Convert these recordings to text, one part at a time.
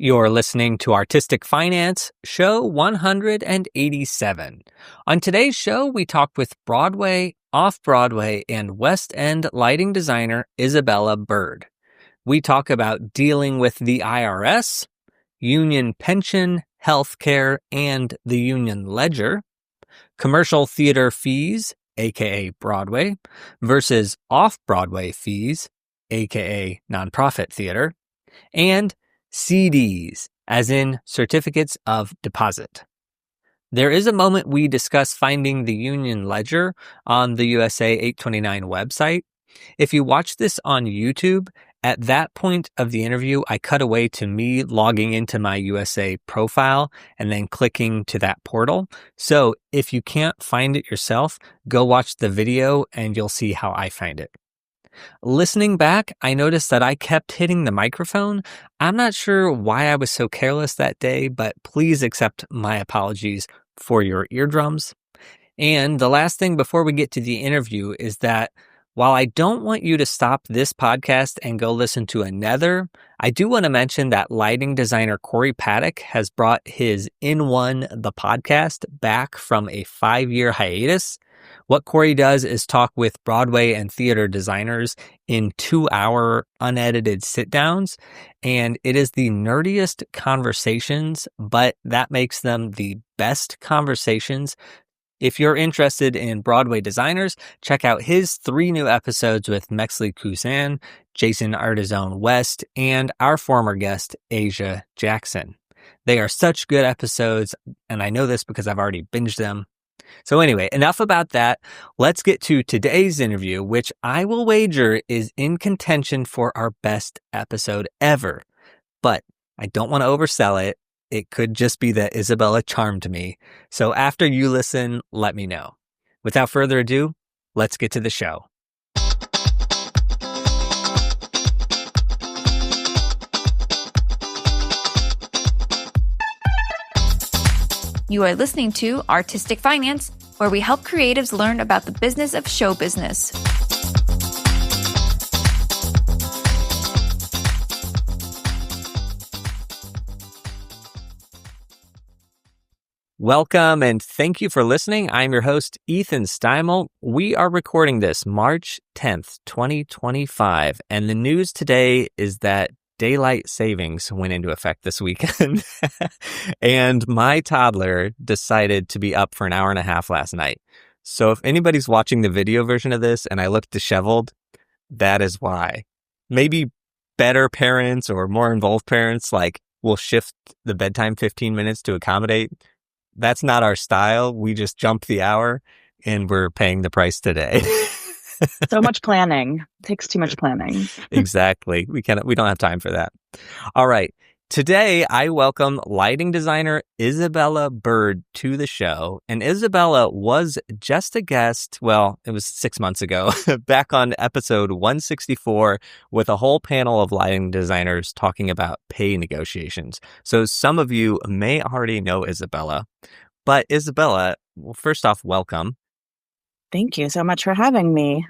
You're listening to Artistic Finance, show 187. On today's show, we talked with Broadway, Off-Broadway, and West End lighting designer Isabella Byrd. We talk about dealing with the IRS, union pension, healthcare, and the union ledger, commercial theater fees, aka Broadway, versus off-Broadway fees, aka nonprofit theater, and CDs, as in certificates of deposit. There is a moment we discuss finding the union ledger on the USA 829 website. If you watch this on YouTube, at that point of the interview, I cut away to me logging into my USA profile and then clicking to that portal. So if you can't find it yourself, go watch the video and you'll see how I find it. Listening back, I noticed that I kept hitting the microphone. I'm not sure why I was so careless that day, but please accept my apologies for your eardrums. And the last thing before we get to the interview is that while I don't want you to stop this podcast and go listen to another, I do want to mention that lighting designer Cory Pattak has brought his In One, the podcast, back from a 5-year hiatus. What Cory does is talk with Broadway and theater designers in 2-hour unedited sit-downs, and it is the nerdiest conversations, but that makes them the best conversations. If you're interested in Broadway designers, check out his 3 new episodes with Mexley Kuzan, Jason Artizone West, and our former guest, Asia Jackson. They are such good episodes, and I know this because I've already binged them. So anyway, enough about that. Let's get to today's interview, which I will wager is in contention for our best episode ever. But I don't want to oversell it. It could just be that Isabella charmed me. So after you listen, let me know. Without further ado, let's get to the show. You are listening to Artistic Finance, where we help creatives learn about the business of show business. Welcome and thank you for listening. I'm your host, Ethan Steimel. We are recording this March 10th, 2025, and the news today is that daylight savings went into effect this weekend, and my toddler decided to be up for an hour and a half last night. So if anybody's watching the video version of this and I look disheveled, that is why. Maybe better parents or more involved parents will shift the bedtime 15 minutes to accommodate. That's not our style. We just jump the hour and we're paying the price today. So much planning. It takes too much planning. Exactly. We don't have time for that. All right. Today, I welcome lighting designer Isabella Byrd to the show. And Isabella was just a guest, well, it was 6 months ago, back on episode 164 with a whole panel of lighting designers talking about pay negotiations. So some of you may already know Isabella. But Isabella, well, first off, welcome. Thank you so much for having me.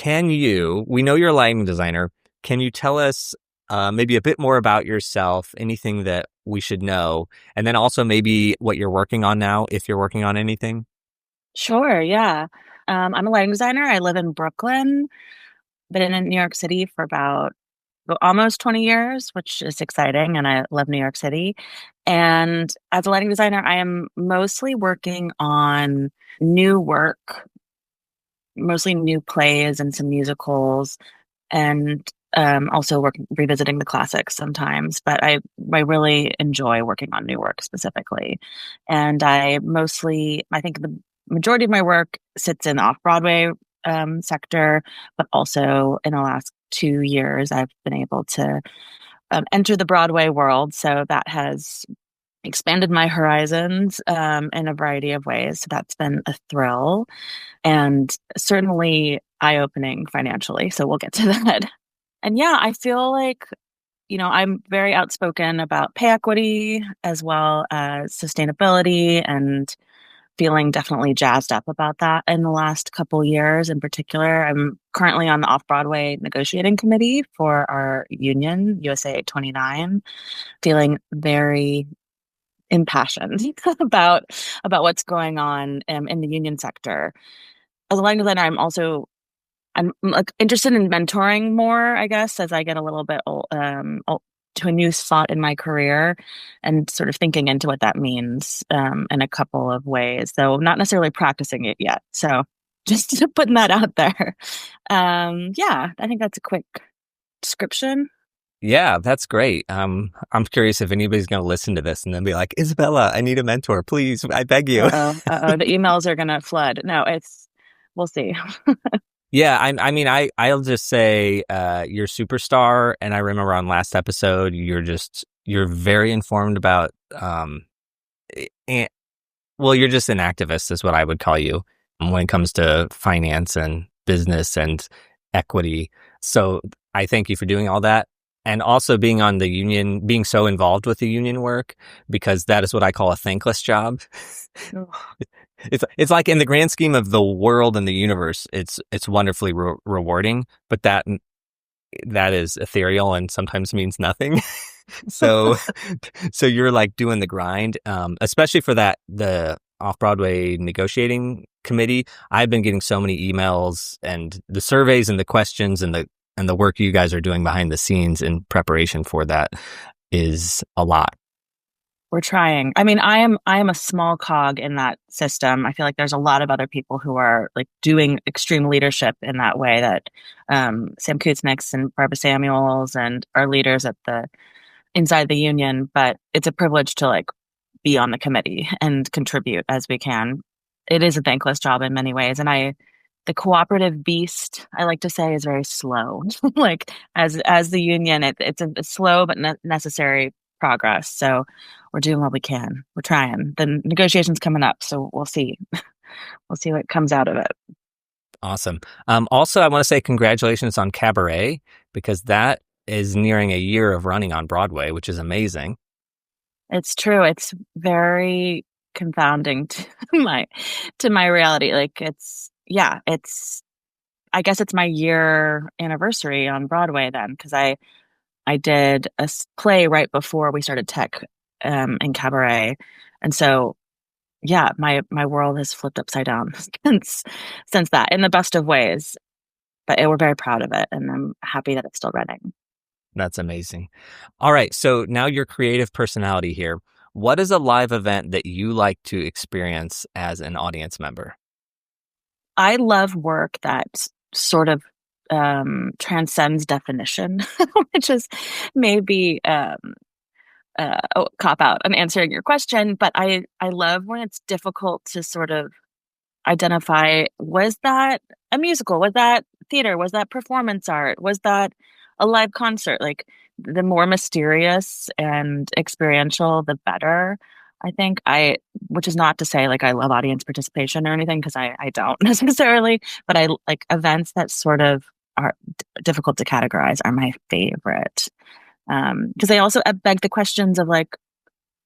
We know you're a lighting designer. Can you tell us maybe a bit more about yourself, anything that we should know, and then also maybe what you're working on now, if you're working on anything? Sure, yeah. I'm a lighting designer. I live in Brooklyn. Been in New York City for about almost 20 years, which is exciting, and I love New York City. And as a lighting designer, I am mostly working on new work, mostly new plays and some musicals, and also revisiting the classics sometimes. But I really enjoy working on new work specifically. And I think the majority of my work sits in the off-Broadway sector, but also in the last 2 years, I've been able to enter the Broadway world. So that has expanded my horizons in a variety of ways. So that's been a thrill and certainly eye-opening financially. So we'll get to that. And yeah, I feel like, I'm very outspoken about pay equity as well as sustainability and feeling definitely jazzed up about that in the last couple years. In particular, I'm currently on the Off-Broadway negotiating committee for our union, USA 29, feeling very impassioned about what's going on in the union sector. As a lighting designer, I'm like interested in mentoring more, I guess, as I get a little bit to a new spot in my career, and sort of thinking into what that means in a couple of ways. So not necessarily practicing it yet. So just putting that out there. Yeah, I think that's a quick description. Yeah, that's great. I'm curious if anybody's going to listen to this and then be like, Isabella, I need a mentor, please. I beg you. The emails are gonna flood. No, we'll see. Yeah, I mean, I'll just say you're a superstar, and I remember on last episode, you're very informed about, and, well, you're just an activist, is what I would call you when it comes to finance and business and equity. So I thank you for doing all that, and also being on the union, being so involved with the union work, because that is what I call a thankless job. It's like in the grand scheme of the world and the universe, it's wonderfully rewarding, but that is ethereal and sometimes means nothing. So you're like doing the grind, especially for the Off-Broadway negotiating committee. I've been getting so many emails and the surveys and the questions and the work you guys are doing behind the scenes in preparation for that is a lot. We're trying. I mean, I am a small cog in that system. I feel like there's a lot of other people who are like doing extreme leadership in that way, that Sam Kuzniks and Barbara Samuels and our leaders inside the union. But it's a privilege to like be on the committee and contribute as we can. It is a thankless job in many ways. And the cooperative beast, I like to say, is very slow. Like as the union, it's a slow but necessary progress. So we're doing what we can. We're trying. The negotiation's coming up, so we'll see. We'll see what comes out of it. Awesome. Also, I want to say congratulations on Cabaret, because that is nearing a year of running on Broadway, which is amazing. It's true. It's very confounding to my reality. Like I guess it's my year anniversary on Broadway then, because I did a play right before we started tech in Cabaret. And so, yeah, my world has flipped upside down since that, in the best of ways. But we're very proud of it, and I'm happy that it's still running. That's amazing. All right, so now your creative personality here. What is a live event that you like to experience as an audience member? I love work that sort of transcends definition, which is maybe a cop out on answering your question. But I love when it's difficult to sort of identify, was that a musical? Was that theater? Was that performance art? Was that a live concert? Like the more mysterious and experiential, the better. I think which is not to say like I love audience participation or anything, because I don't necessarily, but I like events that sort of are difficult to categorize are my favorite. Because they also beg the questions of like,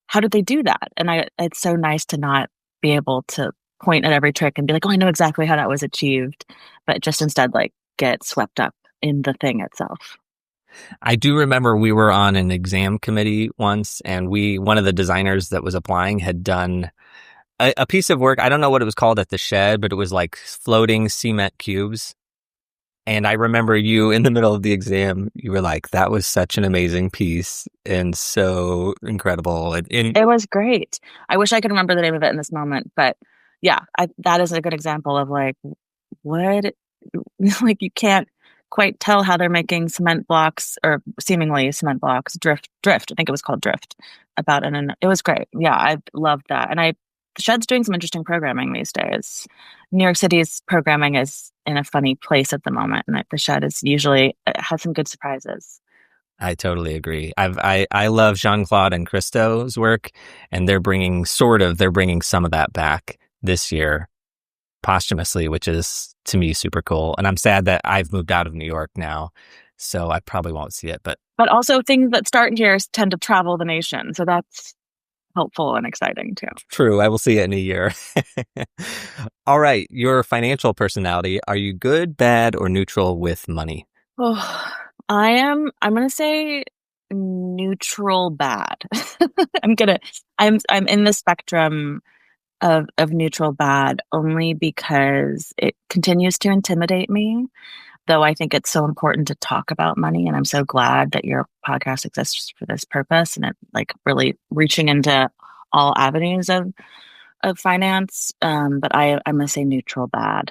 how did they do that? And it's so nice to not be able to point at every trick and be like, oh, I know exactly how that was achieved, but just instead like get swept up in the thing itself. I do remember we were on an exam committee once, and one of the designers that was applying had done a piece of work. I don't know what it was called at the shed, but it was like floating cement cubes. And I remember you in the middle of the exam, you were like, that was such an amazing piece and so incredible. It was great. I wish I could remember the name of it in this moment, but yeah, that is a good example of like, what, like you can't quite tell how they're making cement blocks, or seemingly cement blocks, drift. I think it was called drift and it was great. Yeah, I loved that. And the Shed's doing some interesting programming these days. New York City's programming is in a funny place at the moment, and the Shed is usually has some good surprises. I totally agree. I love Jean-Claude and Christo's work, and they're bringing some of that back this year posthumously, which is to me super cool. And I'm sad that I've moved out of New York now, so I probably won't see it. But also things that start here tend to travel the nation, so that's helpful and exciting too. True, I will see it in a year. All right, your financial personality. Are you good, bad, or neutral with money? Oh, I'm gonna say neutral bad. I'm gonna, I'm in the spectrum of neutral bad only because it continues to intimidate me, though I think it's so important to talk about money. And I'm so glad that your podcast exists for this purpose and it like really reaching into all avenues of finance. But I'm gonna say neutral bad.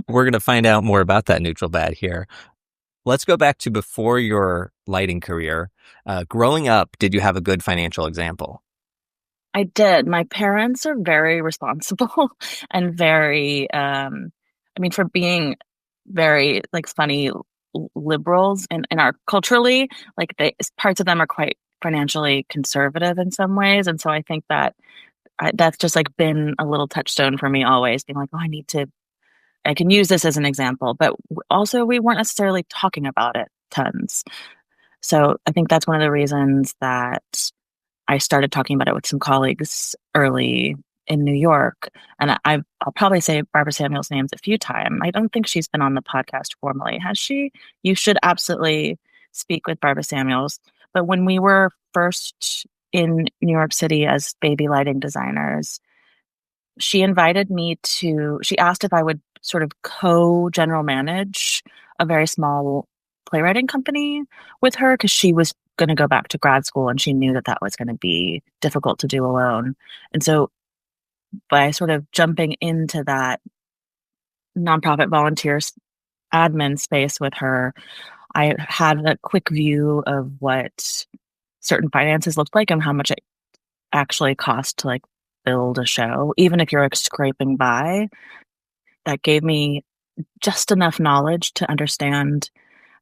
We're going to find out more about that neutral bad here. Let's go back to before your lighting career. Growing up, did you have a good financial example? I did. My parents are very responsible and very, I mean, for being very like funny liberals in our culturally, like they parts of them are quite financially conservative in some ways, and so I think that that's just like been a little touchstone for me always, being like, oh, I can use this as an example, but also we weren't necessarily talking about it tons. So I think that's one of the reasons that I started talking about it with some colleagues early in New York. And I'll probably say Barbara Samuel's names a few times. I don't think she's been on the podcast formally. Has she? You should absolutely speak with Barbara Samuels. But when we were first in New York City as baby lighting designers, she asked if I would sort of co-general manage a very small playwriting company with her because she was going to go back to grad school and she knew that that was going to be difficult to do alone. And so by sort of jumping into that nonprofit volunteers admin space with her, I had a quick view of what certain finances looked like and how much it actually cost to like build a show, even if you're like scraping by. That gave me just enough knowledge to understand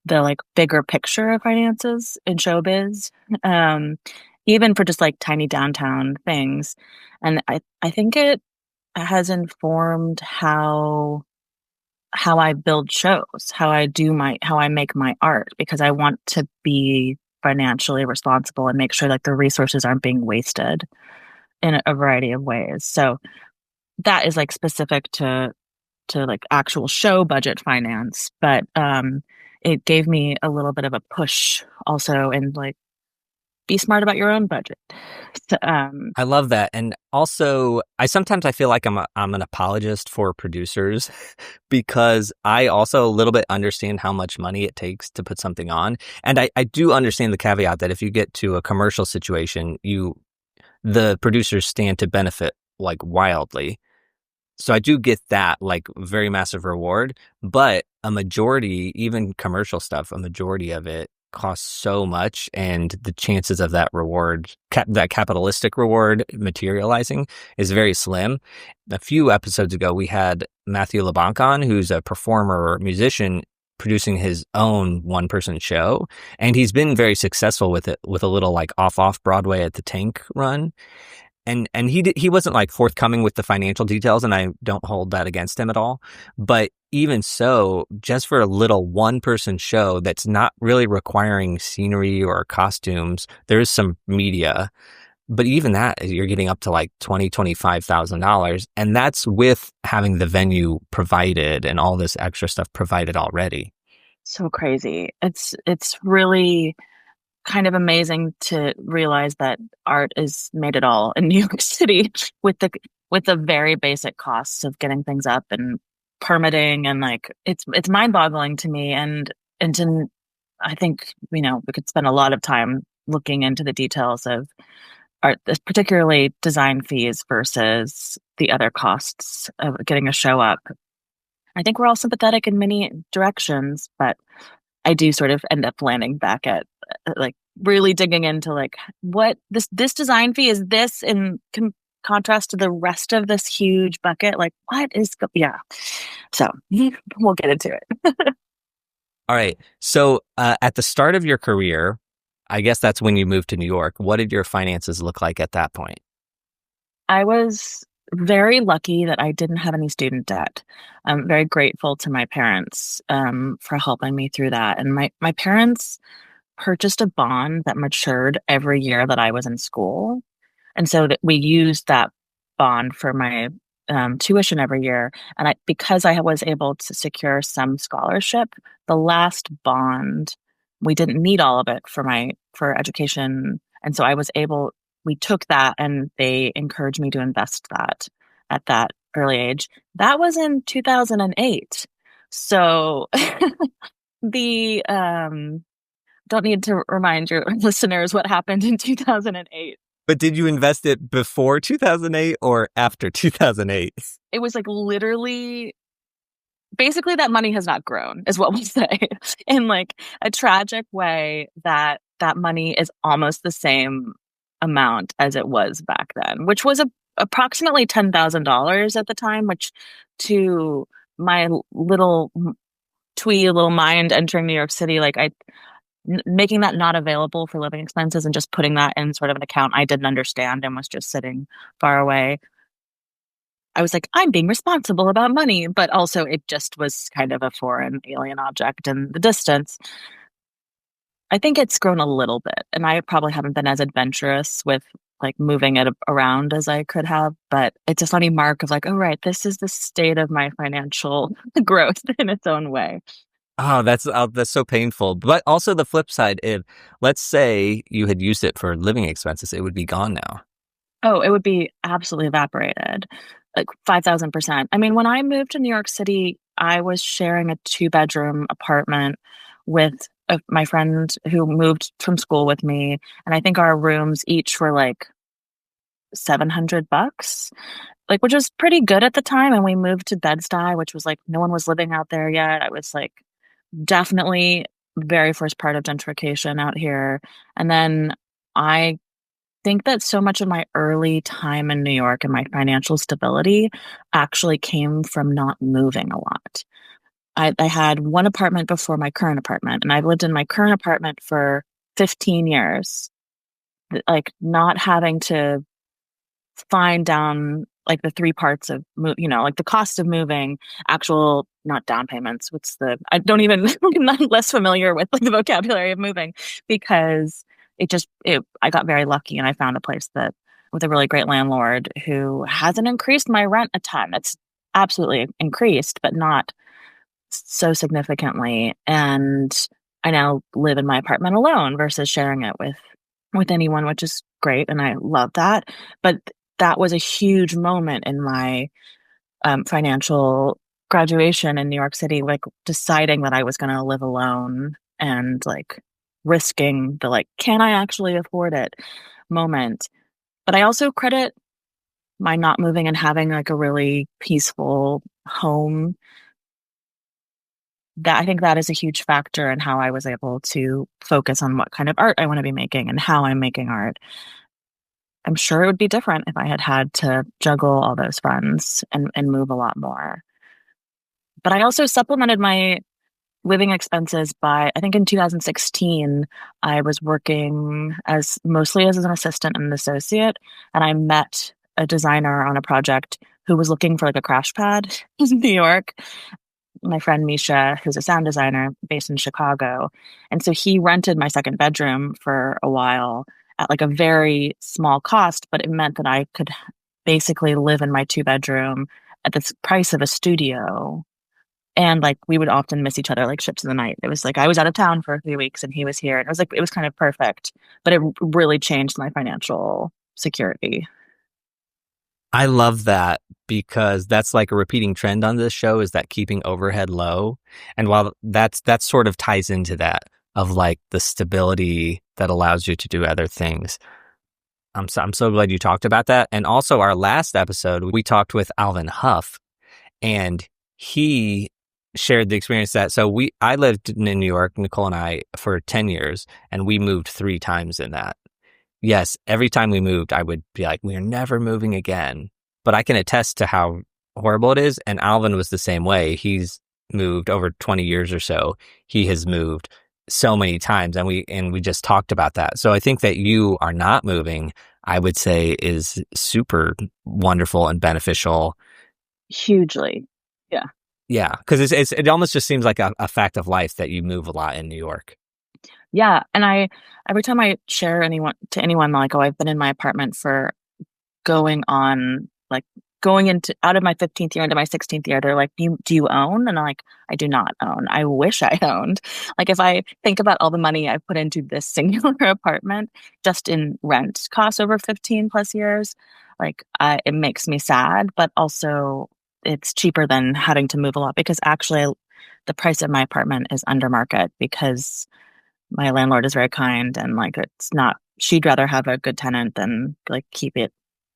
the like bigger picture of finances in showbiz, um, even for just like tiny downtown things. And I think it has informed how I build shows, how I make my art, because I want to be financially responsible and make sure like the resources aren't being wasted in a variety of ways. So that is like specific to like actual show budget finance, but it gave me a little bit of a push also and like be smart about your own budget. So, I love that. And also, I feel like I'm an apologist for producers because I also a little bit understand how much money it takes to put something on. And I do understand the caveat that if you get to a commercial situation, the producers stand to benefit like wildly. So I do get that like very massive reward, but a majority, even commercial stuff, a majority of it costs so much, and the chances of that reward, that capitalistic reward materializing is very slim. A few episodes ago, we had Matthew LeBlanc on, who's a performer or musician producing his own one-person show, and he's been very successful with it, with a little like Off-Broadway at the Tank run. And he wasn't like forthcoming with the financial details, and I don't hold that against him at all. But even so, just for a little one-person show that's not really requiring scenery or costumes, there's some media. But even that, you're getting up to like $25,000, and that's with having the venue provided and all this extra stuff provided already. so crazy. It's really kind of amazing to realize that art is made it all in New York City with the very basic costs of getting things up and permitting and like it's mind-boggling to me and to I think we could spend a lot of time looking into the details of art, particularly design fees versus the other costs of getting a show up. I think we're all sympathetic in many directions, but I do sort of end up landing back at like really digging into like what this design fee is this in contrast to the rest of this huge bucket. Like what is yeah. So we'll get into it. All right. So at the start of your career, I guess that's when you moved to New York. What did your finances look like at that point? I was very lucky that I didn't have any student debt. I'm very grateful to my parents for helping me through that. And my parents purchased a bond that matured every year that I was in school. And so that we used that bond for my tuition every year. And because I was able to secure some scholarship, the last bond, we didn't need all of it for education. And so we took that and they encouraged me to invest that at that early age. That was in 2008. So the don't need to remind your listeners what happened in 2008. But did you invest it before 2008 or after 2008? It was like literally, basically that money has not grown, is what we'll say, in like a tragic way, that money is almost the same amount as it was back then, which was approximately $10,000 at the time, which to my little mind entering New York City, like making that not available for living expenses and just putting that in sort of an account I didn't understand and was just sitting far away. I was like, I'm being responsible about money, but also it just was kind of a foreign alien object in the distance. I think it's grown a little bit, and I probably haven't been as adventurous with like moving it around as I could have, but it's a funny mark of like, oh, right, this is the state of my financial growth in its own way. Oh, that's so painful. But also the flip side, if let's say you had used it for living expenses, it would be gone now. Oh, it would be absolutely evaporated, like 5,000%. I mean, when I moved to New York City, I was sharing a 2-bedroom apartment with my friend who moved from school with me. And I think our rooms each were like $700, like, which was pretty good at the time. And we moved to Bed-Stuy, which was like, no one was living out there yet. I was like, definitely very first part of gentrification out here. And then I think that so much of my early time in New York and my financial stability actually came from not moving a lot. I had one apartment before my current apartment, and I've lived in my current apartment for 15 years, like not having to find down like the 3 parts of like the cost of moving, actual, not down payments. I don't even, I'm not less familiar with like the vocabulary of moving, because I got very lucky and I found a place that with a really great landlord who hasn't increased my rent a ton. It's absolutely increased, but not so significantly. And I now live in my apartment alone versus sharing it with anyone, which is great. And I love that. But that was a huge moment in my financial graduation in New York City, like deciding that I was going to live alone and like risking the like, can I actually afford it moment. But I also credit my not moving and having like a really peaceful home. That I think that is a huge factor in how I was able to focus on what kind of art I want to be making and how I'm making art. I'm sure it would be different if I had to juggle all those funds and move a lot more. But I also supplemented my living expenses by, I think in 2016, I was working mostly as an assistant and an associate, and I met a designer on a project who was looking for like a crash pad in New York. My friend Misha, who's a sound designer based in Chicago. And so he rented my second bedroom for a while at like a very small cost, but it meant that I could basically live in my 2-bedroom at the price of a studio. And like we would often miss each other like ships in the night. It was like I was out of town for 3 weeks and he was here. And it was kind of perfect, but it really changed my financial security. I love that, because that's like a repeating trend on this show, is that keeping overhead low. And while that sort of ties into that of like the stability that allows you to do other things. I'm so glad you talked about that. And also our last episode, we talked with Alvin Huff, and he shared the experience that, I lived in New York, Nicole and I, for 10 years, and we moved 3 times in that. Yes, every time we moved, I would be like, we're never moving again. But I can attest to how horrible it is. And Alvin was the same way. He's moved over 20 years or so. He has moved so many times, and we just talked about that. So I think that you are not moving, I would say, is super wonderful and beneficial. Hugely. Yeah. Yeah, because it almost just seems like a fact of life that you move a lot in New York. Yeah. And every time I share to anyone, like, oh, I've been in my apartment for going on like going into out of my 15th year into my 16th year. They're like, do you own? And I'm like, I do not own. I wish I owned. Like if I think about all the money I've put into this singular apartment just in rent costs over 15 plus years, like it makes me sad, but also it's cheaper than having to move a lot because actually the price of my apartment is under market because my landlord is very kind and like it's not she'd rather have a good tenant than like keep it.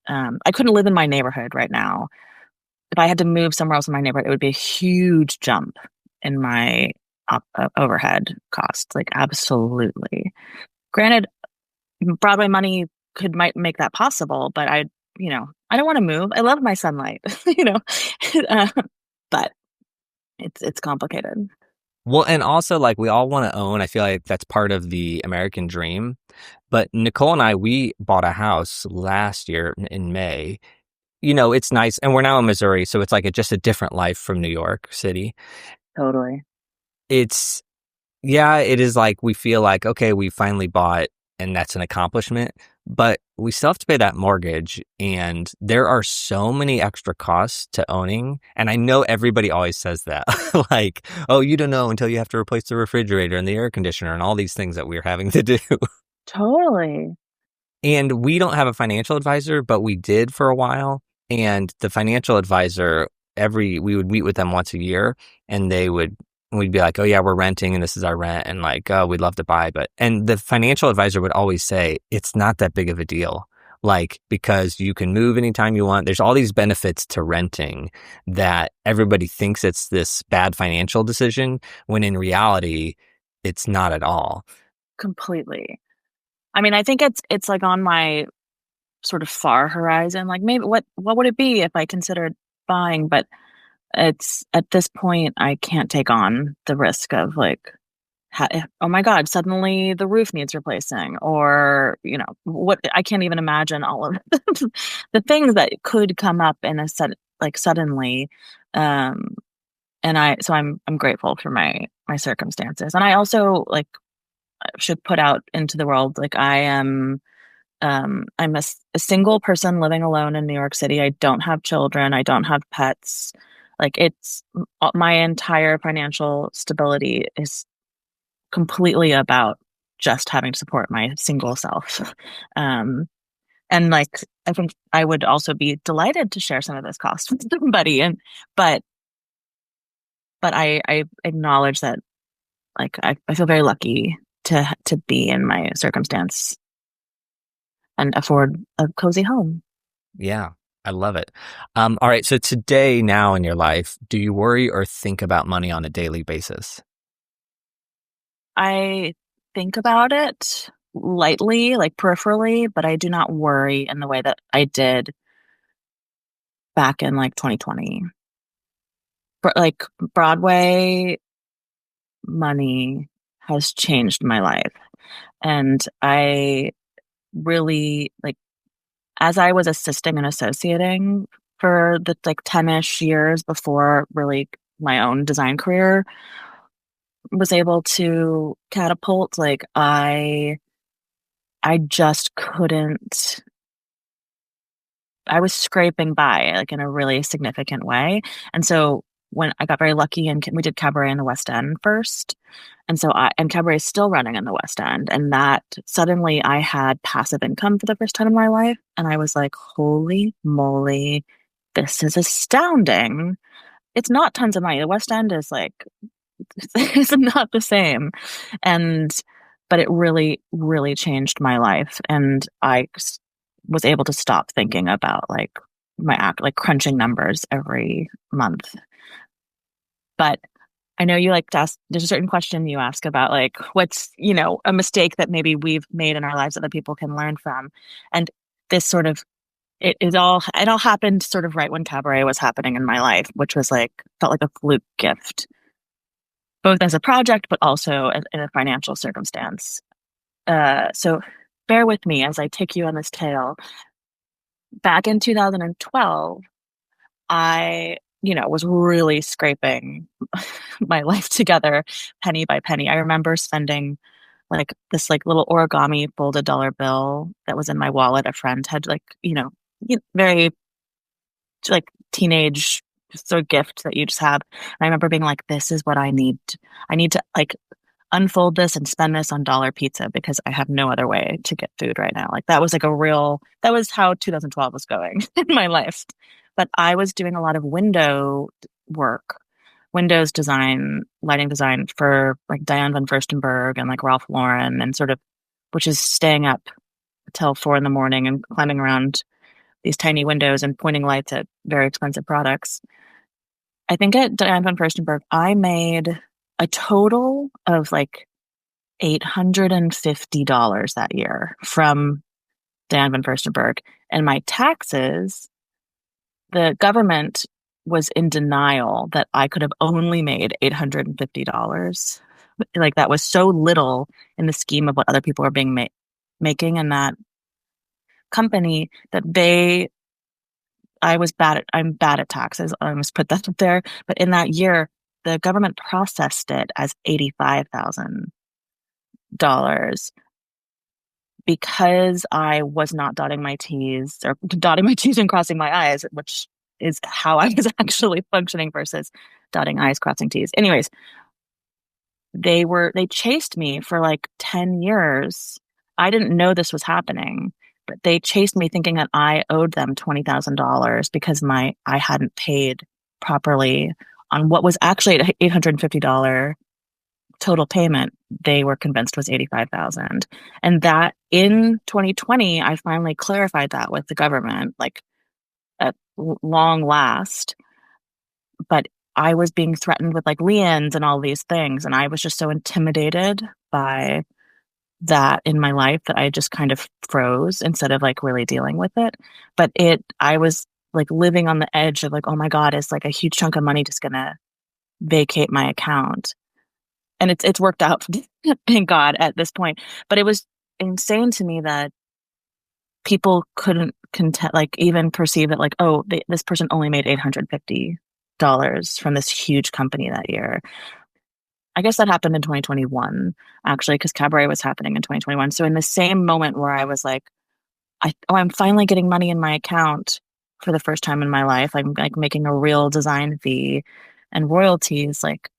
I couldn't live in my neighborhood right now. If I had to move somewhere else in my neighborhood, it would be a huge jump in my overhead costs. Like absolutely. Granted, Broadway money might make that possible, but I don't want to move. I love my sunlight, uh, but it's complicated. Well, and also like we all want to own. I feel like that's part of the American dream. But Nicole and I, we bought a house last year in May. It's nice. And we're now in Missouri. So it's like just a different life from New York City. Totally. It's, yeah, it is like we feel like, okay, we finally bought and that's an accomplishment. But we still have to pay that mortgage. And there are so many extra costs to owning. And I know everybody always says that like, oh, you don't know until you have to replace the refrigerator and the air conditioner and all these things that we're having to do. Totally. And we don't have a financial advisor, but we did for a while. And the financial advisor, we would meet with them once a year and we'd be like, oh yeah, we're renting and this is our rent. And like, oh, we'd love to buy. And the financial advisor would always say, it's not that big of a deal. Like, because you can move anytime you want. There's all these benefits to renting that everybody thinks it's this bad financial decision, when in reality, it's not at all. Completely. I mean, I think it's like on my sort of far horizon. Like maybe what would it be if I considered buying? But it's at this point I can't take on the risk of like, oh my God, suddenly the roof needs replacing, or what I can't even imagine all of the things that could come up in a suddenly. And I'm grateful for my circumstances, and I also like should put out into the world like I'm a single person living alone in New York City. I don't have children. I don't have pets. Like it's my entire financial stability is completely about just having to support my single self. And like I think I would also be delighted to share some of this cost with somebody. But I acknowledge that like I feel very lucky to be in my circumstance and afford a cozy home. Yeah, I love it. All right. So today, now in your life, do you worry or think about money on a daily basis? I think about it lightly, like peripherally, but I do not worry in the way that I did back in like 2020. But like Broadway money has changed my life. And I really like, as I was assisting and associating for the like 10-ish years before really my own design career was able to catapult, like I just couldn't. I was scraping by like in a really significant way. And so when I got very lucky and we did cabaret in the West End first. And so and cabaret is still running in the West End. And that suddenly I had passive income for the first time in my life. And I was like, holy moly, this is astounding. It's not tons of money. The West End is like, it's not the same. But it really, really changed my life. And I was able to stop thinking about like like crunching numbers every month. But I know you like to ask, there's a certain question you ask about like what's, a mistake that maybe we've made in our lives that other people can learn from. And this sort of, it all happened sort of right when cabaret was happening in my life, which was like, felt like a fluke gift, both as a project, but also in a financial circumstance. So bear with me as I take you on this tale. Back in 2012, I, was really scraping my life together penny by penny. I remember spending like this like little origami folded dollar bill that was in my wallet. A friend had like, very like teenage sort of gift that you just have. And I remember being like, this is what I need. I need to like unfold this and spend this on dollar pizza because I have no other way to get food right now. Like that was like that was how 2012 was going in my life. But I was doing a lot of window work, windows design, lighting design for like Diane von Furstenberg and like Ralph Lauren and sort of, which is staying up till 4 in the morning and climbing around these tiny windows and pointing lights at very expensive products. I think at Diane von Furstenberg, I made a total of like $850 that year from Diane von Furstenberg. And my taxes, the government was in denial that I could have only made $850. Like that was so little in the scheme of what other people were making in that company that I'm bad at taxes. I must put that up there. But in that year, the government processed it as $85,000 because I was not dotting my T's and crossing my I's, which is how I was actually functioning versus dotting I's, crossing T's. Anyways, they chased me for like 10 years. I didn't know this was happening, but they chased me thinking that I owed them $20,000 because I hadn't paid properly on what was actually an $850 total payment. They were convinced was $85,000. And that in 2020, I finally clarified that with the government, like at long last. But I was being threatened with like liens and all these things. And I was just so intimidated by that in my life that I just kind of froze instead of like really dealing with it. But I was like living on the edge of like, oh my God, is like a huge chunk of money just gonna vacate my account? And it's worked out, thank God, at this point. But it was insane to me that people couldn't like even perceive that like, oh, this person only made $850 from this huge company that year. I guess that happened in 2021, actually, because Cabaret was happening in 2021. So in the same moment where I was like, I'm finally getting money in my account for the first time in my life. I'm like making a real design fee and royalties. Like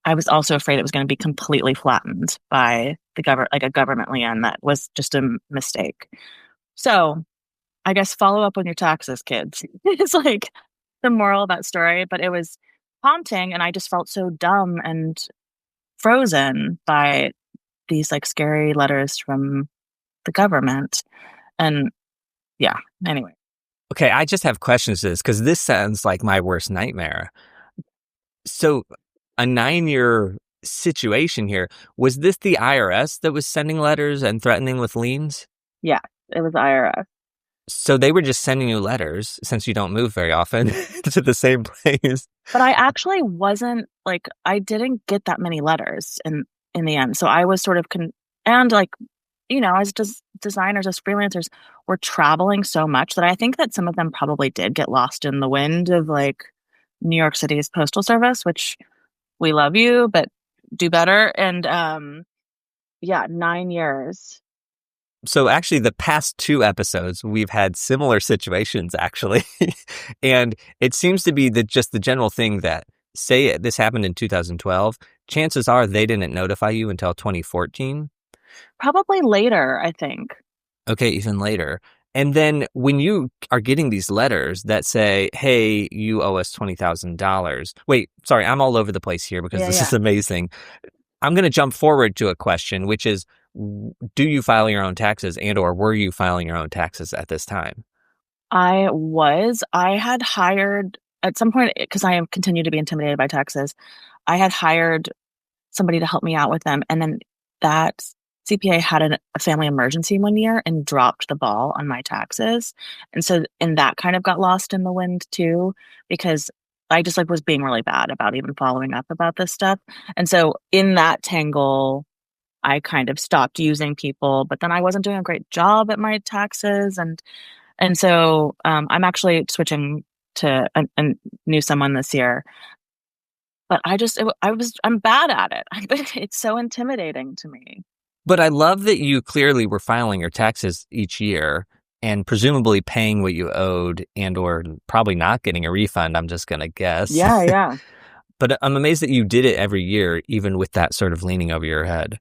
I was also afraid it was going to be completely flattened by like a government lien that was just a mistake. So I guess follow up on your taxes, kids. It's like the moral of that story, but it was haunting and I just felt so dumb and frozen by these like scary letters from the government. And yeah, anyway. Okay, I just have questions to this because this sounds like my worst nightmare. So, a 9-year situation here, was this the IRS that was sending letters and threatening with liens? Yeah, it was IRS. So they were just sending you letters, since you don't move very often, to the same place. But I actually wasn't like, I didn't get that many letters in the end. So I was sort of and like, as designers, as freelancers, we're traveling so much that I think that some of them probably did get lost in the wind of like New York City's postal service, which we love you, but do better. And yeah, 9 years. So actually, the past 2 episodes, we've had similar situations, actually. And it seems to be just the general thing that, say this happened in 2012, chances are they didn't notify you until 2014. Probably later, I think. Okay, even later. And then when you are getting these letters that say, hey, you owe us $20,000. Wait, sorry, I'm all over the place here because this is amazing. I'm going to jump forward to a question, which is, do you file your own taxes or were you filing your own taxes at this time? I had hired at some point, because I have continued to be intimidated by taxes, I had hired somebody to help me out with them. And then that CPA had a family emergency one year and dropped the ball on my taxes. And that kind of got lost in the wind too, because I just like was being really bad about even following up about this stuff. And so in that tangle, I kind of stopped using people, but then I wasn't doing a great job at my taxes. And so I'm actually switching to a new someone this year. But I'm bad at it. It's so intimidating to me. But I love that you clearly were filing your taxes each year. and presumably paying what you owed and or probably not getting a refund, I'm just going to guess. Yeah. But I'm amazed that you did it every year, even with that sort of leaning over your head.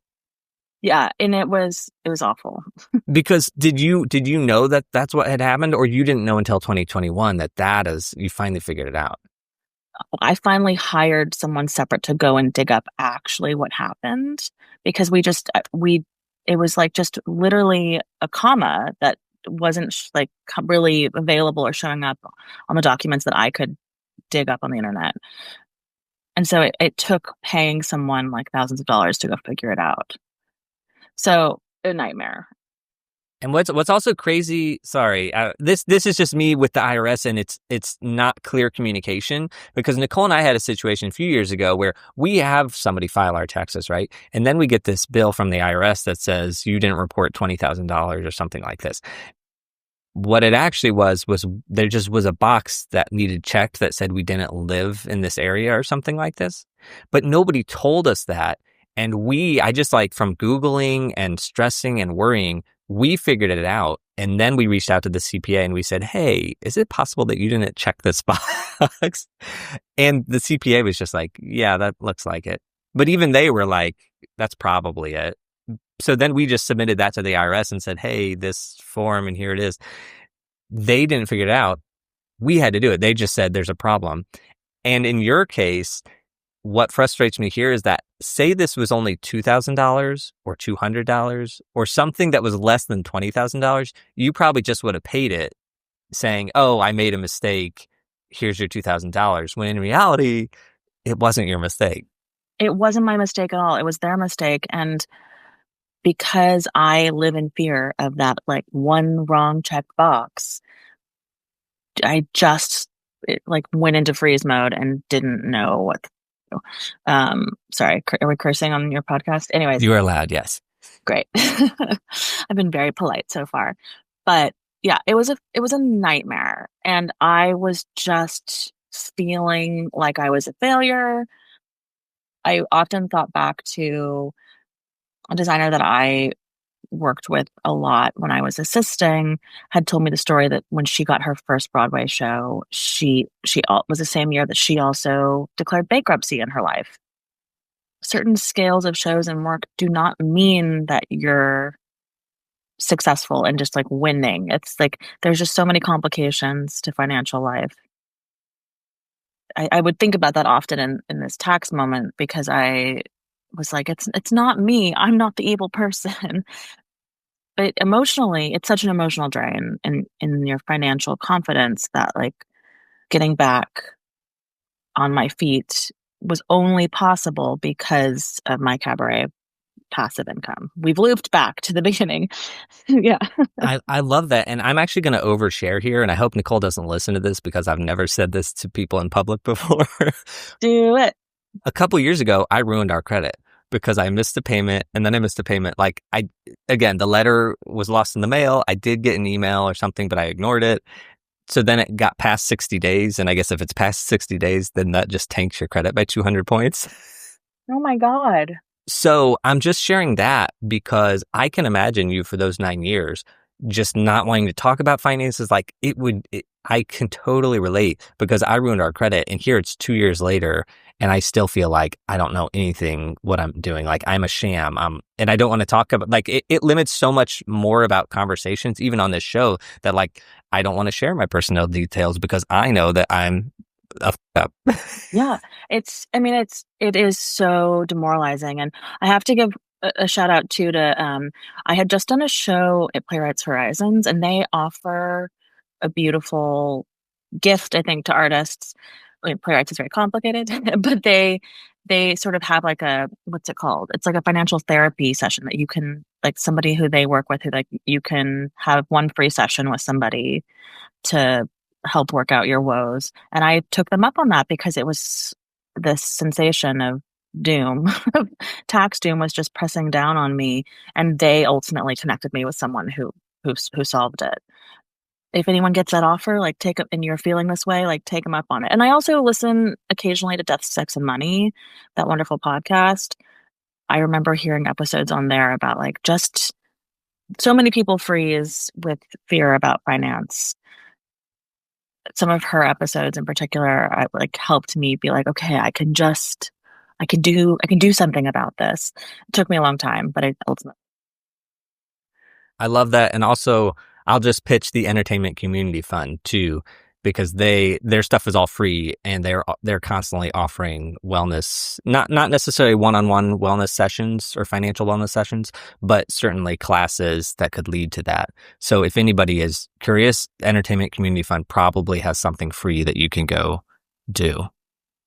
Yeah, and it was awful. Because did you know that that's what had happened, or you didn't know until 2021 that is, you finally figured it out? I finally hired someone separate to go and dig up actually what happened, because it was like just literally a comma that wasn't really available or showing up on the documents that I could dig up on the internet. And so it took paying someone like thousands of dollars to go figure it out. So a nightmare. And what's also crazy, sorry, this is just me with the IRS, and it's not clear communication, because Nicole and I had a situation a few years ago where we have somebody file our taxes, right? And then we get this bill from the IRS that says you didn't report $20,000 or something like this. What it actually was there just was a box that needed checked that said we didn't live in this area or something like this. But nobody told us that. And I just, like, from Googling and stressing and worrying, we figured it out. And then we reached out to the CPA and we said, hey, is it possible that you didn't check this box? And the CPA was just like, yeah, that looks like it. But even they were like, that's probably it. So then we just submitted that to the IRS and said, hey, this form, and here it is. They didn't figure it out. We had to do it. They just said there's a problem. And in your case, what frustrates me here is that, say this was only $2,000 or $200 or something that was less than $20,000, you probably just would have paid it saying, oh, I made a mistake. Here's your $2,000. When in reality, it wasn't your mistake. It wasn't my mistake at all. It was their mistake. And because I live in fear of that, like, one wrong checked box, I just went into freeze mode and didn't know what to do. Sorry, are we cursing on your podcast? Anyways. You are allowed, yes. Great. I've been very polite so far. But yeah, it was a nightmare. And I was just feeling like I was a failure. I often thought back to a designer that I worked with a lot when I was assisting, had told me the story that when she got her first Broadway show, was the same year that she also declared bankruptcy in her life. Certain scales of shows and work do not mean that you're successful and just like winning. It's like there's just so many complications to financial life. I would think about that often in this tax moment, because I was like, it's not me. I'm not the evil person. But emotionally, it's such an emotional drain in your financial confidence that, like, getting back on my feet was only possible because of my cabaret passive income. We've looped back to the beginning. Yeah. I love that. And I'm actually going to overshare here. And I hope Nicole doesn't listen to this, because I've never said this to people in public before. Do it. A couple years ago, I ruined our credit because I missed a payment, and then I missed a payment. Like, again, the letter was lost in the mail. I did get an email or something, but I ignored it. So then it got past 60 days. And I guess if it's past 60 days, then that just tanks your credit by 200 points. Oh my God. So I'm just sharing that because I can imagine you for those 9 years just not wanting to talk about finances. Like, I can totally relate, because I ruined our credit, and here it's 2 years later, and I still feel like I don't know anything what I'm doing. Like, I'm a sham. And I don't want to talk about, like, it limits so much more about conversations, even on this show, that, like, I don't want to share my personal details because I know that I'm up. Yeah. It is so demoralizing. And I have to give a shout out too to, I had just done a show at Playwrights Horizons, and they offer a beautiful gift, I think, to artists. I mean, playwrights is very complicated, but they sort of have like what's it called? It's like a financial therapy session that you can, like, somebody who they work with, who, like, you can have one free session with somebody to help work out your woes. And I took them up on that because it was this sensation of doom. Tax doom was just pressing down on me, and they ultimately connected me with someone who solved it. If anyone gets that offer, like, take it, and you're feeling this way, like, take them up on it. And I also listen occasionally to Death, Sex, and Money, that wonderful podcast. I remember hearing episodes on there about, like, just so many people freeze with fear about finance. Some of her episodes in particular, like helped me be like, okay, I can do something about this. It took me a long time, but I ultimately. I love that. And also, I'll just pitch the Entertainment Community Fund too, because their stuff is all free and they're constantly offering wellness, not necessarily one-on-one wellness sessions or financial wellness sessions, but certainly classes that could lead to that. So if anybody is curious, Entertainment Community Fund probably has something free that you can go do.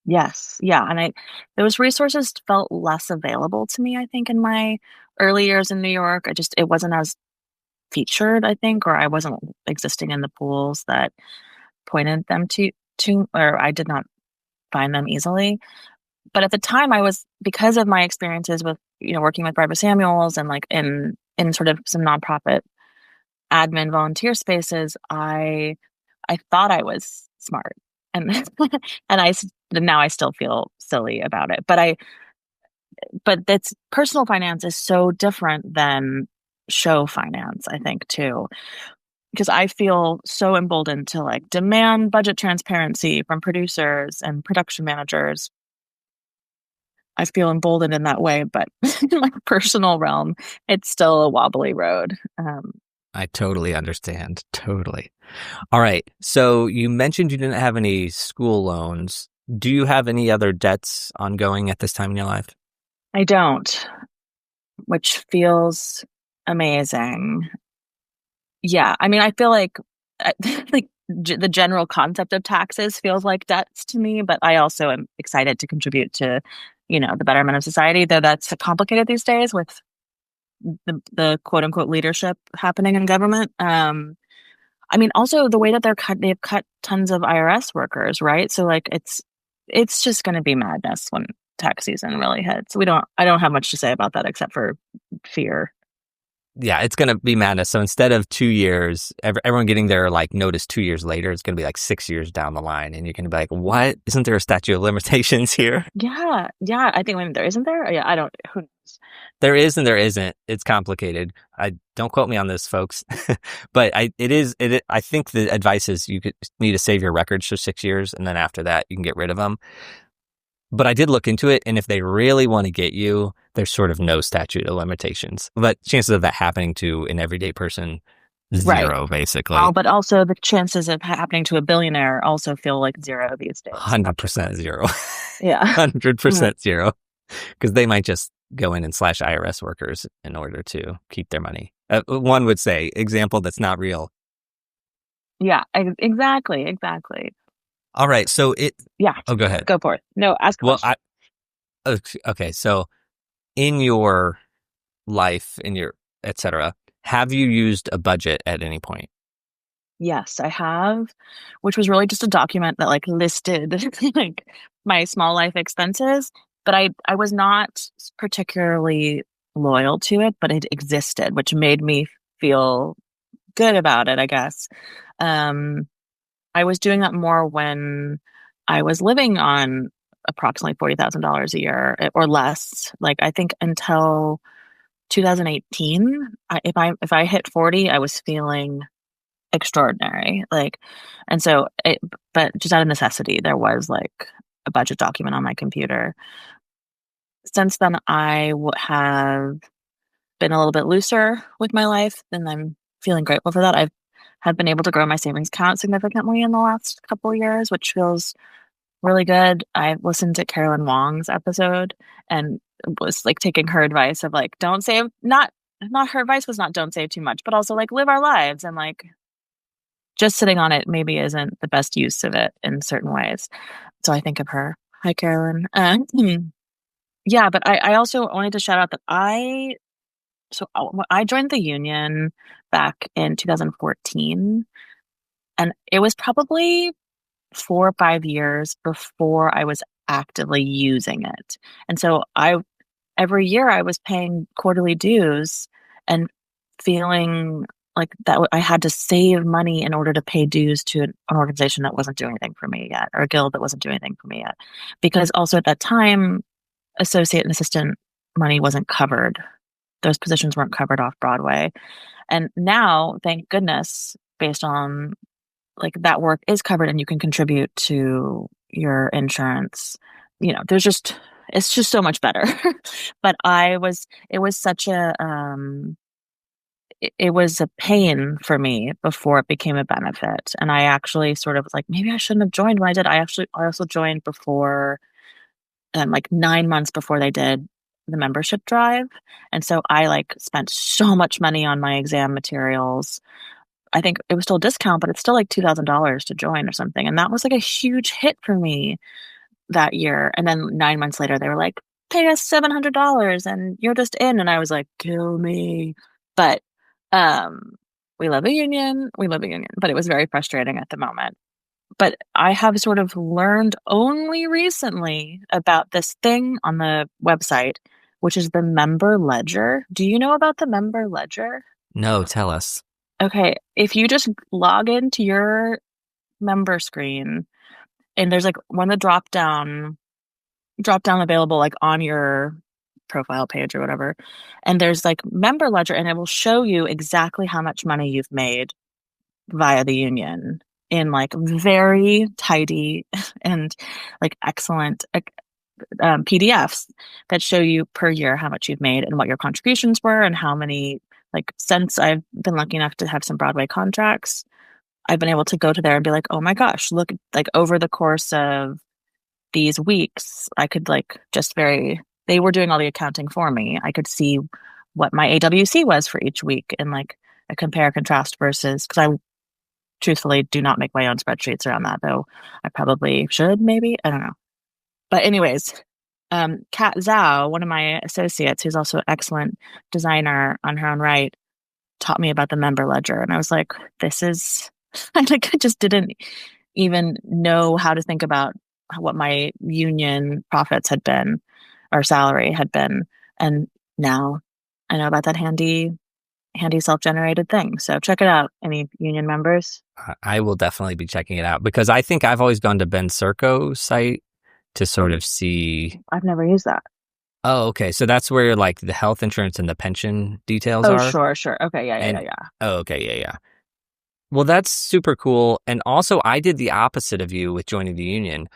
Yes, yeah, and those resources felt less available to me, I think, in my early years in New York. It wasn't as featured, I think, or I wasn't existing in the pools that pointed them to, or I did not find them easily. But at the time, I was, because of my experiences with, working with Barbara Samuels and like in sort of some nonprofit admin volunteer spaces, I thought I was smart, and now I still feel silly about it. But that's, personal finance is so different than show finance, I think, too, because I feel so emboldened to like demand budget transparency from producers and production managers. I feel emboldened in that way, but in my personal realm, it's still a wobbly road. I totally understand. Totally. All right. So you mentioned you didn't have any school loans. Do you have any other debts ongoing at this time in your life? I don't, which feels amazing. Yeah, I mean, I feel like like the general concept of taxes feels like debts to me, but I also am excited to contribute to, the betterment of society, though that's complicated these days with the quote unquote leadership happening in government. I mean, also the way that they've cut tons of IRS workers, right? So like it's just going to be madness when tax season really hits. I don't have much to say about that except for fear. Yeah, it's going to be madness. So instead of 2 years, everyone getting their like notice 2 years later, it's going to be like 6 years down the line. And you're going to be like, what? Isn't there a statute of limitations here? Yeah, yeah. I think, when there isn't there. Yeah, I don't. Who knows? There is and there isn't. It's complicated. I don't quote me on this, folks. But I think the advice is you need to save your records for 6 years. And then after that, you can get rid of them. But I did look into it, and if they really want to get you, there's sort of no statute of limitations. But chances of that happening to an everyday person, zero, Right. basically. Oh, but also the chances of happening to a billionaire also feel like zero these days. 100% zero. Yeah. 100% zero. Because they might just go in and slash IRS workers in order to keep their money. One would say, example that's not real. Yeah, exactly. All right. So Yeah. Oh, go ahead. Go for it. No, ask a question. Okay. So in your life, et cetera, have you used a budget at any point? Yes, I have, which was really just a document that like listed like my small life expenses, but I was not particularly loyal to it, but it existed, which made me feel good about it, I guess. Um, I was doing that more when I was living on approximately $40,000 a year, or less. Like, I think until 2018, if I hit 40, I was feeling extraordinary. Like, and so but just out of necessity, there was like a budget document on my computer. Since then, have been a little bit looser with my life, and I'm feeling grateful for that. Have been able to grow my savings account significantly in the last couple of years, which feels really good. I listened to Carolyn Wong's episode and was like taking her advice of like, don't save, not her advice was not don't save too much, but also like live our lives, and like just sitting on it maybe isn't the best use of it in certain ways. So I think of her. Hi, Carolyn. Yeah, but I also wanted to shout out that I joined the union back in 2014, and it was probably 4 or 5 years before I was actively using it. And so every year I was paying quarterly dues and feeling like that I had to save money in order to pay dues to an organization that wasn't doing anything for me yet, or a guild that wasn't doing anything for me yet. Because also at that time, associate and assistant money wasn't covered those positions weren't covered off Broadway. And now, thank goodness, based on like that work is covered and you can contribute to your insurance. It's just so much better. But it was such it was a pain for me before it became a benefit. And I actually sort of was like, maybe I shouldn't have joined when I did. I also joined before, like 9 months before they did the membership drive. And so I like spent so much money on my exam materials. I think it was still a discount, but it's still like $2,000 to join or something. And that was like a huge hit for me that year. And then 9 months later, they were like, pay us $700 and you're just in. And I was like, kill me. But um, we love a union. We love a union. But it was very frustrating at the moment. But I have sort of learned only recently about this thing on the website, which is the member ledger. Do you know about the member ledger? No, tell us. Okay, if you just log into your member screen and there's like one of the drop down available like on your profile page or whatever, and there's like member ledger and it will show you exactly how much money you've made via the union in like very tidy and like excellent PDFs that show you per year how much you've made and what your contributions were and how many, like, since I've been lucky enough to have some Broadway contracts, I've been able to go to there and be like, oh my gosh, look, like over the course of these weeks, I could like they were doing all the accounting for me. I could see what my AWC was for each week and like a compare contrast versus, because I truthfully do not make my own spreadsheets around that, though I probably should, maybe. I don't know. But anyways, Kat Zhao, one of my associates, who's also an excellent designer on her own right, taught me about the member ledger. And I was like, this is, I just didn't even know how to think about what my union profits had been or salary had been. And now I know about that handy self-generated thing. So check it out. Any union members? I will definitely be checking it out because I think I've always gone to Ben Circo's site to sort of see. I've never used that. Oh, okay. So that's where like the health insurance and the pension details are? Oh, sure. Okay, yeah. Oh, okay, yeah. Well, that's super cool. And also, I did the opposite of you with joining the union.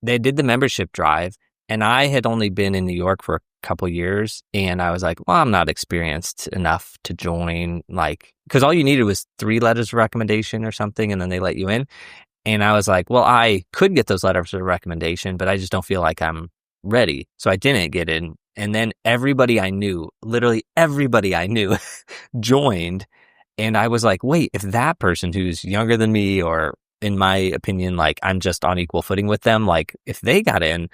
They did the membership drive, and I had only been in New York for a couple years, and I was like, well, I'm not experienced enough to join, like, because all you needed was 3 letters of recommendation or something, and then they let you in. And I was like, well, I could get those letters of recommendation, but I just don't feel like I'm ready. So I didn't get in. And then everybody I knew, literally everybody I knew joined. And I was like, wait, if that person who's younger than me, or in my opinion, like I'm just on equal footing with them, like if they got in,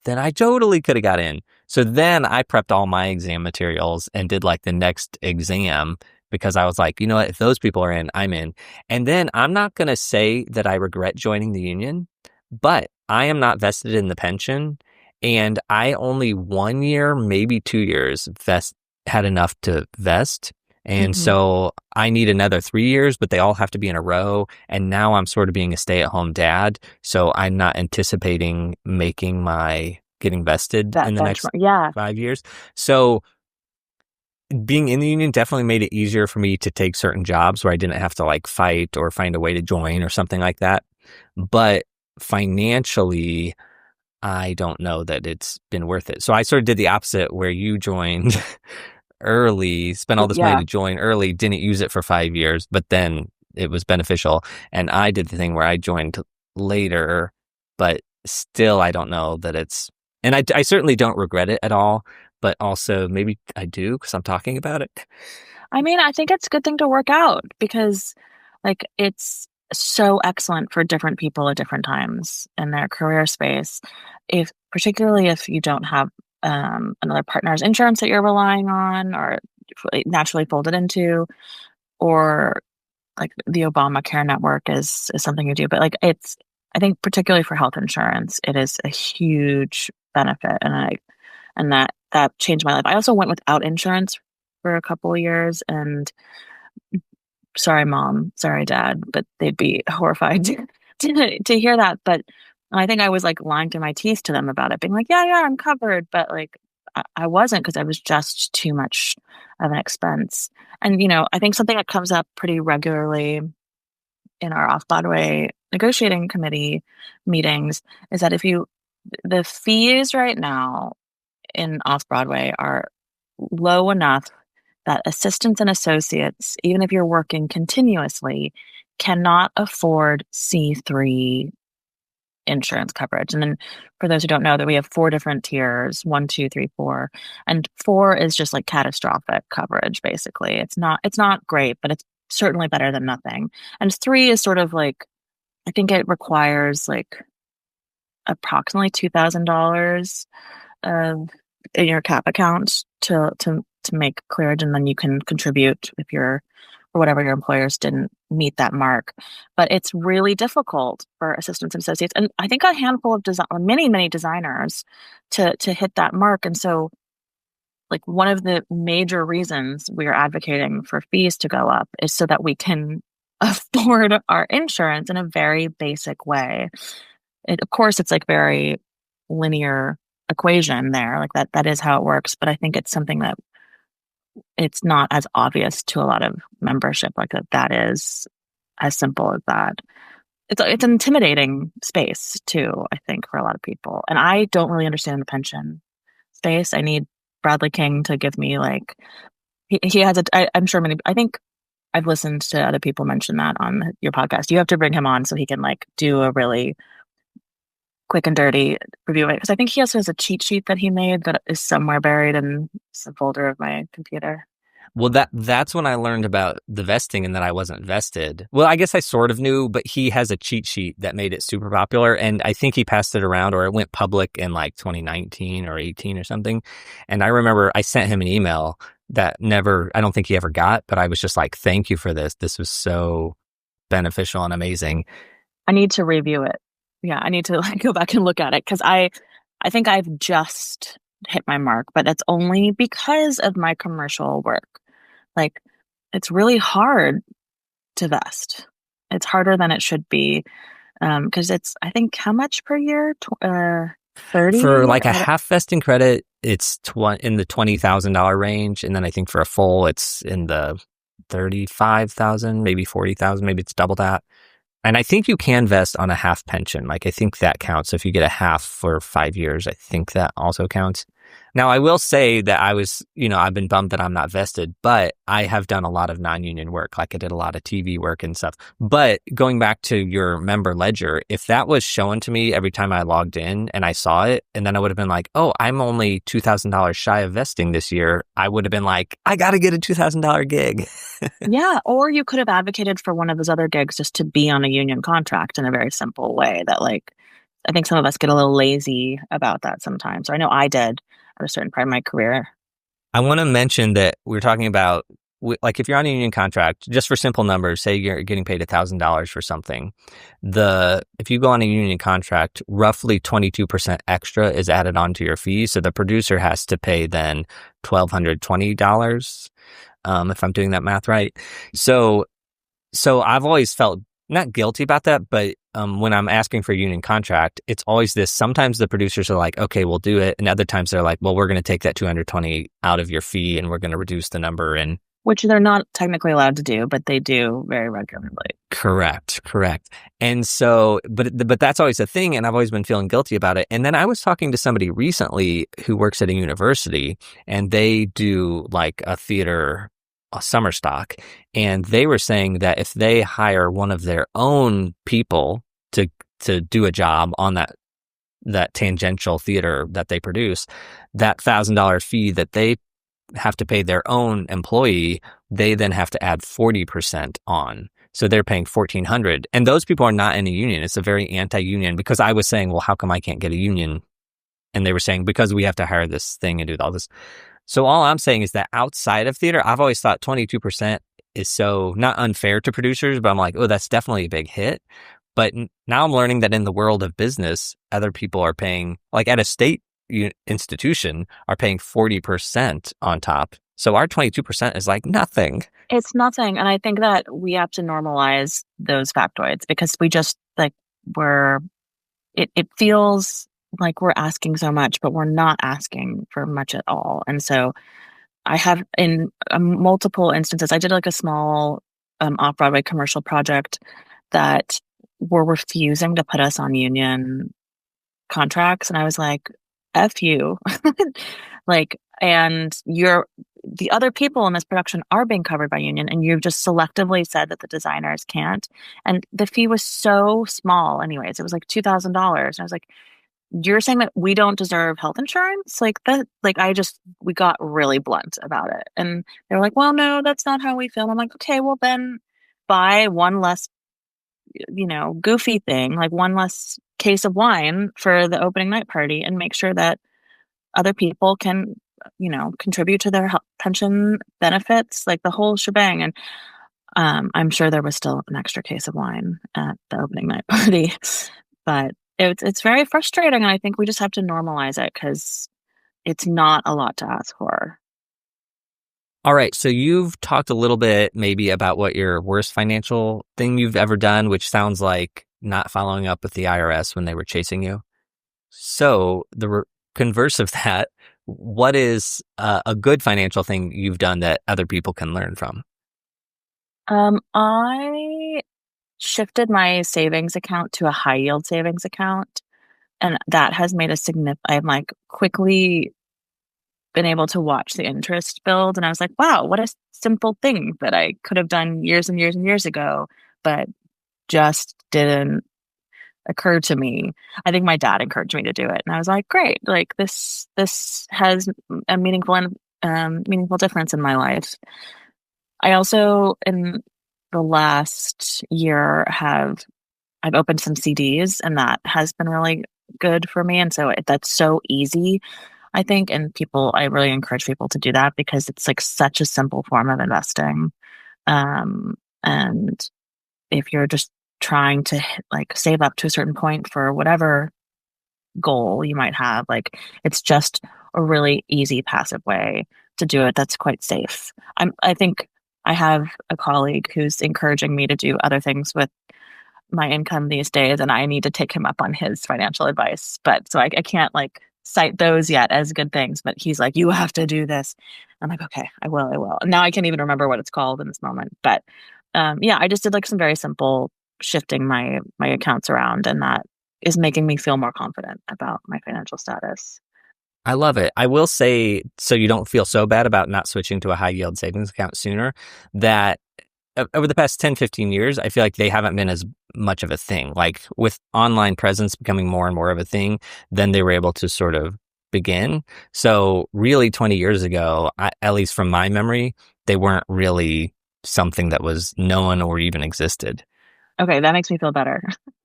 then I totally could have got in. So then I prepped all my exam materials and did like the next exam because I was like, you know what, if those people are in, I'm in. And then I'm not going to say that I regret joining the union, but I am not vested in the pension. And I only 1 year, maybe 2 years had enough to vest. And so I need another 3 years, but they all have to be in a row. And now I'm sort of being a stay-at-home dad. So I'm not anticipating getting vested in the next 5 years. So being in the union definitely made it easier for me to take certain jobs where I didn't have to like fight or find a way to join or something like that. But financially, I don't know that it's been worth it. So I sort of did the opposite where you joined early, spent all this money to join early, didn't use it for 5 years, but then it was beneficial. And I did the thing where I joined later, but still I don't know that it's, and I certainly don't regret it at all, but also maybe I do because I'm talking about it. I mean, I think it's a good thing to work out because like it's so excellent for different people at different times in their career space. Particularly if you don't have another partner's insurance that you're relying on or naturally folded into, or like the Obamacare network is something you do. But like I think particularly for health insurance, it is a huge benefit, and that changed my life. I also went without insurance for a couple of years, and sorry, mom, sorry, dad, but they'd be horrified to hear that. But I think I was like lying to my teeth to them about it, being like, yeah, I'm covered. But like, I wasn't, because I was just too much of an expense. And, I think something that comes up pretty regularly in our Off-Broadway negotiating committee meetings is that the fees right now in Off-Broadway are low enough that assistants and associates, even if you're working continuously, cannot afford C3 insurance coverage. And then for those who don't know, that we have 4 different tiers, 1, 2, 3, 4. And 4 is just like catastrophic coverage, basically. It's not great, but it's certainly better than nothing. And 3 is sort of like, I think it requires like approximately $2,000 in your cap account to make clearage, and then you can contribute if you're, or whatever your employers didn't meet that mark. But it's really difficult for assistants and associates, and I think a handful of many designers to hit that mark. And so, like, one of the major reasons we are advocating for fees to go up is so that we can afford our insurance in a very basic way. Of course, it's like very linear equation there, like that is how it works. But I think it's something that it's not as obvious to a lot of membership, like that is as simple as that. It's an intimidating space too, I think, for a lot of people. And I don't really understand the pension space. I need Bradley King to give me, like, he has I'm sure I think I've listened to other people mention that on your podcast. You have to bring him on so he can, like, do a really quick and dirty review of it, because I think he also has a cheat sheet that he made that is somewhere buried in some folder of my computer. Well, that's when I learned about the vesting and that I wasn't vested. Well, I guess I sort of knew, but he has a cheat sheet that made it super popular, and I think he passed it around, or it went public in like 2019 or 18 or something. And I remember I sent him an email that I don't think he ever got, but I was just like, thank you for this. This was so beneficial and amazing. I need to review it. Yeah, I need to, like, go back and look at it, because I think I've just hit my mark, but that's only because of my commercial work. Like, it's really hard to vest. It's harder than it should be, because it's, I think, how much per year? 30? For like a half vesting credit, it's in the $20,000 range, and then I think for a full, it's in the 35,000, maybe 40,000, maybe it's double that. And I think you can vest on a half pension. Like, I think that counts. So if you get a half for 5 years, I think that also counts. Now, I will say that I've been bummed that I'm not vested, but I have done a lot of non-union work. Like, I did a lot of TV work and stuff. But going back to your member ledger, if that was shown to me every time I logged in and I saw it, and then I would have been like, oh, I'm only $2,000 shy of vesting this year, I would have been like, I got to get a $2,000 gig. Yeah, or you could have advocated for one of those other gigs just to be on a union contract in a very simple way that, like, I think some of us get a little lazy about that sometimes. Or I know I did at a certain part of my career. I want to mention that we're talking about, like, if you're on a union contract, just for simple numbers, say you're getting paid $1,000 for something. If you go on a union contract, roughly 22% extra is added onto your fee. So the producer has to pay then $1,220, if I'm doing that math right. So I've always felt not guilty about that, but when I'm asking for a union contract, it's always this. Sometimes the producers are like, okay, we'll do it. And other times they're like, well, we're going to take that $220 out of your fee and we're going to reduce the number. And which they're not technically allowed to do, but they do very regularly. Correct. And so, but that's always a thing. And I've always been feeling guilty about it. And then I was talking to somebody recently who works at a university, and they do like a summer stock. And they were saying that if they hire one of their own people to do a job on that tangential theater that they produce, that $1,000 fee that they have to pay their own employee, they then have to add 40% on. So they're paying $1,400. And those people are not in a union. It's a very anti-union, because I was saying, well, how come I can't get a union? And they were saying, because we have to hire this thing and do all this. So all I'm saying is that outside of theater, I've always thought 22% is so not unfair to producers, but I'm like, oh, that's definitely a big hit. But now I'm learning that in the world of business, other people are paying, like at a state institution, are paying 40% on top. So our 22% is like nothing. It's nothing. And I think that we have to normalize those factoids, because we just, like, it feels like we're asking so much, but we're not asking for much at all. And so I have in multiple instances, I did like a small off-Broadway commercial project that were refusing to put us on union contracts. And I was like, F you. Like, and the other people in this production are being covered by union, and you've just selectively said that the designers can't. And the fee was so small, anyways. It was like $2,000. And I was like, you're saying that we don't deserve health insurance? Like that, like we got really blunt about it. And they were like, well, no, that's not how we feel. And I'm like, okay, well then buy one less, goofy thing, like one less case of wine for the opening night party and make sure that other people can, contribute to their pension benefits, like the whole shebang. And I'm sure there was still an extra case of wine at the opening night party, but it's very frustrating. And I think we just have to normalize it because it's not a lot to ask for. All right. So you've talked a little bit maybe about what your worst financial thing you've ever done, which sounds like not following up with the IRS when they were chasing you. So the converse of that, what is a good financial thing you've done that other people can learn from? I shifted my savings account to a high yield savings account, and that has made a significant. I'm like quickly been able to watch the interest build, and I was like, wow, what a simple thing that I could have done years and years and years ago, but just didn't occur to me. I think my dad encouraged me to do it, and I was like, great, like this has a meaningful difference in my life. I also in the last year I've opened some CDs, and that has been really good for me. And so that's so easy, I think. And I really encourage people to do that because it's like such a simple form of investing. And if you're just trying to like save up to a certain point for whatever goal you might have, like it's just a really easy passive way to do it that's quite safe. I think I have a colleague who's encouraging me to do other things with my income these days, and I need to take him up on his financial advice. But so I can't like cite those yet as good things, but he's like, you have to do this. I'm like, okay, I will. And now I can't even remember what it's called in this moment. But yeah, I just did like some very simple shifting my accounts around, and that is making me feel more confident about my financial status. I love it. I will say, so you don't feel so bad about not switching to a high yield savings account sooner, that over the past 10, 15 years, I feel like they haven't been as much of a thing. Like with online presence becoming more and more of a thing, then they were able to sort of begin. So really 20 years ago, at least from my memory, they weren't really something that was known or even existed. Okay, that makes me feel better.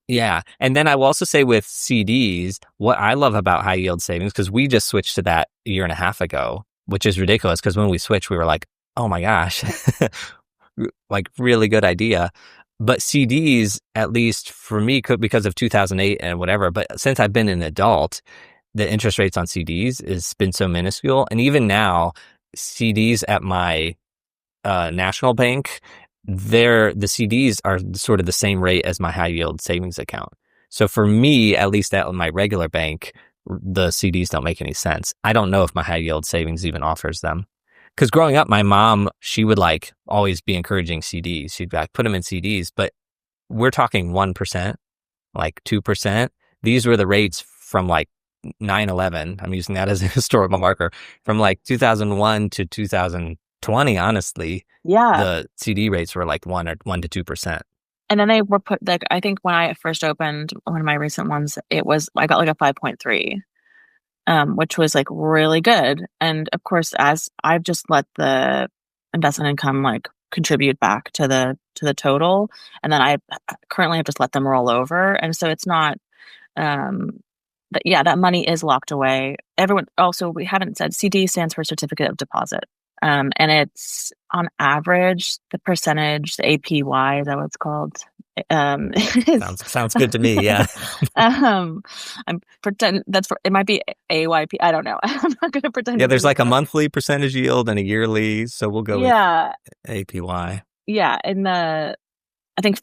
Yeah. And then I will also say with CDs, what I love about high yield savings, because we just switched to that a year and a half ago, which is ridiculous because when we switched, we were like, oh my gosh, like really good idea. But CDs, at least for me, because of 2008 and whatever, but since I've been an adult, the interest rates on CDs has been so minuscule. And even now, CDs at my national bank, the CDs are sort of the same rate as my high yield savings account. So for me, at least at my regular bank, the CDs don't make any sense. I don't know if my high yield savings even offers them. Because growing up, my mom, she would like always be encouraging CDs. She'd be like, put them in CDs, but we're talking 1%, like 2%. These were the rates from like 9/11. I'm using that as a historical marker from like 2001 to 2020, honestly. Yeah. The CD rates were like 1 to 2%. And then they were put like, I think when I first opened one of my recent ones, I got like a 5.3, which was like really good. And of course, as I've just let the investment income like contribute back to the total, and then I currently have just let them roll over. And so it's not, but yeah, that money is locked away. Everyone also, we haven't said CD stands for certificate of deposit. And it's on average, the percentage, the APY, is that what it's called? Sounds good to me. Yeah. I'm pretend it might be AYP. I don't know. I'm not going to pretend. Yeah. There's like a monthly percentage yield and a yearly. So we'll go with APY. Yeah. And I think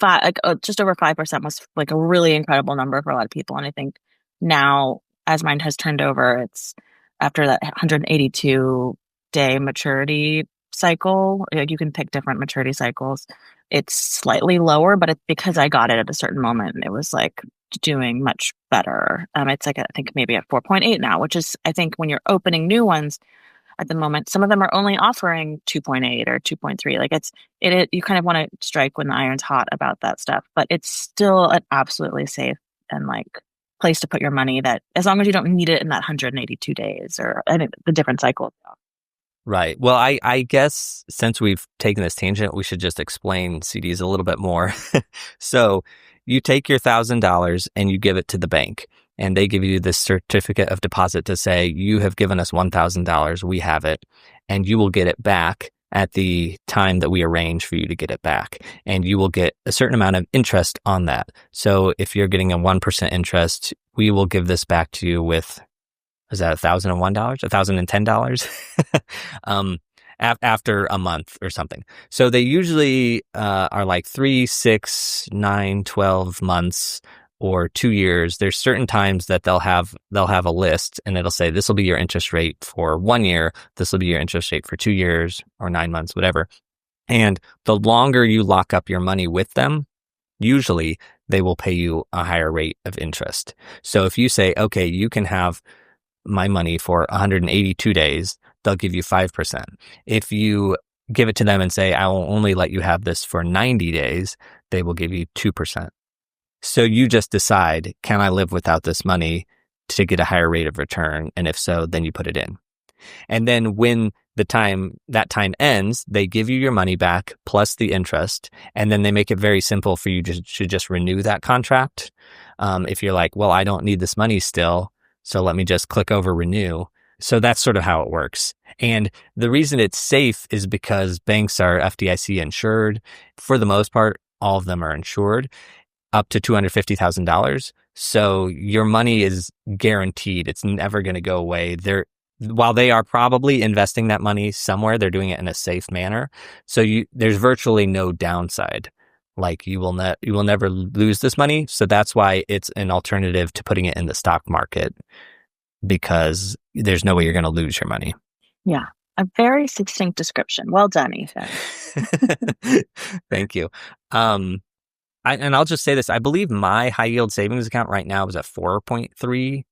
just over 5% was like a really incredible number for a lot of people. And I think now as mine has turned over, it's after that 182-day maturity cycle. You can pick different maturity cycles. It's slightly lower, but it's because I got it at a certain moment and it was like doing much better. It's like, I think maybe at 4.8 now, which is, I think when you're opening new ones at the moment, some of them are only offering 2.8 or 2.3. Like you kind of want to strike when the iron's hot about that stuff, but it's still an absolutely safe and like place to put your money, that as long as you don't need it in that 182 days or the different cycles. Right. Well, I guess since we've taken this tangent, we should just explain CDs a little bit more. So you take your $1,000 and you give it to the bank, and they give you this certificate of deposit to say, you have given us $1,000, we have it, and you will get it back at the time that we arrange for you to get it back. And you will get a certain amount of interest on that. So if you're getting a 1% interest, we will give this back to you with, is that $1,001, $1,010 after a month or something. So they usually are like 3, 6, 9, 12 months or 2 years. There's certain times that they'll have a list and it'll say, this will be your interest rate for 1 year. This will be your interest rate for 2 years or 9 months, whatever. And the longer you lock up your money with them, usually they will pay you a higher rate of interest. So if you say, okay, you can have my money for 182 days, they'll give you 5%. If you give it to them and say, I will only let you have this for 90 days, they will give you 2%. So you just decide, can I live without this money to get a higher rate of return? And if so, then you put it in. And then when that time ends, they give you your money back plus the interest. And then they make it very simple for you to just renew that contract. If you're like, well, I don't need this money still, so let me just click over renew. So that's sort of how it works. And the reason it's safe is because banks are FDIC insured. For the most part, all of them are insured up to $250,000. So your money is guaranteed. It's never going to go away. While they are probably investing that money somewhere, they're doing it in a safe manner. So there's virtually no downside. Like you will never lose this money. So that's why it's an alternative to putting it in the stock market, because there's no way you're going to lose your money. Yeah. A very succinct description. Well done, Ethan. Thank you. And I'll just say this. I believe my high yield savings account right now is at 4.3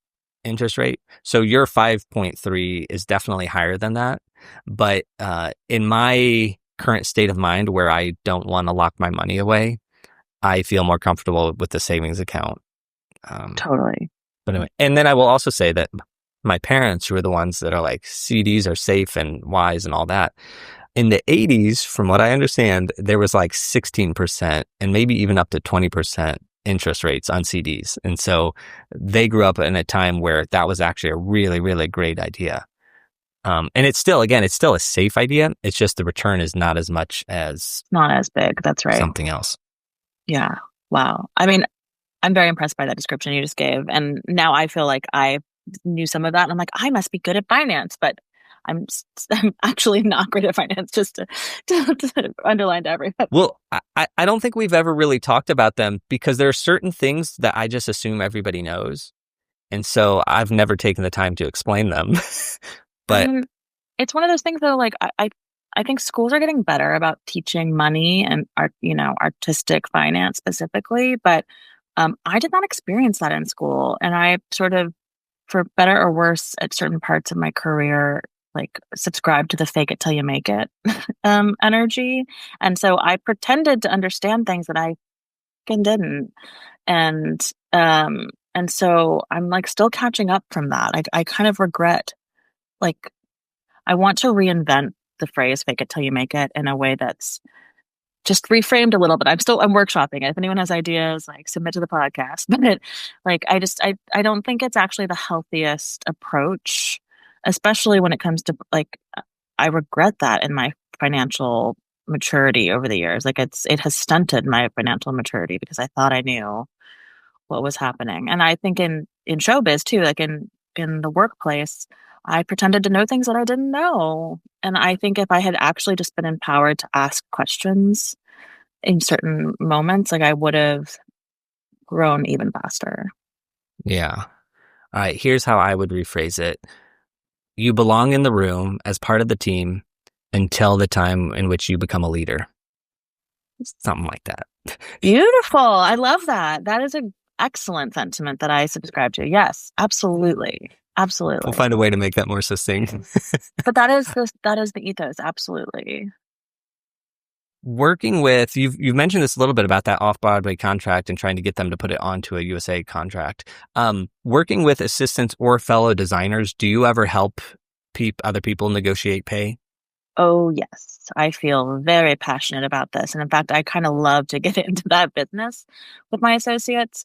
interest rate. So your 5.3 is definitely higher than that. But in my current state of mind where I don't want to lock my money away, I feel more comfortable with the savings account. Totally. But anyway, and then I will also say that my parents, who are the ones that are like, CDs are safe and wise and all that. In the 80s, from what I understand, there was like 16% and maybe even up to 20% interest rates on CDs. And so they grew up in a time where that was actually a really, really great idea. And it's still a safe idea. It's just the return is not as much as... Not as big. That's right. Something else. Yeah. Wow. I mean, I'm very impressed by that description you just gave. And now I feel like I knew some of that. And I'm like, I must be good at finance, but I'm actually not great at finance, just to underline to everybody. Well, I don't think we've ever really talked about them because there are certain things that I just assume everybody knows. And so I've never taken the time to explain them. But it's one of those things though, like I think schools are getting better about teaching money and artistic finance specifically, but I did not experience that in school. And I sort of, for better or worse, at certain parts of my career, like subscribe to the fake it till you make it energy. And so I pretended to understand things that I didn't. And so I'm like still catching up from that. I kind of regret, like, I want to reinvent the phrase fake it till you make it in a way that's just reframed a little bit. I'm workshopping it. If anyone has ideas, like submit to the podcast. But I don't think it's actually the healthiest approach, especially when it comes to like, I regret that in my financial maturity over the years. Like it has stunted my financial maturity because I thought I knew what was happening. And I think in showbiz too, like in the workplace, I pretended to know things that I didn't know. And I think if I had actually just been empowered to ask questions in certain moments, like I would have grown even faster. Yeah. All right, here's how I would rephrase it. You belong in the room as part of the team until the time in which you become a leader. Something like that. Beautiful. I love that. That is an excellent sentiment that I subscribe to. Yes, absolutely. Absolutely. We'll find a way to make that more succinct. But that is the ethos. Absolutely. Working with, you've mentioned this a little bit about that Off-Broadway contract and trying to get them to put it onto a USA contract. Working with assistants or fellow designers, do you ever help other people negotiate pay? Oh, yes. I feel very passionate about this. And in fact, I kind of love to get into that business with my associates.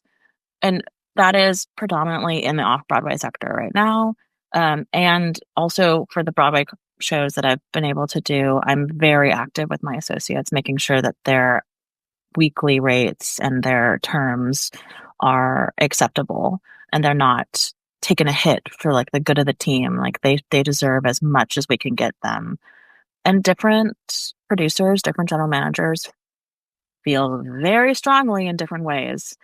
And that is predominantly in the off-Broadway sector right now. And also for the Broadway shows that I've been able to do, I'm very active with my associates, making sure that their weekly rates and their terms are acceptable and they're not taking a hit for like the good of the team. Like they deserve as much as we can get them. And different producers, different general managers feel very strongly in different ways.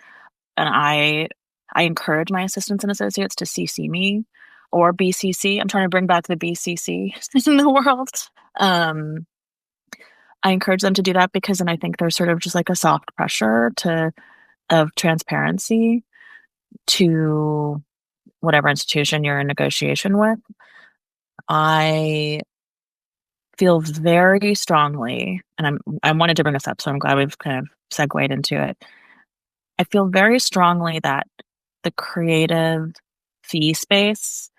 And I encourage my assistants and associates to CC me or BCC. I'm trying to bring back the BCC in the world. I encourage them to do that because then I think there's sort of just like a soft pressure of transparency to whatever institution you're in negotiation with. I feel very strongly, and I wanted to bring this up, so I'm glad we've kind of segued into it. I feel very strongly that the creative fee space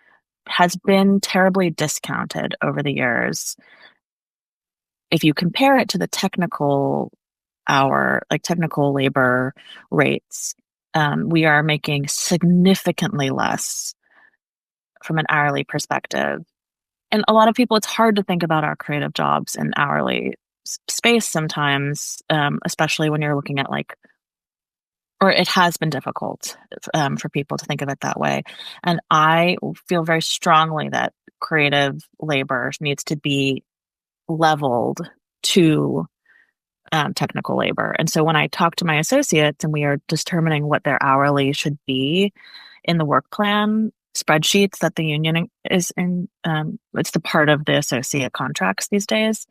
has been terribly discounted over the years. If you compare it to the technical labor rates, we are making significantly less from an hourly perspective. And a lot of people, it's hard to think about our creative jobs in hourly space sometimes, especially when you're looking at or it has been difficult for people to think of it that way. And I feel very strongly that creative labor needs to be leveled to technical labor. And so when I talk to my associates and we are determining what their hourly should be in the work plan spreadsheets that the union is in, it's the part of the associate contracts these days.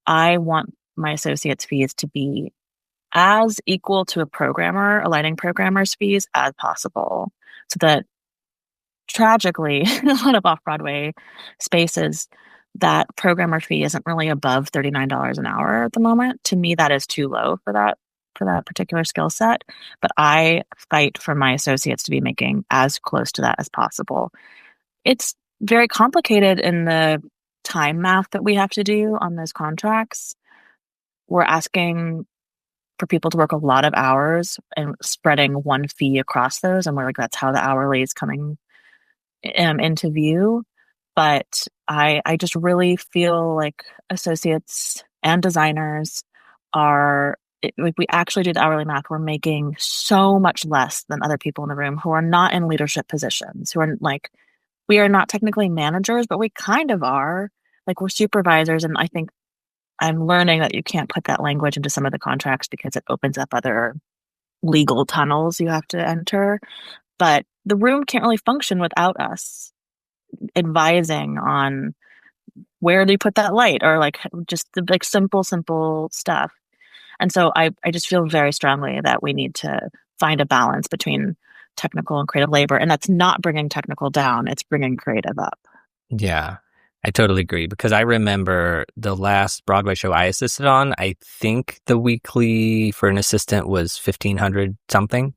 I want my associates' fees to be as equal to a lighting programmer's fees as possible. So that tragically, in a lot of off-Broadway spaces, that programmer fee isn't really above $39 an hour at the moment. To me, that is too low for that particular skill set. But I fight for my associates to be making as close to that as possible. It's very complicated in the time math that we have to do on those contracts. We're asking for people to work a lot of hours and spreading one fee across those. And we're like, that's how the hourly is coming into view. But I just really feel like associates and designers if we actually do the hourly math, we're making so much less than other people in the room who are not in leadership positions, who are we are not technically managers, but we kind of are. Like we're supervisors. And I think I'm learning that you can't put that language into some of the contracts because it opens up other legal tunnels you have to enter. But the room can't really function without us advising on where do you put that light or just the simple stuff. And so I just feel very strongly that we need to find a balance between technical and creative labor. And that's not bringing technical down, it's bringing creative up. Yeah, I totally agree because I remember the last Broadway show I assisted on, I think the weekly for an assistant was $1,500 something.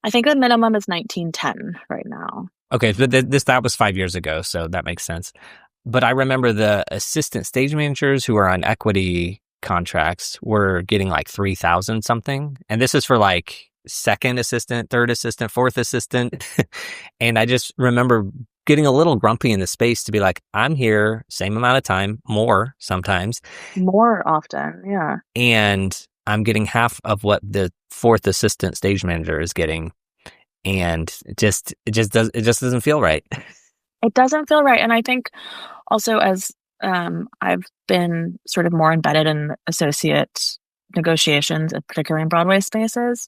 I think the minimum is $1,910 right now. Okay, but that was 5 years ago, so that makes sense. But I remember the assistant stage managers who are on equity contracts were getting like $3,000 something. And this is for like second assistant, third assistant, fourth assistant. And I just remember getting a little grumpy in the space to be like, I'm here same amount of time, more sometimes. More often, yeah. And I'm getting half of what the fourth assistant stage manager is getting. And it just doesn't feel right. It doesn't feel right. And I think also as I've been sort of more embedded in associate negotiations, particularly in Broadway spaces,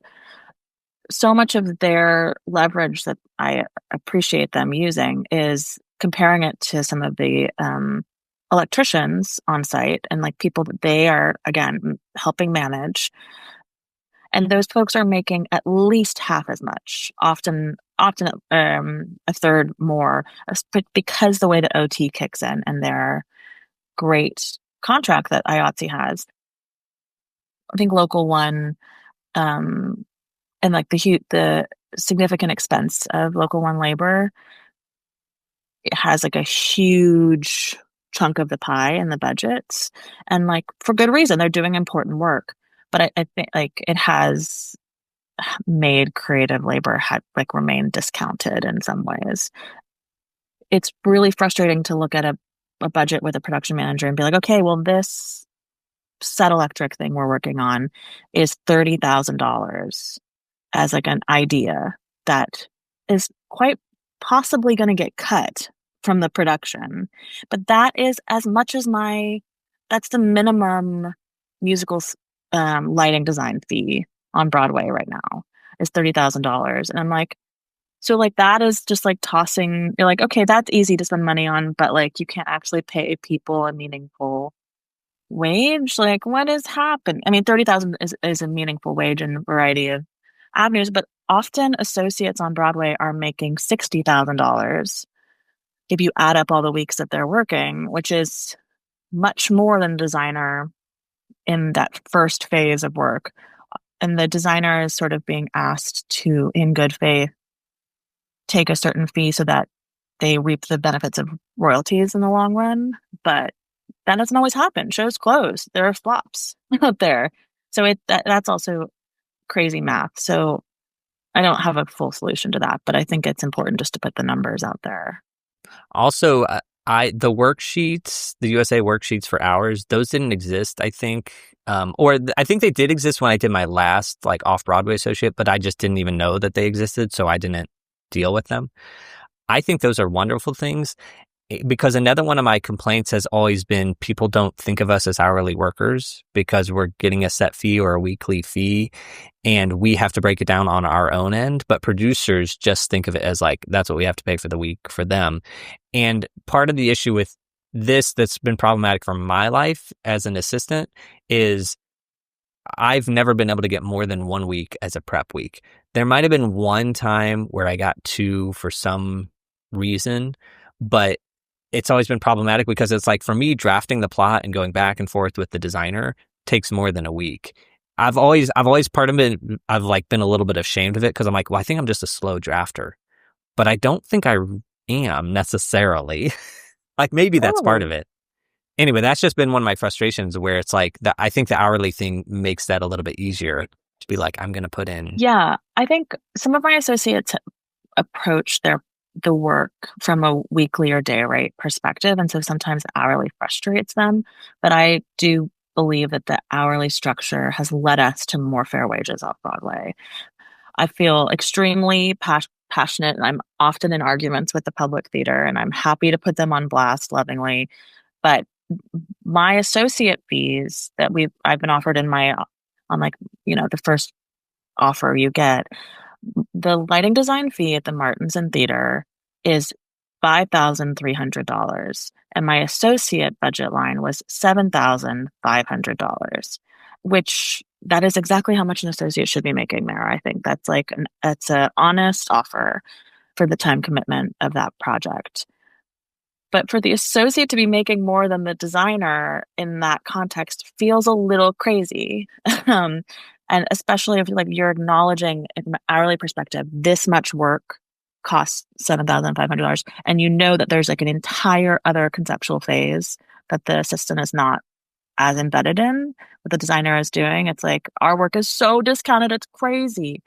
so much of their leverage that I appreciate them using is comparing it to some of the electricians on site and like people that they are, again, helping manage. And those folks are making at least half as much, often a third more, because the way the OT kicks in and their great contract that IATSE has. I think Local One, um, and like the significant expense of Local One labor, it has like a huge chunk of the pie in the budgets, and like for good reason. They're doing important work, but I think like it has made creative labor like remain discounted in some ways. It's really frustrating to look at a budget with a production manager and be like, okay, well, this set electric thing we're working on is $30,000 as like an idea that is quite possibly going to get cut from the production. But that is as much as that's the minimum musical lighting design fee on Broadway right now is $30,000. And I'm like, so like that is just like tossing, you're like, okay, that's easy to spend money on, but like you can't actually pay people a meaningful wage. Like what has happened? I mean, 30,000 is a meaningful wage in a variety of avenues, but often associates on Broadway are making $60,000 if you add up all the weeks that they're working, which is much more than designer in that first phase of work. And the designer is sort of being asked to, in good faith, take a certain fee so that they reap the benefits of royalties in the long run. But that doesn't always happen. Shows close. There are flops out there. So that's also crazy math. So I don't have a full solution to that, but I think it's important just to put the numbers out there. Also, the worksheets, the USA worksheets for hours, those didn't exist, I think. I think they did exist when I did my last like Off-Broadway associate, but I just didn't even know that they existed, so I didn't deal with them. I think those are wonderful things, because another one of my complaints has always been people don't think of us as hourly workers because we're getting a set fee or a weekly fee, and we have to break it down on our own end. But producers just think of it as like, that's what we have to pay for the week for them. And part of the issue with this that's been problematic for my life as an assistant is I've never been able to get more than 1 week as a prep week. There might have been one time where I got 2 for some reason, but it's always been problematic because it's like, for me, drafting the plot and going back and forth with the designer takes more than a week. I've always part of it, I've like been a little bit ashamed of it because I'm like, well, I think I'm just a slow drafter, but I don't think I am necessarily. Like maybe that's part of it. Anyway, that's just been one of my frustrations where it's like I think the hourly thing makes that a little bit easier to be like, I'm going to put in. Yeah, I think some of my associates approach the work from a weekly or day rate perspective, and so sometimes hourly frustrates them. But I do believe that the hourly structure has led us to more fair wages off Broadway. I feel extremely passionate, and I'm often in arguments with the public theater, and I'm happy to put them on blast lovingly. But my associate fees that I've been offered on like, the first offer you get, the lighting design fee at the Martins and Theater is $5,300, and my associate budget line was $7,500, which that is exactly how much an associate should be making there. I think that's it's an honest offer for the time commitment of that project. But for the associate to be making more than the designer in that context feels a little crazy. And especially if like you're acknowledging in an hourly perspective, this much work costs $7,500. And you know that there's like an entire other conceptual phase that the assistant is not as embedded in what the designer is doing. It's like, our work is so discounted, it's crazy.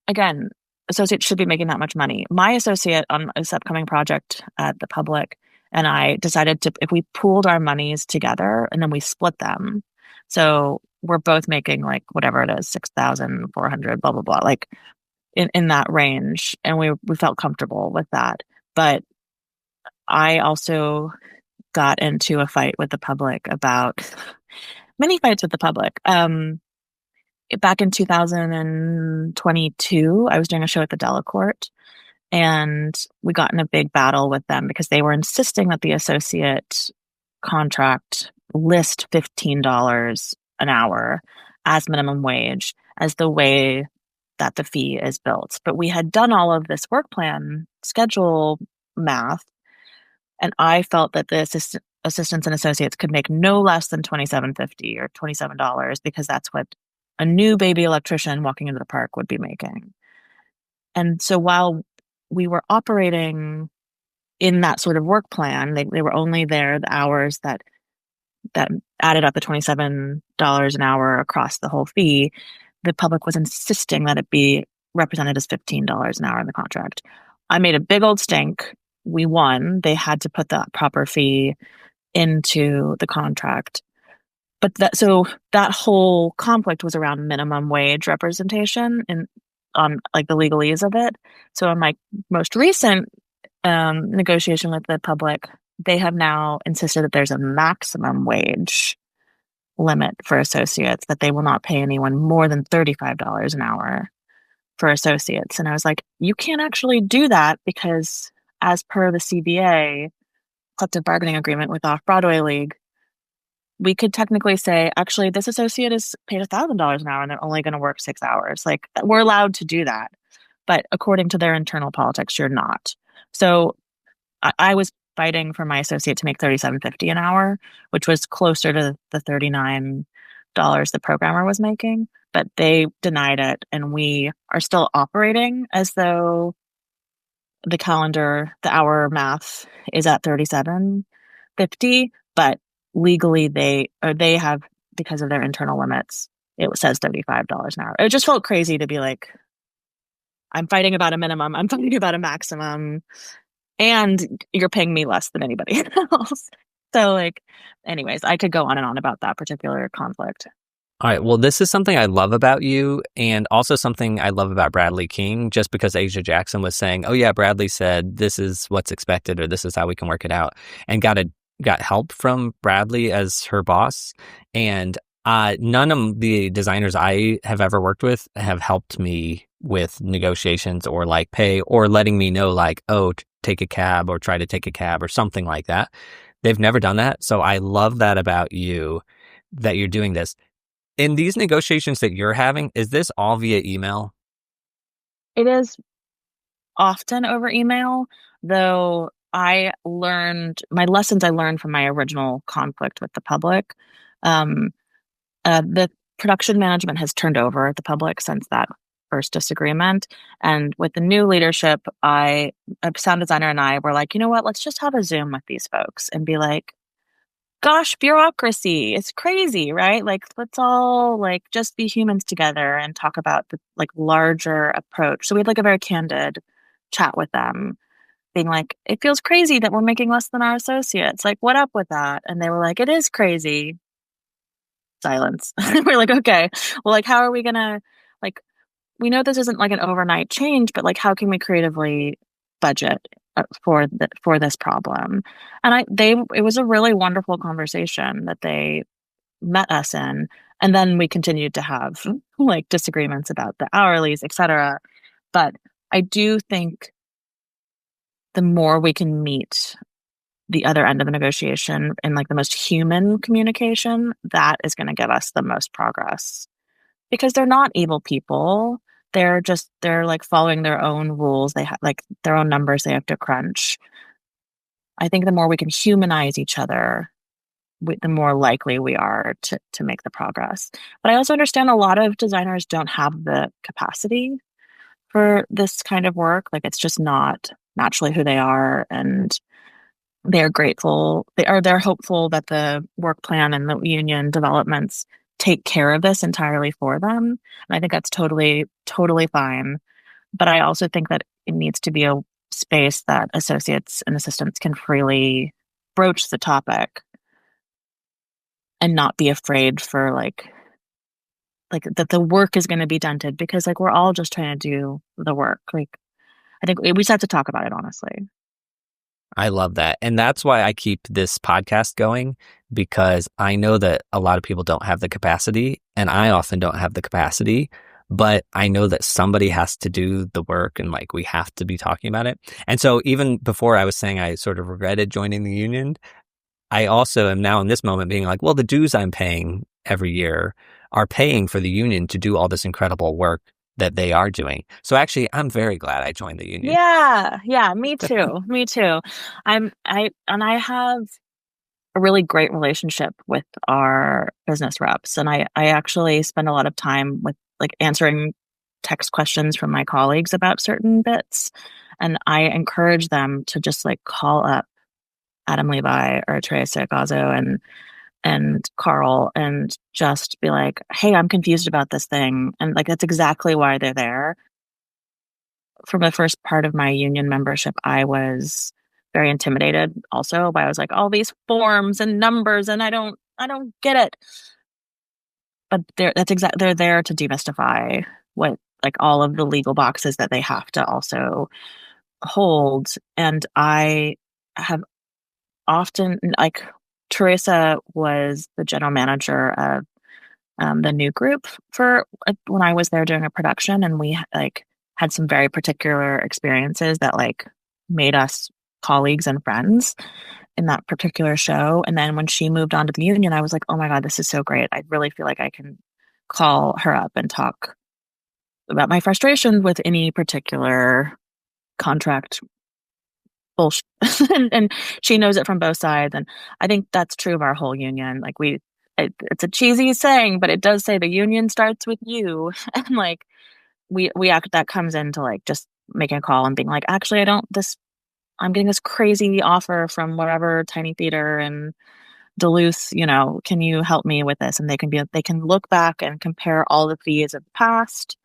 Again, associates should be making that much money. My associate on this upcoming project at the Public and I decided if we pooled our monies together and then we split them. So we're both making like whatever it is, 6,400, blah, blah, blah, like in that range. And we felt comfortable with that. But I also got into a fight with the Public about many fights with the Public. back in 2022, I was doing a show at the Delacorte, and we got in a big battle with them because they were insisting that the associate contract list $15 an hour as minimum wage as the way that the fee is built. But we had done all of this work plan schedule math, and I felt that the assistants and associates could make no less than $27.50 or $27 because that's what a new baby electrician walking into the park would be making. And so while we were operating in that sort of work plan, they were only there the hours that added up the $27 an hour across the whole fee. The public was insisting that it be represented as $15 an hour in the contract. I made a big old stink. We won. They had to put the proper fee into the contract. But that whole conflict was around minimum wage representation and on like the legalese of it. So in my most recent negotiation with the public, they have now insisted that there's a maximum wage limit for associates, that they will not pay anyone more than $35 an hour for associates. And I was like, you can't actually do that because as per the CBA, collective bargaining agreement with Off-Broadway League, we could technically say, actually, this associate is paid $1,000 an hour and they're only going to work 6 hours. Like, we're allowed to do that. But according to their internal politics, you're not. So I was fighting for my associate to make $37.50 an hour, which was closer to the $39 the programmer was making. But they denied it, and we are still operating as though the hour math is at $37.50, but legally they have, because of their internal limits, it says $35 an hour. It just felt crazy to be like, I'm fighting about a minimum, I'm fighting about a maximum, and you're paying me less than anybody else. So like, anyways, I could go on and on about that particular conflict. All right. Well, this is something I love about you, and also something I love about Bradley King, just because Asia Jackson was saying, oh yeah, Bradley said this is what's expected, or this is how we can work it out, and got help from Bradley as her boss. And none of the designers I have ever worked with have helped me with negotiations or like pay or letting me know like, oh, take a cab or try to take a cab or something like that. They've never done that. So I love that about you, that you're doing this. In these negotiations that you're having, is this all via email? It is often over email, though my lessons I learned from my original conflict with the public. The production management has turned over the public since that first disagreement. And with the new leadership, a sound designer and I were like, you know what, let's just have a Zoom with these folks and be like, gosh, bureaucracy, it's crazy, right? Like, let's all like just be humans together and talk about the like larger approach. So we had like a very candid chat with them, being like, it feels crazy that we're making less than our associates. Like, what up with that? And they were like, it is crazy. Silence. We're like, okay, well, like, how are we gonna, like, we know this isn't like an overnight change, but like, how can we creatively budget for this problem? And it was a really wonderful conversation that they met us in, and then we continued to have like disagreements about the hourlies, etc. But I do think the more we can meet the other end of the negotiation in like the most human communication, that is going to give us the most progress, because they're not evil people. They're like following their own rules. They have like their own numbers they have to crunch. I think the more we can humanize each other, the more likely we are to make the progress. But I also understand a lot of designers don't have the capacity for this kind of work. Like, it's just not naturally who they are, and they're grateful. They're hopeful that the work plan and the union developments take care of this entirely for them. And I think that's totally, totally fine. But I also think that it needs to be a space that associates and assistants can freely broach the topic and not be afraid for like that the work is going to be dented, because like we're all just trying to do the work. Like, I think we just have to talk about it honestly. I love that. And that's why I keep this podcast going, because I know that a lot of people don't have the capacity, and I often don't have the capacity, but I know that somebody has to do the work, and like we have to be talking about it. And so even before I was saying I sort of regretted joining the union, I also am now in this moment being like, well, the dues I'm paying every year are paying for the union to do all this incredible work that they are doing. So actually, I'm very glad I joined the union. Yeah, me too. Me too. I have a really great relationship with our business reps, and I actually spend a lot of time with like answering text questions from my colleagues about certain bits, and I encourage them to just like call up Adam Levi or Teresa Gazzo and Carl and just be like, "Hey, I'm confused about this thing," and like that's exactly why they're there. For the first part of my union membership, I was very intimidated also by I was like, all these forms and numbers and I don't get it. But they're there to demystify what like all of the legal boxes that they have to also hold. And I have often like Teresa was the general manager of the new group for when I was there doing a production, and we like had some very particular experiences that like made us colleagues and friends in that particular show. And then when she moved on to the union, I was like, oh my God, this is so great. I really feel like I can call her up and talk about my frustration with any particular contract bullshit. And she knows it from both sides. And I think that's true of our whole union. Like it's a cheesy saying, but it does say the union starts with you. And like we act that comes into like just making a call and being like, actually, I'm getting this crazy offer from whatever tiny theater in Duluth, can you help me with this? And they can look back and compare all the fees of the past.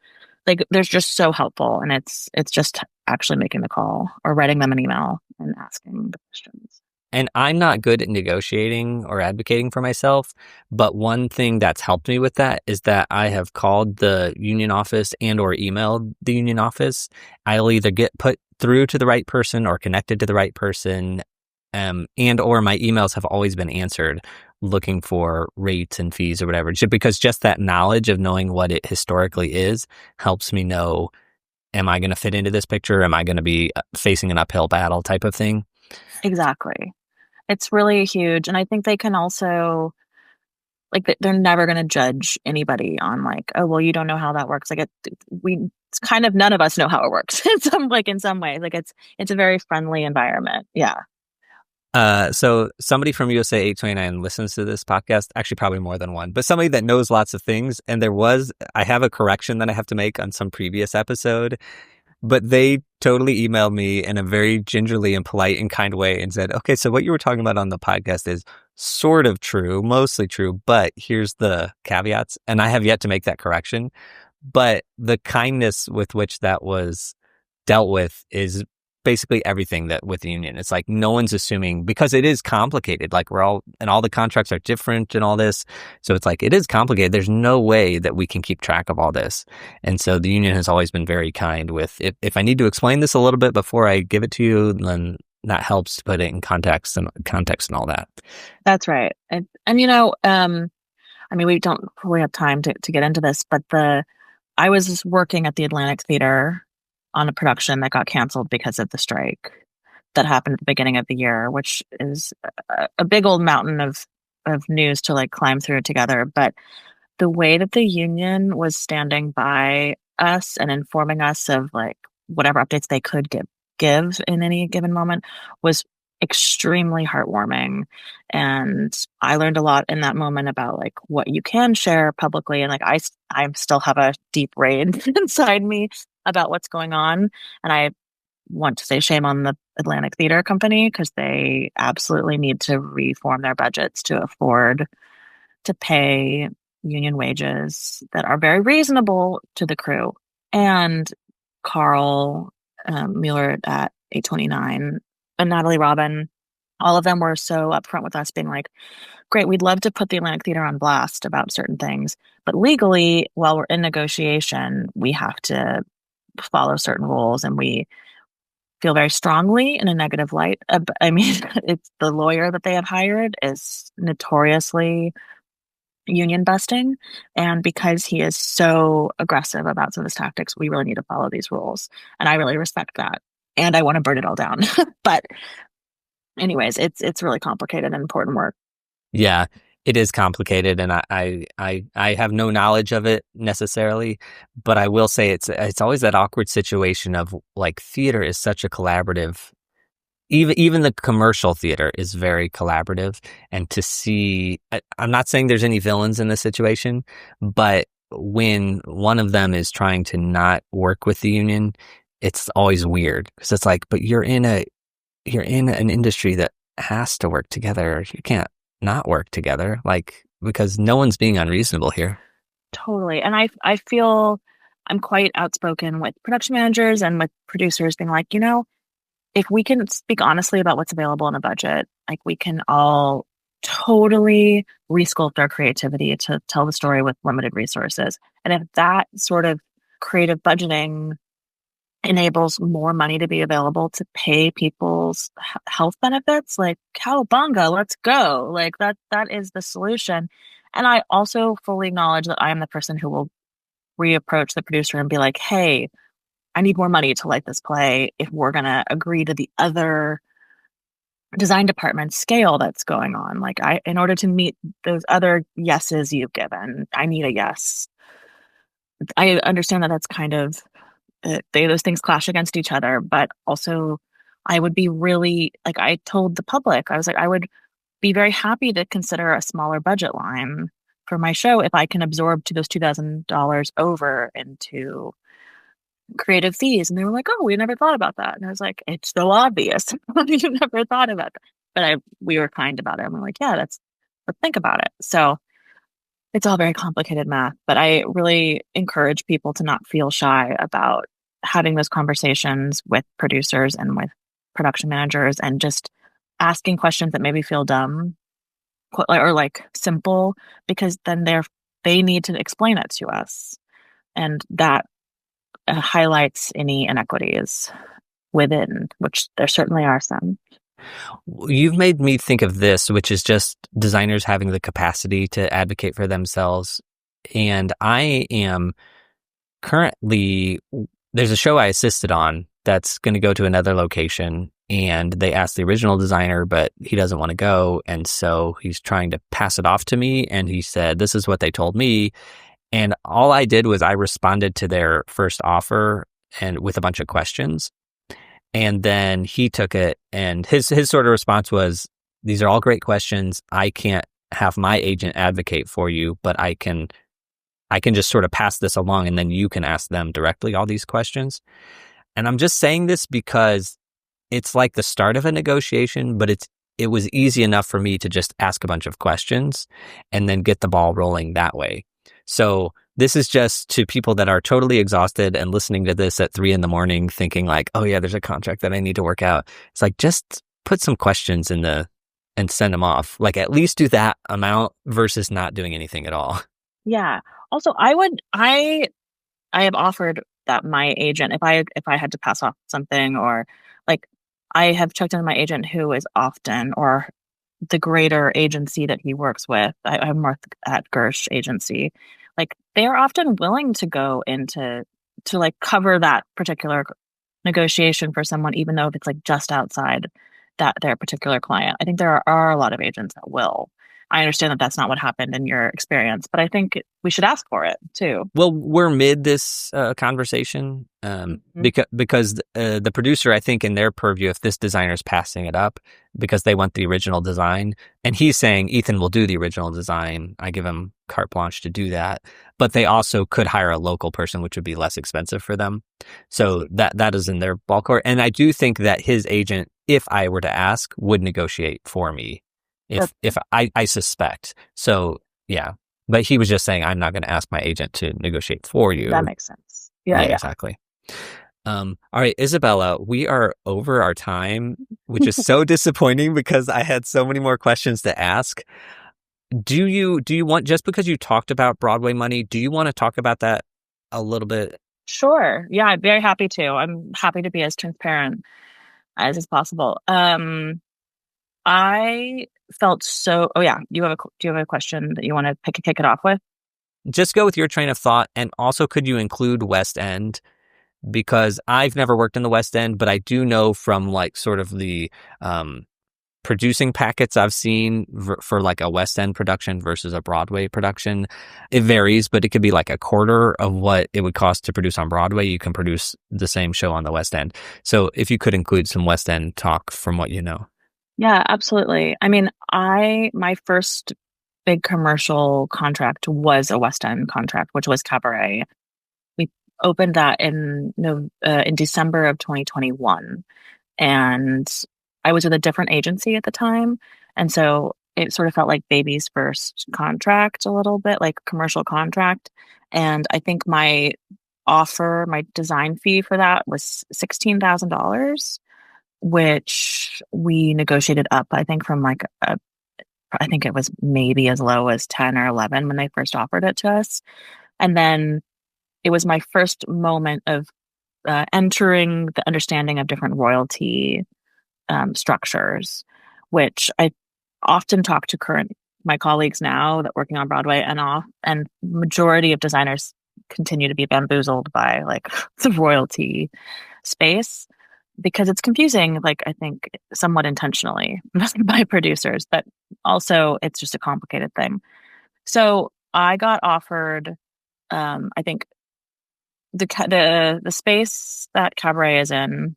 Like they're just so helpful. And it's just actually making the call or writing them an email and asking the questions. And I'm not good at negotiating or advocating for myself, but one thing that's helped me with that is that I have called the union office and or emailed the union office. I'll either get put through to the right person or connected to the right person, and or my emails have always been answered looking for rates and fees or whatever, because just that knowledge of knowing what it historically is helps me know, am I going to fit into this picture? Am I going to be facing an uphill battle type of thing? Exactly. It's really huge. And I think they can also, like, they're never going to judge anybody on, like, oh, well, you don't know how that works. Like, it's kind of none of us know how it works in some way. Like, it's a very friendly environment. Yeah. So somebody from USA 829 listens to this podcast, actually probably more than one, but somebody that knows lots of things. And I have a correction that I have to make on some previous episode. But they totally emailed me in a very gingerly and polite and kind way and said, okay, so what you were talking about on the podcast is sort of true, mostly true, but here's the caveats. And I have yet to make that correction. But the kindness with which that was dealt with is basically everything that with the union. It's like no one's assuming, because it is complicated. Like all the contracts are different and all this. So it's like it is complicated. There's no way that we can keep track of all this. And so the union has always been very kind with if I need to explain this a little bit before I give it to you, then that helps to put it in context and all that. That's right. And I mean, we don't really have time to get into this, but I was working at the Atlantic Theater on a production that got canceled because of the strike that happened at the beginning of the year, which is a big old mountain of news to like climb through together. But the way that the union was standing by us and informing us of like whatever updates they could give in any given moment was extremely heartwarming. And I learned a lot in that moment about like what you can share publicly. And like I still have a deep rage inside me about what's going on. And I want to say shame on the Atlantic Theater Company, because they absolutely need to reform their budgets to afford to pay union wages that are very reasonable to the crew. And Carl Mueller at 829 and Natalie Robin, all of them were so upfront with us, being like, great, we'd love to put the Atlantic Theater on blast about certain things, but legally, while we're in negotiation, we have to follow certain rules, and we feel very strongly in a negative light. I mean, it's the lawyer that they have hired is notoriously union busting. And because he is so aggressive about some of his tactics, we really need to follow these rules. And I really respect that. And I want to burn it all down. But anyways, it's really complicated and important work. Yeah, it is complicated, and I have no knowledge of it necessarily, but I will say it's always that awkward situation of like theater is such a collaborative. Even the commercial theater is very collaborative, and to see, I'm not saying there's any villains in this situation, but when one of them is trying to not work with the union, it's always weird because it's like, but you're in an industry that has to work together. You can't not work together, like, because no one's being unreasonable here. Totally. And I feel I'm quite outspoken with production managers and with producers being like, if we can speak honestly about what's available in a budget, like we can all totally resculpt our creativity to tell the story with limited resources. And if that sort of creative budgeting enables more money to be available to pay people's health benefits, like cowabunga, let's go. Like that is the solution. And I also fully acknowledge that I am the person who will reapproach the producer and be like, hey, I need more money to light this play if we're going to agree to the other design department scale that's going on. Like in order to meet those other yeses you've given, I need a yes. I understand that that's kind of, those things clash against each other, but also I would be really, like I told the public, I was like, I would be very happy to consider a smaller budget line for my show if I can absorb to those $2,000 over into creative fees. And they were like, oh, we never thought about that. And I was like, it's so obvious. You never thought about that. But we were kind about it. And we're like, yeah, let's think about it. So it's all very complicated math, but I really encourage people to not feel shy about having those conversations with producers and with production managers and just asking questions that maybe feel dumb or like simple, because then they need to explain it to us. And that highlights any inequities within, which there certainly are some. You've made me think of this, which is just designers having the capacity to advocate for themselves. And I am currently, there's a show I assisted on that's going to go to another location. And they asked the original designer, but he doesn't want to go. And so he's trying to pass it off to me. And he said, this is what they told me. And all I did was I responded to their first offer and with a bunch of questions. And then he took it, and his sort of response was, these are all great questions. I can't have my agent advocate for you, but I can just sort of pass this along, and then you can ask them directly all these questions. And I'm just saying this because it's like the start of a negotiation, but it was easy enough for me to just ask a bunch of questions and then get the ball rolling that way. So this is just to people that are totally exhausted and listening to this at 3 a.m. thinking like, oh yeah, there's a contract that I need to work out. It's like, just put some questions and send them off. Like at least do that amount versus not doing anything at all. Yeah. Also, I have offered that my agent, if I had to pass off something, or like I have checked in with my agent who is often, or the greater agency that he works with. I'm more at Gersh agency. Like they are often willing to go into like cover that particular negotiation for someone, even though if it's like just outside that their particular client. I think there are a lot of agents that will. I understand that that's not what happened in your experience, but I think we should ask for it too. Well, we're mid this conversation because the producer, I think in their purview, if this designer is passing it up because they want the original design, and he's saying Ethan will do the original design, I give him carte blanche to do that. But they also could hire a local person, which would be less expensive for them. So that is in their ballpark. And I do think that his agent, if I were to ask, would negotiate for me. If I suspect. So, yeah. But he was just saying, I'm not going to ask my agent to negotiate for you. That makes sense. Yeah. Exactly. All right, Isabella, we are over our time, which is so disappointing because I had so many more questions to ask. Do you want, just because you talked about Broadway money, do you want to talk about that a little bit? Sure. Yeah, I'm very happy to. I'm happy to be as transparent as possible. I felt so. Oh yeah, do you have a question that you want to kick it off with? Just go with your train of thought. And also, could you include West End? Because I've never worked in the West End, but I do know from like sort of the producing packets I've seen for like a West End production versus a Broadway production. It varies, but it could be like a quarter of what it would cost to produce on Broadway. You can produce the same show on the West End. So if you could include some West End talk from what you know. Yeah, absolutely. I mean, my first big commercial contract was a West End contract, which was Cabaret. We opened that in December of 2021, and I was with a different agency at the time, and so it sort of felt like baby's first contract a little bit, like commercial contract. And I think my design fee for that was $16,000, which we negotiated up, I think from I think it was maybe as low as 10 or 11 when they first offered it to us. And then it was my first moment of entering the understanding of different royalty structures, which I often talk to my colleagues now that working on Broadway and off, and majority of designers continue to be bamboozled by like the royalty space because it's confusing, like I think somewhat intentionally by producers, but also it's just a complicated thing. So I got offered, I think the space that Cabaret is in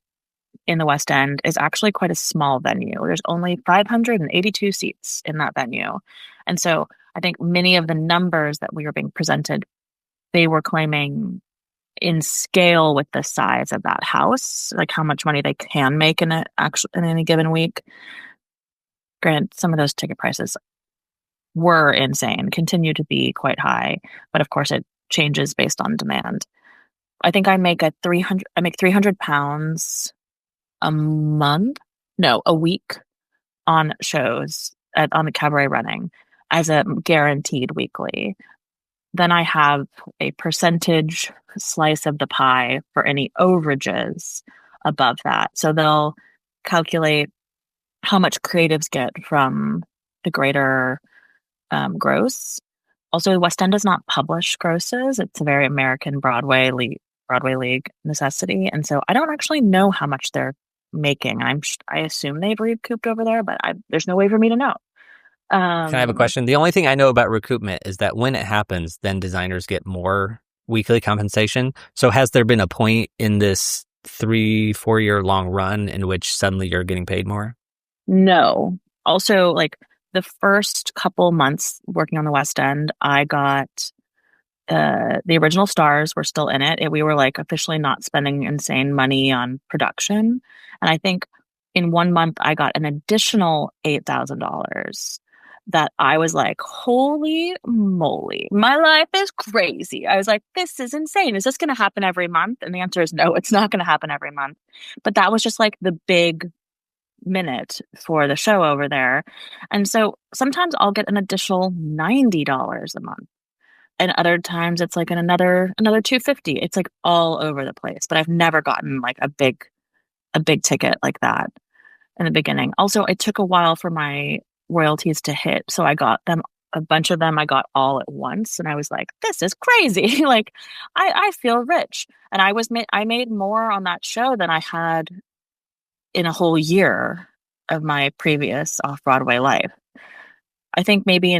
the West End is actually quite a small venue. There's only 582 seats in that venue. And so I think many of the numbers that we were being presented, they were claiming in scale with the size of that house, like how much money they can make in any given week. Granted, some of those ticket prices were insane, continue to be quite high, but of course it changes based on demand. I think I make £300 a month, no, a week on shows on the Cabaret running as a guaranteed weekly. Then I have a percentage slice of the pie for any overages above that. So they'll calculate how much creatives get from the greater gross. Also, West End does not publish grosses. It's a very American Broadway league necessity. And so I don't actually know how much they're making. I assume they've recouped over there, but there's no way for me to know. Can I have a question? The only thing I know about recoupment is that when it happens, then designers get more weekly compensation. So has there been a point in this 3-4 year long run in which suddenly you're getting paid more? No. Also, like the first couple months working on the West End, I got the original stars were still in it. We were like officially not spending insane money on production. And I think in 1 month, I got an additional $8,000 that I was like, holy moly, my life is crazy. I was like, this is insane. Is this going to happen every month? And the answer is no, it's not going to happen every month. But that was just like the big minute for the show over there. And so sometimes I'll get an additional $90 a month. And other times it's like another $250. It's like all over the place. But I've never gotten like a big ticket like that in the beginning. Also, it took a while for my royalties to hit. So a bunch of them I got all at once. And I was like, this is crazy. Like I feel rich. And I made more on that show than I had in a whole year of my previous off-Broadway life. I think maybe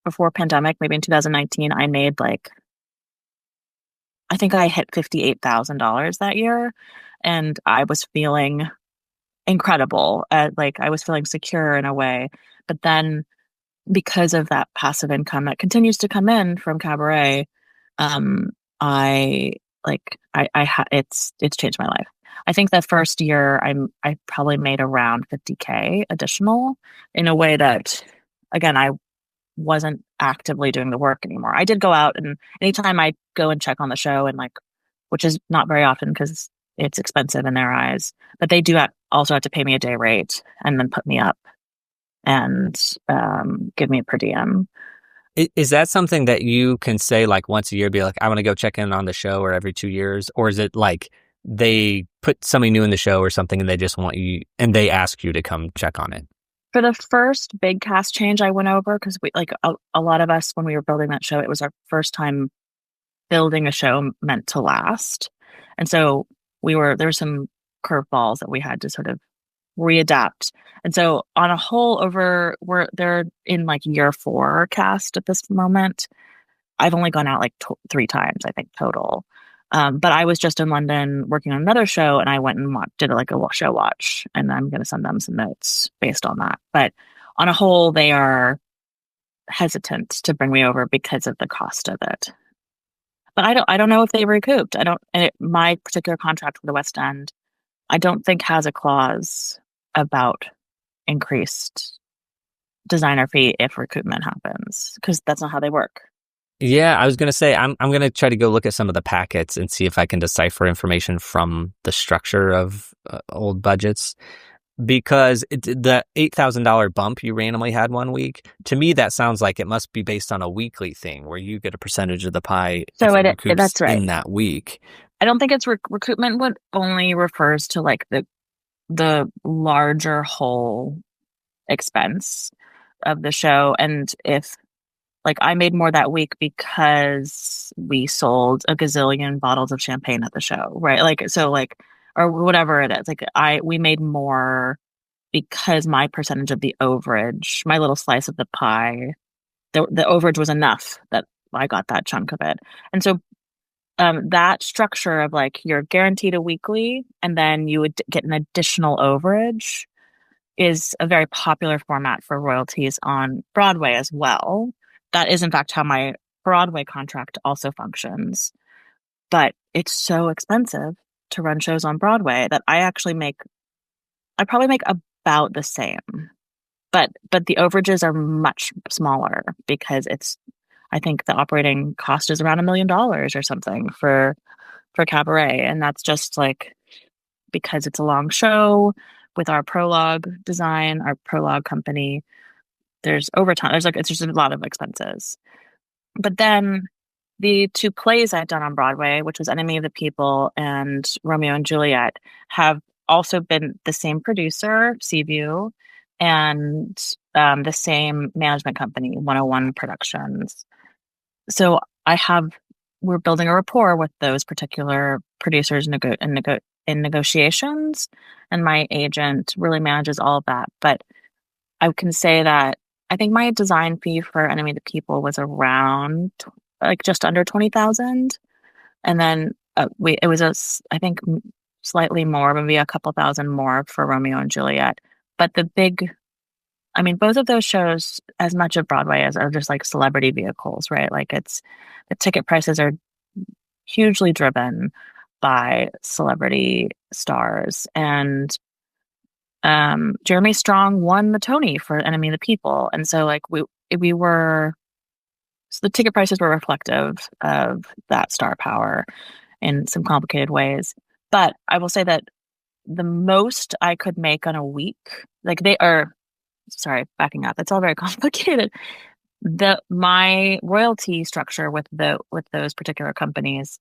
before pandemic, maybe in 2019, I made I think I hit $58,000 that year. And I was feeling incredible. I was feeling secure in a way. But then because of that passive income that continues to come in from Cabaret, it's changed my life. I think the first year I probably made around 50K additional in a way that, again, I wasn't actively doing the work anymore. I did go out, and anytime I go and check on the show and which is not very often because it's expensive in their eyes, but they do also have to pay me a day rate and then put me up and give me a per diem. Is that something that you can say like once a year, be like, I want to go check in on the show, or every 2 years? Or is it like they put somebody new in the show or something and they just want you, and they ask you to come check on it? For the first big cast change I went over, because we like a lot of us when we were building that show, it was our first time building a show meant to last. And so there were some curveballs that we had to sort of readapt. And so on a whole they're in like year 4 cast at this moment. I've only gone out like 3 times, I think, total. But I was just in London working on another show, and I went and did like a show watch, and I'm going to send them some notes based on that. But on a whole, they are hesitant to bring me over because of the cost of it. But I don't know if they recouped. My particular contract with the West End, I don't think has a clause about increased designer fee if recoupment happens, because that's not how they work. Yeah, I was going to say, I'm going to try to go look at some of the packets and see if I can decipher information from the structure of old budgets. Because the $8,000 bump you randomly had one week, to me, that sounds like it must be based on a weekly thing where you get a percentage of the pie So that's right in that week. I don't think it's recoupment. What only refers to like the larger whole expense of the show. And if like I made more that week because we sold a gazillion bottles of champagne at the show, right? Like, so like, or whatever it is, like we made more because my percentage of the overage, my little slice of the pie, the overage was enough that I got that chunk of it. And so that structure of like you're guaranteed a weekly and then you would get an additional overage is a very popular format for royalties on Broadway as well. That is in fact how my Broadway contract also functions. But it's so expensive to run shows on Broadway that I probably make about the same. But the overages are much smaller because I think the operating cost is around $1 million or something for cabaret. And that's just like because it's a long show with our prologue design, our prologue company. There's overtime. It's just a lot of expenses. But then the 2 plays I've done on Broadway, which was Enemy of the People and Romeo and Juliet, have also been the same producer, Seaview, and the same management company, 101 Productions. So we're building a rapport with those particular producers in negotiations, and my agent really manages all of that. But I can say that I think my design fee for Enemy of the People was around like just under 20,000, and then it was I think slightly more, maybe a couple thousand more for Romeo and Juliet. But both of those shows, as much of Broadway as are just like celebrity vehicles, right? Like the ticket prices are hugely driven by celebrity stars. And Jeremy Strong won the Tony for Enemy of the People. And so like so the ticket prices were reflective of that star power in some complicated ways. But I will say that the most I could make on a week, like backing up. It's all very complicated. My royalty structure with those particular companies,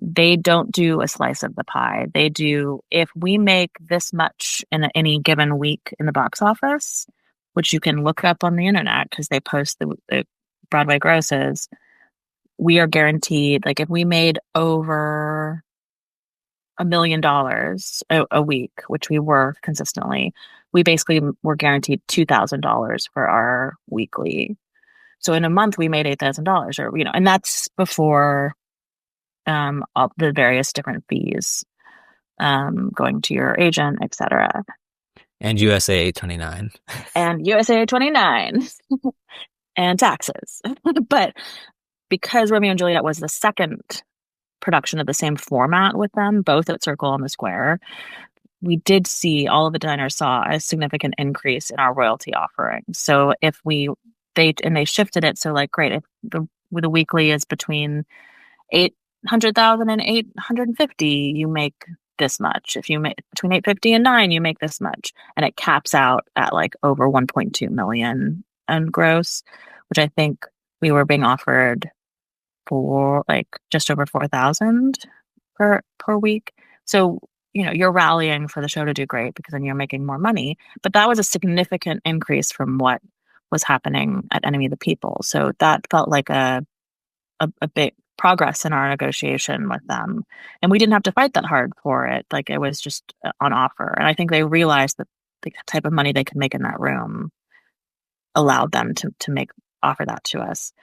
they don't do a slice of the pie. They do, if we make this much in any given week in the box office, which you can look up on the internet because they post the Broadway grosses, we are guaranteed, like if we made over $1 million a week, which we were consistently, we basically were guaranteed $2,000 for our weekly. So in a month we made $8,000, or and that's before all the various different fees going to your agent, etc. And USA 829. And USA 829 and taxes. But because Romeo and Juliet was the second production of the same format with them, both at Circle on the Square, we did see, all of the designers saw a significant increase in our royalty offering. So if they shifted it, so like, great, if the weekly is between 800,000 and 850, you make this much. If you make between 850 and 9, you make this much. And it caps out at like over 1.2 million and gross, which I think we were being offered for like just over 4,000 per week. So, you're rallying for the show to do great because then you're making more money. But that was a significant increase from what was happening at Enemy of the People. So that felt like a big progress in our negotiation with them. And we didn't have to fight that hard for it. Like it was just on offer. And I think they realized that the type of money they could make in that room allowed them to offer that to us.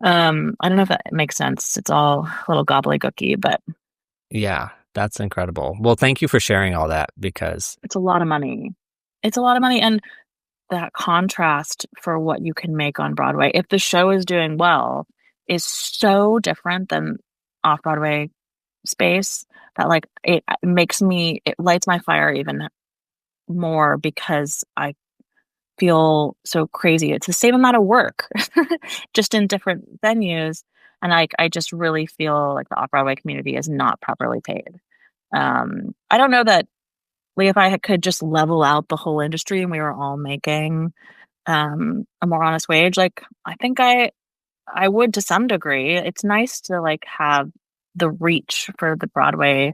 I don't know if that makes sense. It's all a little gobbledygooky, but Yeah, that's incredible. Well, thank you for sharing all that because it's a lot of money. It's a lot of money. And that contrast for what you can make on Broadway, if the show is doing well, is so different than off-Broadway space that like it lights my fire even more because I feel so crazy. It's the same amount of work, just in different venues. And I just really feel like the off-Broadway community is not properly paid. I don't know that, like, if I could just level out the whole industry and we were all making a more honest wage, like I think I would to some degree. It's nice to like have the reach for the Broadway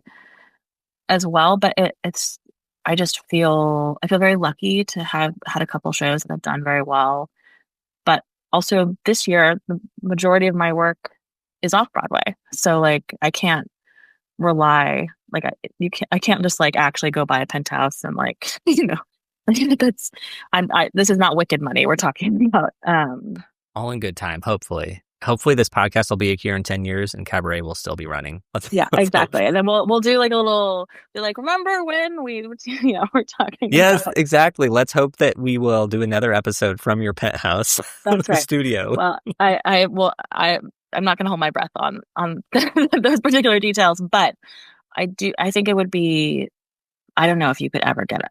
as well, but it's I feel very lucky to have had a couple shows that have done very well. But also this year, the majority of my work is off Broadway, so like I can't rely like I can't just like actually go buy a penthouse and like that's this is not Wicked money we're talking about. All in good time, hopefully. Hopefully this podcast will be here in 10 years and Cabaret will still be running. Yeah, exactly. And then we'll do like a little, be like, remember when we're talking Yes, about. exactly. Let's hope that we will do another episode from your penthouse. That's right. Studio. Well, I'm not going to hold my breath on those particular details, but I think it would be, I don't know if you could ever get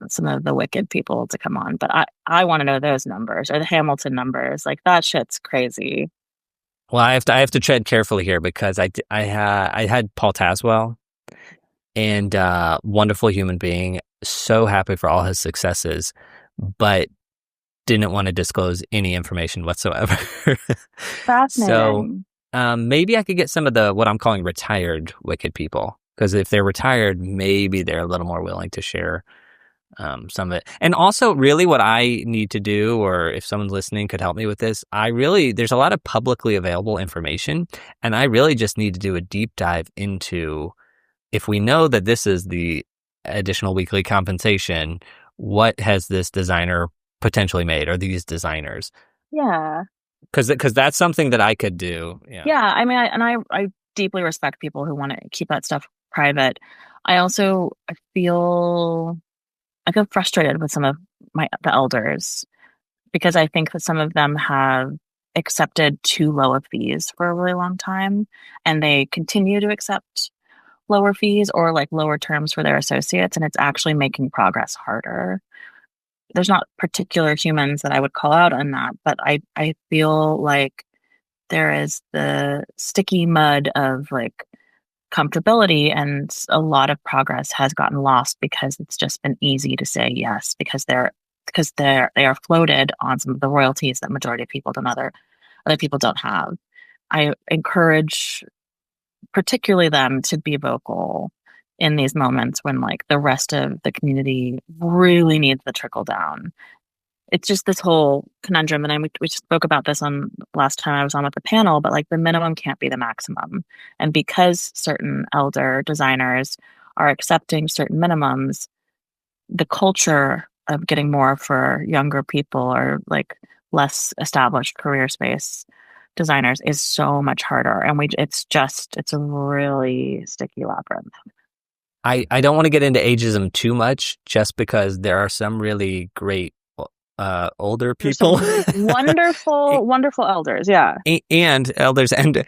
some of the Wicked people to come on, but I want to know those numbers or the Hamilton numbers. Like that shit's crazy. Well, I have to tread carefully here because I had Paul Tazwell, and wonderful human being, so happy for all his successes, but didn't want to disclose any information whatsoever. Fascinating. So maybe I could get some of the what I'm calling retired Wicked people, because if they're retired, maybe they're a little more willing to share some of it. And also really what I need to do, or if someone listening could help me with this, there's a lot of publicly available information, and I really just need to do a deep dive into, if we know that this is the additional weekly compensation, what has this designer potentially made, or these designers? Yeah. Because that's something that I could do. Yeah. I mean, I deeply respect people who want to keep that stuff private. I feel frustrated with some of the elders because I think that some of them have accepted too low of fees for a really long time, and they continue to accept lower fees or like lower terms for their associates, and it's actually making progress harder. There's not particular humans that I would call out on that, but I feel like there is the sticky mud of like comfortability, and a lot of progress has gotten lost because it's just been easy to say yes because they are floated on some of the royalties that majority of people other people don't have. I encourage particularly them to be vocal in these moments when like the rest of the community really needs the trickle down. It's just this whole conundrum, and we spoke about this on last time I was on with the panel, but like the minimum can't be the maximum. And because certain elder designers are accepting certain minimums, the culture of getting more for younger people or like less established career space designers is so much harder. And it's a really sticky labyrinth. I don't want to get into ageism too much, just because there are some really great older people, wonderful elders, yeah, and elders, and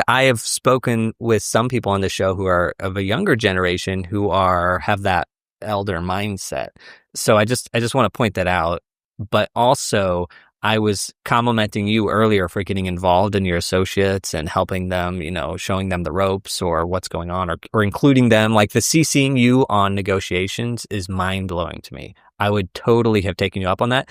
I have spoken with some people on the show who are of a younger generation who have that elder mindset. So I just want to point that out. But also, I was complimenting you earlier for getting involved in your associates and helping them, showing them the ropes or what's going on, or including them. Like the CCing you on negotiations is mind blowing to me. I would totally have taken you up on that.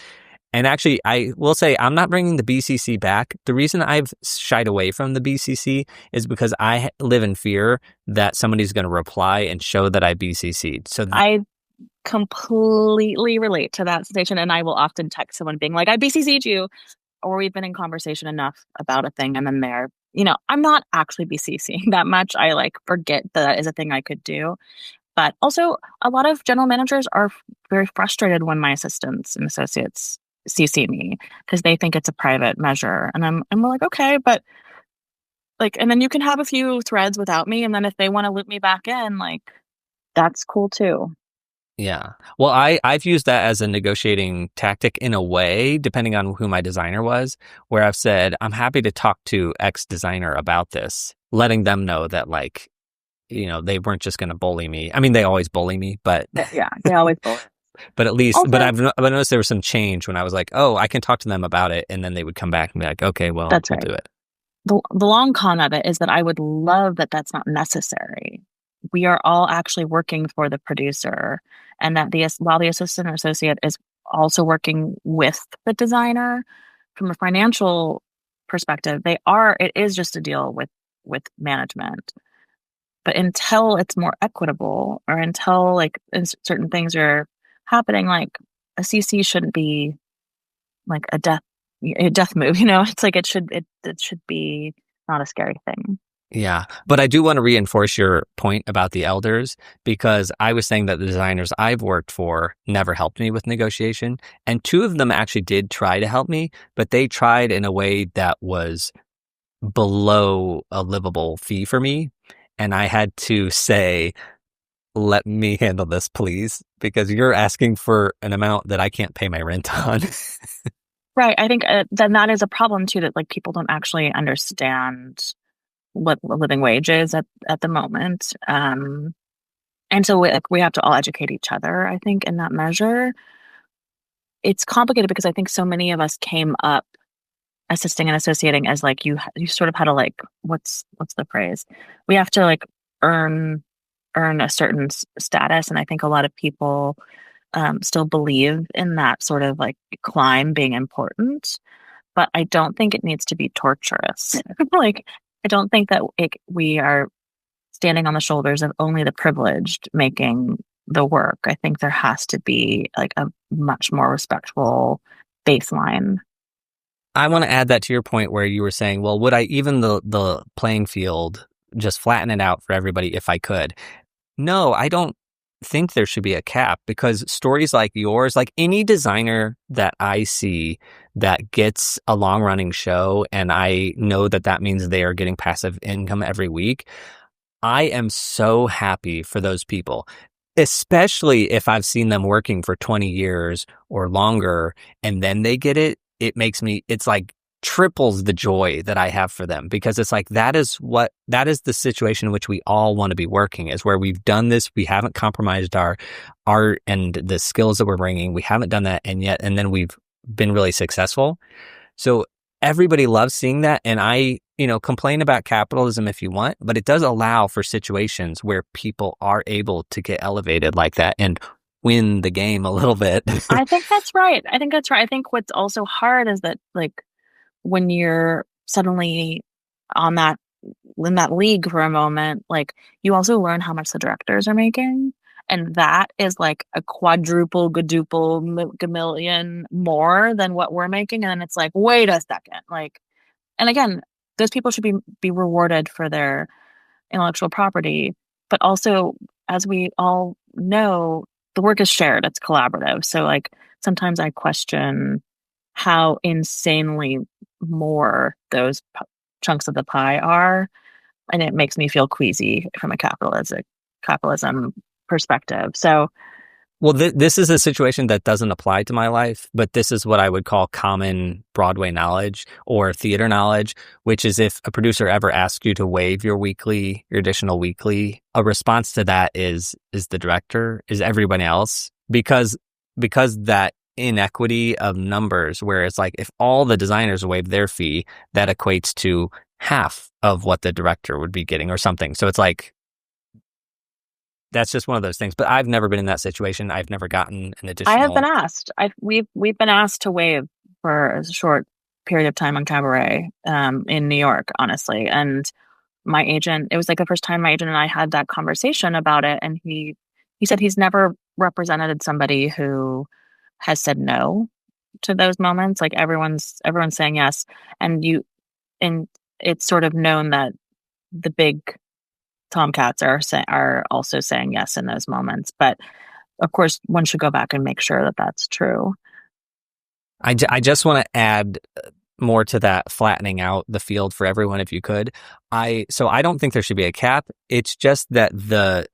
And actually, I will say I'm not bringing the BCC back. The reason I've shied away from the BCC is because I live in fear that somebody's going to reply and show that I BCC'd. So I completely relate to that situation, and I will often text someone being like, "I BCC'd you," or we've been in conversation enough about a thing, and then I'm not actually BCCing that much. I like forget that is a thing I could do. But also, a lot of general managers are very frustrated when my assistants and associates CC me because they think it's a private measure, and I'm like, okay, but like, and then you can have a few threads without me, and then if they want to loop me back in, like, that's cool too. yeah. Well, I've used that as a negotiating tactic in a way, depending on who my designer was, where I've said, I'm happy to talk to X designer about this, letting them know that like, they weren't just going to bully me. I mean, they always bully me, but Yeah, they always bully. but at least, Also, I've noticed there was some change when I was like, oh, I can talk to them about it. And then they would come back and be like, okay, well, that's we'll right. do it. The long con of it is that I would love that that's not necessary. We are all actually working for the producer, and that while the assistant or associate is also working with the designer from a financial perspective, it is just a deal with management. But until it's more equitable, or until like certain things are happening, like a CC shouldn't be like a death move. It's like it should be not a scary thing. Yeah. But I do want to reinforce your point about the elders, because I was saying that the designers I've worked for never helped me with negotiation. And two of them actually did try to help me, but they tried in a way that was below a livable fee for me. And I had to say, let me handle this, please, because you're asking for an amount that I can't pay my rent on. Right. I think then that is a problem too, that like people don't actually understand what living wage is at the moment. And so we have to all educate each other, I think, in that measure. It's complicated because I think so many of us came up assisting and associating as like you sort of had to like, what's the phrase? We have to like earn a certain status, and I think a lot of people still believe in that sort of like climb being important, but I don't think it needs to be torturous. Like, I don't think that we are standing on the shoulders of only the privileged making the work. I think there has to be like a much more respectful baseline. I want to add that to your point where you were saying, well, would I even the playing field just flatten it out for everybody if I could? No, I don't think there should be a cap, because stories like yours, like any designer that I see that gets a long running show, and I know that that means they are getting passive income every week, I am so happy for those people, especially if I've seen them working for 20 years or longer and then they get it. It's like triples the joy that I have for them, because it's like that is the situation in which we all want to be working, is where we've done this. We haven't compromised our art and the skills that we're bringing. We haven't done that. And then we've been really successful. So everybody loves seeing that. And complain about capitalism if you want, but it does allow for situations where people are able to get elevated like that and win the game a little bit. I think that's right. I think what's also hard is that like when you're suddenly on that in that league for a moment, like you also learn how much the directors are making. And that is like a quadruple, gaduple, gamillion more than what we're making. And then it's like, wait a second. Like, and again, those people should be rewarded for their intellectual property. But also, as we all know, the work is shared, it's collaborative. So like sometimes I question how insanely more those chunks of the pie are, and it makes me feel queasy from a capitalism perspective. So, Well, this is a situation that doesn't apply to my life, but this is what I would call common Broadway knowledge or theater knowledge, which is if a producer ever asks you to waive your additional weekly, a response to that is the director, is everyone else, because that inequity of numbers, where it's like if all the designers waive their fee, that equates to half of what the director would be getting or something. So it's like that's just one of those things. But I've never been in that situation. I've never gotten an I have been additional. asked. We've been asked to waive for a short period of time on Cabaret in New York, honestly. And my agent, it was like the first time my agent and I had that conversation about it, and he said he's never represented somebody who has said no to those moments. Like everyone's saying yes, and it's sort of known that the big tomcats are also saying yes in those moments. But of course, one should go back and make sure that that's true. I just want to add more to that, flattening out the field for everyone if you could. So I don't think there should be a cap. It's just that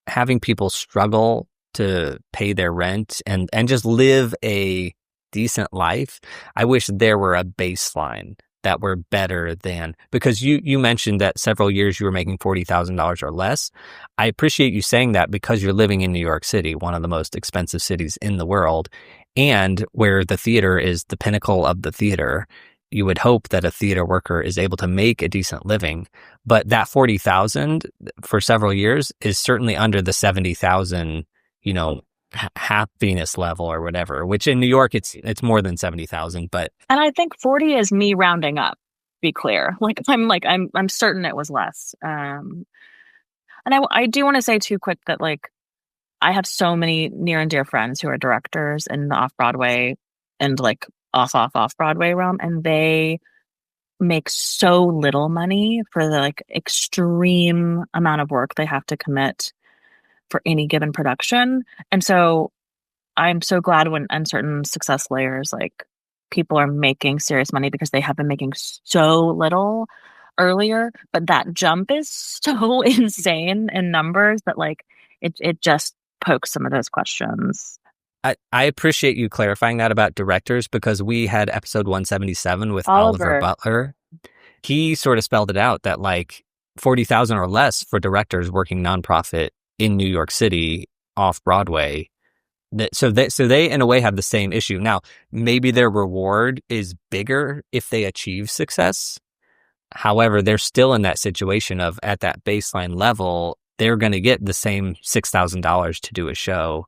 having people struggle to pay their rent and just live a decent life. I wish there were a baseline that were better than, because you mentioned that several years you were making $40,000 or less. I appreciate you saying that because you're living in New York City, one of the most expensive cities in the world, and where the theater is the pinnacle of the theater. You would hope that a theater worker is able to make a decent living, but that 40,000 for several years is certainly under the 70,000, happiness level or whatever, which in New York, it's more than 70,000, but. And I think 40 is me rounding up, be clear. I'm certain it was less. And I do want to say too quick that I have so many near and dear friends who are directors in the off-Broadway and off-Broadway realm, and they make so little money for the extreme amount of work they have to commit for any given production. And so I'm so glad when uncertain success layers, people are making serious money because they have been making so little earlier, but that jump is so insane in numbers that it just pokes some of those questions. I appreciate you clarifying that about directors, because we had episode 177 with Oliver Butler. He sort of spelled it out that 40,000 or less for directors working nonprofit in New York City off Broadway. So they in a way have the same issue. Now, maybe their reward is bigger if they achieve success. However, they're still in that situation of, at that baseline level, they're going to get the same $6,000 to do a show,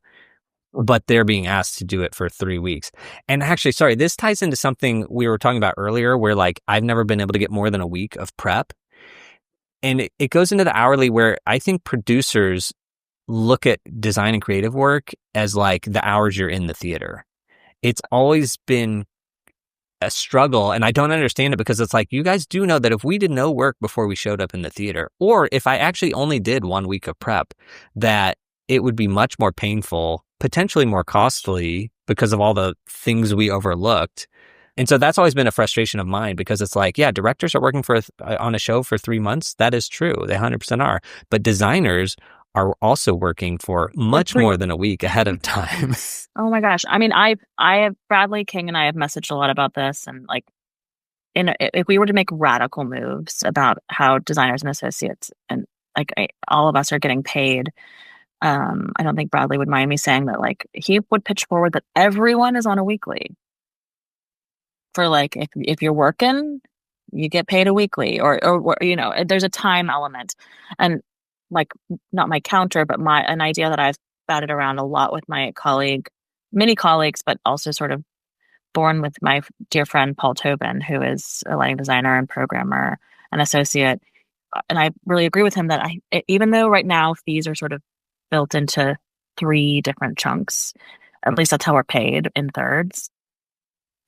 but they're being asked to do it for 3 weeks. And actually, sorry, this ties into something we were talking about earlier where I've never been able to get more than a week of prep. And it goes into the hourly, where I think producers look at design and creative work as the hours you're in the theater. It's always been a struggle, and I don't understand it, because it's you guys do know that if we did no work before we showed up in the theater, or if I actually only did 1 week of prep, that it would be much more painful, potentially more costly, because of all the things we overlooked. And so that's always been a frustration of mine, because it's yeah, directors are working on a show for 3 months. That is true. They 100% are. But designers are also working for much more than a week ahead of time. Oh my gosh. I mean, I have Bradley King and I have messaged a lot about this, and if we were to make radical moves about how designers and associates and all of us are getting paid, I don't think Bradley would mind me saying that he would pitch forward that everyone is on a weekly. For if you're working, you get paid a weekly, or there's a time element. And not my counter, but an idea that I've batted around a lot with my many colleagues, but also sort of born with my dear friend Paul Tobin, who is a lighting designer and programmer and associate. And I really agree with him that even though right now fees are sort of built into 3 different chunks, at least that's how we're paid, in thirds.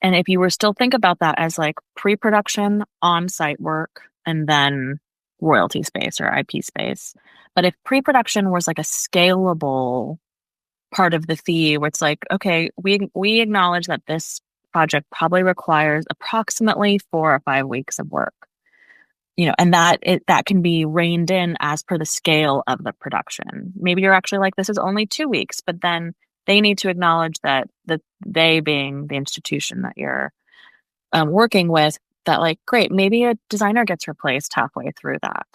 And if you were still think about that as pre-production, on-site work, and then royalty space or IP space. But if pre-production was a scalable part of the fee, where it's okay, we acknowledge that this project probably requires approximately 4 or 5 weeks of work, and that can be reined in as per the scale of the production. Maybe you're actually this is only 2 weeks, but then they need to acknowledge that they, being the institution that you're working with, that great, maybe a designer gets replaced halfway through that.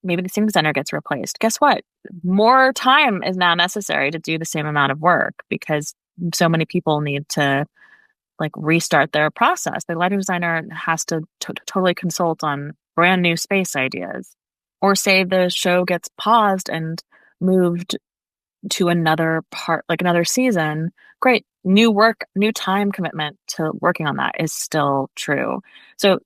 Maybe the same designer gets replaced. Guess what? More time is now necessary to do the same amount of work, because so many people need to restart their process. The lighting designer has to totally consult on brand new space ideas, or say the show gets paused and moved to another part, like another season, great. New work, new time commitment to working on that is still true. So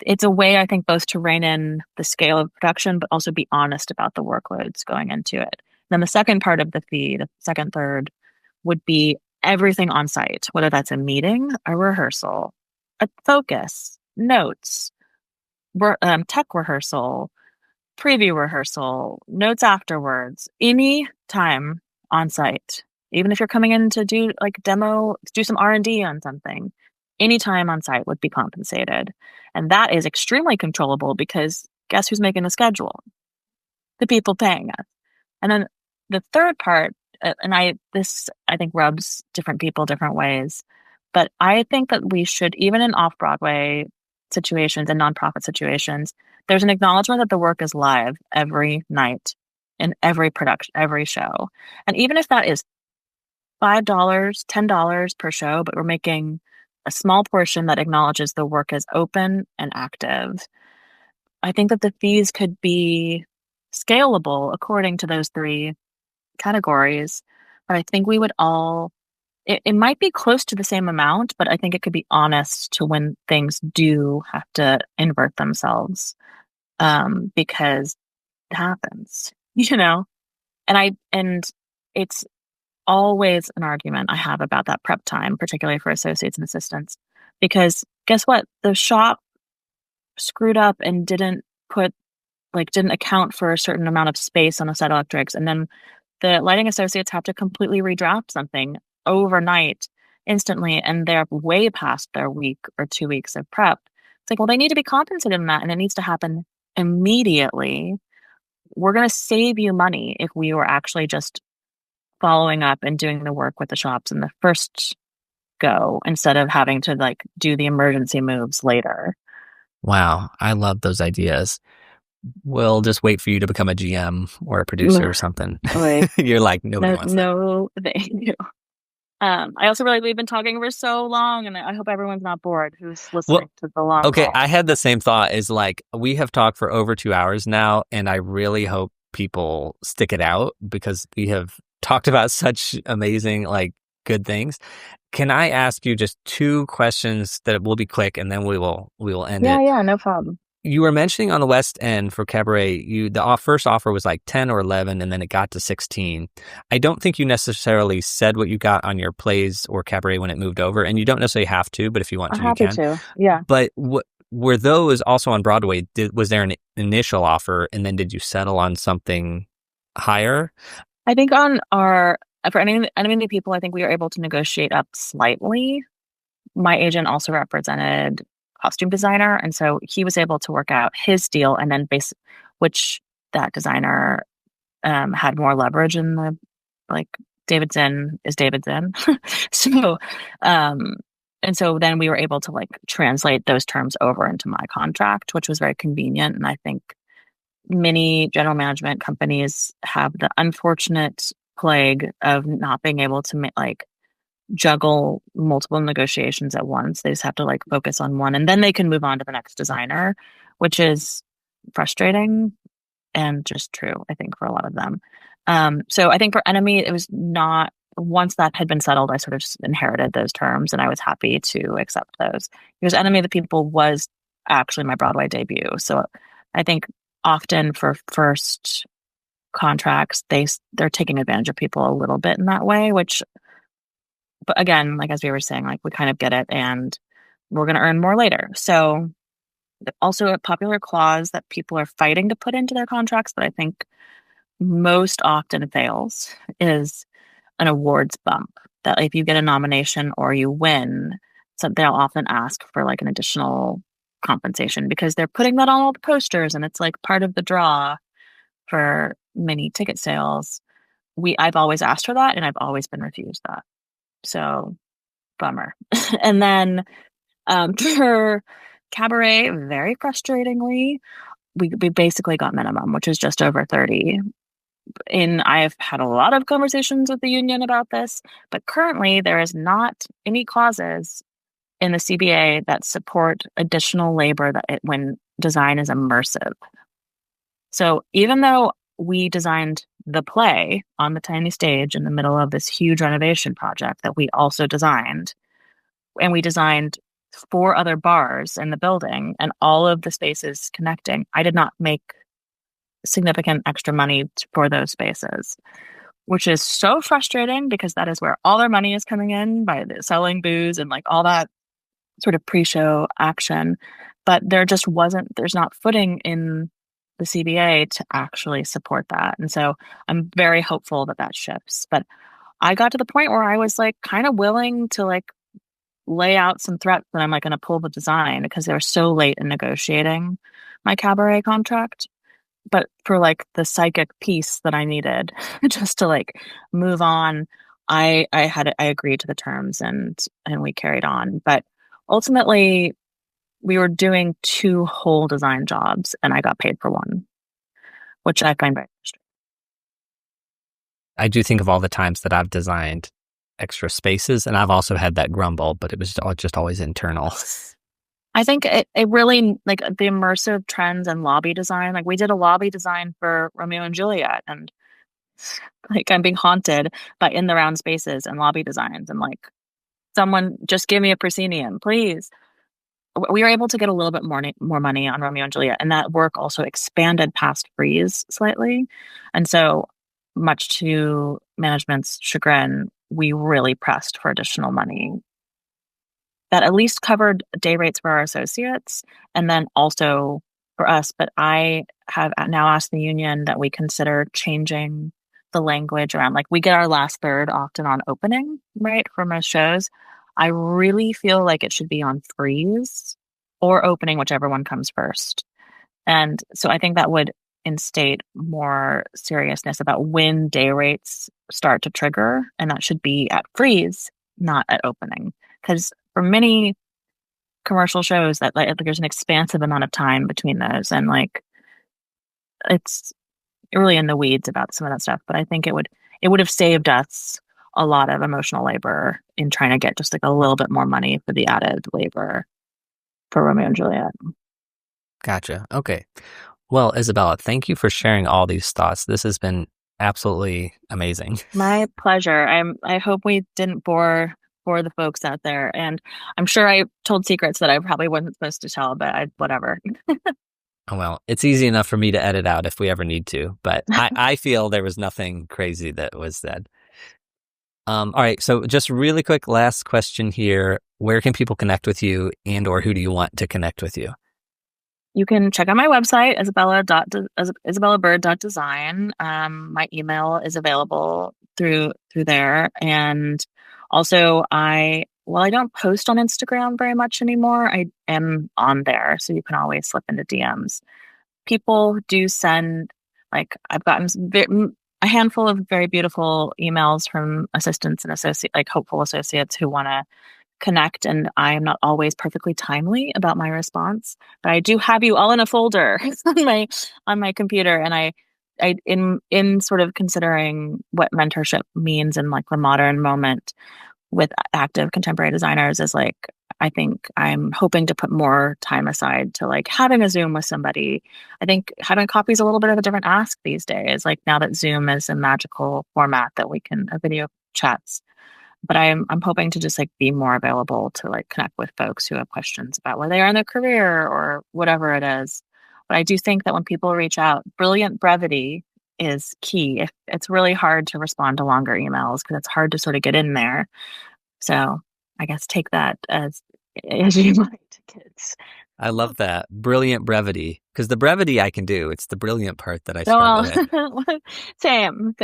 it's a way, I think, both to rein in the scale of production, but also be honest about the workloads going into it. Then the second part of the fee, the second third, would be everything on site, whether that's a meeting, a rehearsal, a focus, notes, tech rehearsal, preview rehearsal, notes afterwards, any time on site. Even if you're coming in to do like demo, do some R&D on something, any time on site would be compensated. And that is extremely controllable because guess who's making the schedule? The people paying us. And then the third part, this I think rubs different people different ways, but I think that we should, even in off-Broadway situations and nonprofit situations, there's an acknowledgement that the work is live every night in every production, every show. And even if that is $5, $10 per show, but we're making a small portion that acknowledges the work is open and active, I think that the fees could be scalable according to those three categories. But I think we would all, it might be close to the same amount, but I think it could be honest to when things do have to invert themselves, because it happens, and it's always an argument I have about that prep time, particularly for associates and assistants, because guess what? The shop screwed up and didn't account for a certain amount of space on the set electrics. And then the lighting associates have to completely redraft something overnight, instantly, and they're way past their week or 2 weeks of prep. It's like, well, they need to be compensated on that, and it needs to happen immediately. We're going to save you money if we were actually just following up and doing the work with the shops in the first go instead of having to do the emergency moves later. Wow, I love those ideas. We'll just wait for you to become a GM or a producer or something. You're like, nobody wants that. No, thank you. I also realize we've been talking for so long, and I hope everyone's not bored who's listening to the long Okay, call. I had the same thought. Is we have talked for over 2 hours now, and I really hope people stick it out because we have talked about such amazing, good things. Can I ask you just 2 questions that will be quick, and then we will end it? Yeah, no problem. You were mentioning on the West End for Cabaret, the first offer was 10 or 11, and then it got to 16. I don't think you necessarily said what you got on your plays or Cabaret when it moved over, and you don't necessarily have to, but if you want to, you can. I'm happy to, yeah. But were those also on Broadway? Was there an initial offer, and then did you settle on something higher? I think for any of the people, I think we were able to negotiate up slightly. My agent also represented costume designer, and so he was able to work out his deal, and then which that designer had more leverage in the David Zinn is David Zinn. So and so then we were able to translate those terms over into my contract, which was very convenient. And I think many general management companies have the unfortunate plague of not being able to juggle multiple negotiations at once. They just have to focus on one, and then they can move on to the next designer, which is frustrating and just true, I think, for a lot of them. So I think for Enemy, it was not, once that had been settled, I sort of just inherited those terms, and I was happy to accept those because Enemy of the People was actually my Broadway debut. So I think often for first contracts, they're taking advantage of people a little bit in that way, but again, as we were saying, we kind of get it, and we're going to earn more later. So also a popular clause that people are fighting to put into their contracts, but I think most often fails, is an awards bump. That if you get a nomination or you win, so they'll often ask for an additional compensation because they're putting that on all the posters, and it's part of the draw for many ticket sales. I've always asked for that, and I've always been refused that. So, bummer. And then for Cabaret, very frustratingly, we basically got minimum, which is just over 30. And I've had a lot of conversations with the union about this, but currently there is not any clauses in the CBA that support additional labor when design is immersive. So even though we designed the play on the tiny stage in the middle of this huge renovation project that we also designed. And we designed 4 other bars in the building and all of the spaces connecting. I did not make significant extra money for those spaces, which is so frustrating because that is where all their money is coming in by selling booze and like all that sort of pre-show action. But there's not footing in the CBA to actually support that. And so I'm very hopeful that that shifts. But I got to the point where I was like kind of willing to like lay out some threats that I'm like going to pull the design because they were so late in negotiating my cabaret contract. But for like the psychic piece that I needed just to like move on, I agreed to the terms and we carried on. But ultimately we were doing 2 whole design jobs and I got paid for one, which I find very frustrating. I do think of all the times that I've designed extra spaces, and I've also had that grumble, but it was just always internal. I think it really, like the immersive trends and lobby design, like we did a lobby design for Romeo and Juliet, and like I'm being haunted by in the round spaces and lobby designs, and like someone just give me a proscenium, please. We were able to get a little bit more money on Romeo and Juliet, and that work also expanded past Frieze slightly. And so, much to management's chagrin, we really pressed for additional money that at least covered day rates for our associates and then also for us. But I have now asked the union that we consider changing the language around, like we get our last third often on opening, right, for most shows. I really feel like it should be on Frieze or opening, whichever one comes first. And so I think that would instate more seriousness about when day rates start to trigger, and that should be at Frieze, not at opening. Because for many commercial shows, that like there's an expansive amount of time between those, and like it's really in the weeds about some of that stuff. But I think it would have saved us a lot of emotional labor in trying to get just like a little bit more money for the added labor for Romeo and Juliet. Gotcha. Okay. Well, Isabella, thank you for sharing all these thoughts. This has been absolutely amazing. My pleasure. I hope we didn't bore the folks out there, and I'm sure I told secrets that I probably wasn't supposed to tell, but whatever. Well, it's easy enough for me to edit out if we ever need to, but I feel there was nothing crazy that was said. All right, so just really quick last question here. Where can people connect with you, and or who do you want to connect with you? You can check out my website, isabellabyrd.design. My email is available through there. And also I don't post on Instagram very much anymore. I am on there, so you can always slip into DMs. People do send, like I've gotten a handful of very beautiful emails from assistants and hopeful associates who want to connect, and I am not always perfectly timely about my response, but I do have you all in a folder on my computer. And I in sort of considering what mentorship means in like the modern moment with active contemporary designers is like, I think I'm hoping to put more time aside to like having a Zoom with somebody. I think having coffee is a little bit of a different ask these days, like now that Zoom is a magical format that we can video chats. But I'm hoping to just like be more available to like connect with folks who have questions about where they are in their career or whatever it is. But I do think that when people reach out, brilliant brevity is key. It's really hard to respond to longer emails because it's hard to sort of get in there. So I guess take that as you might, kids. I love that. Brilliant brevity. Because the brevity I can do. It's the brilliant part that I struggle with. Same.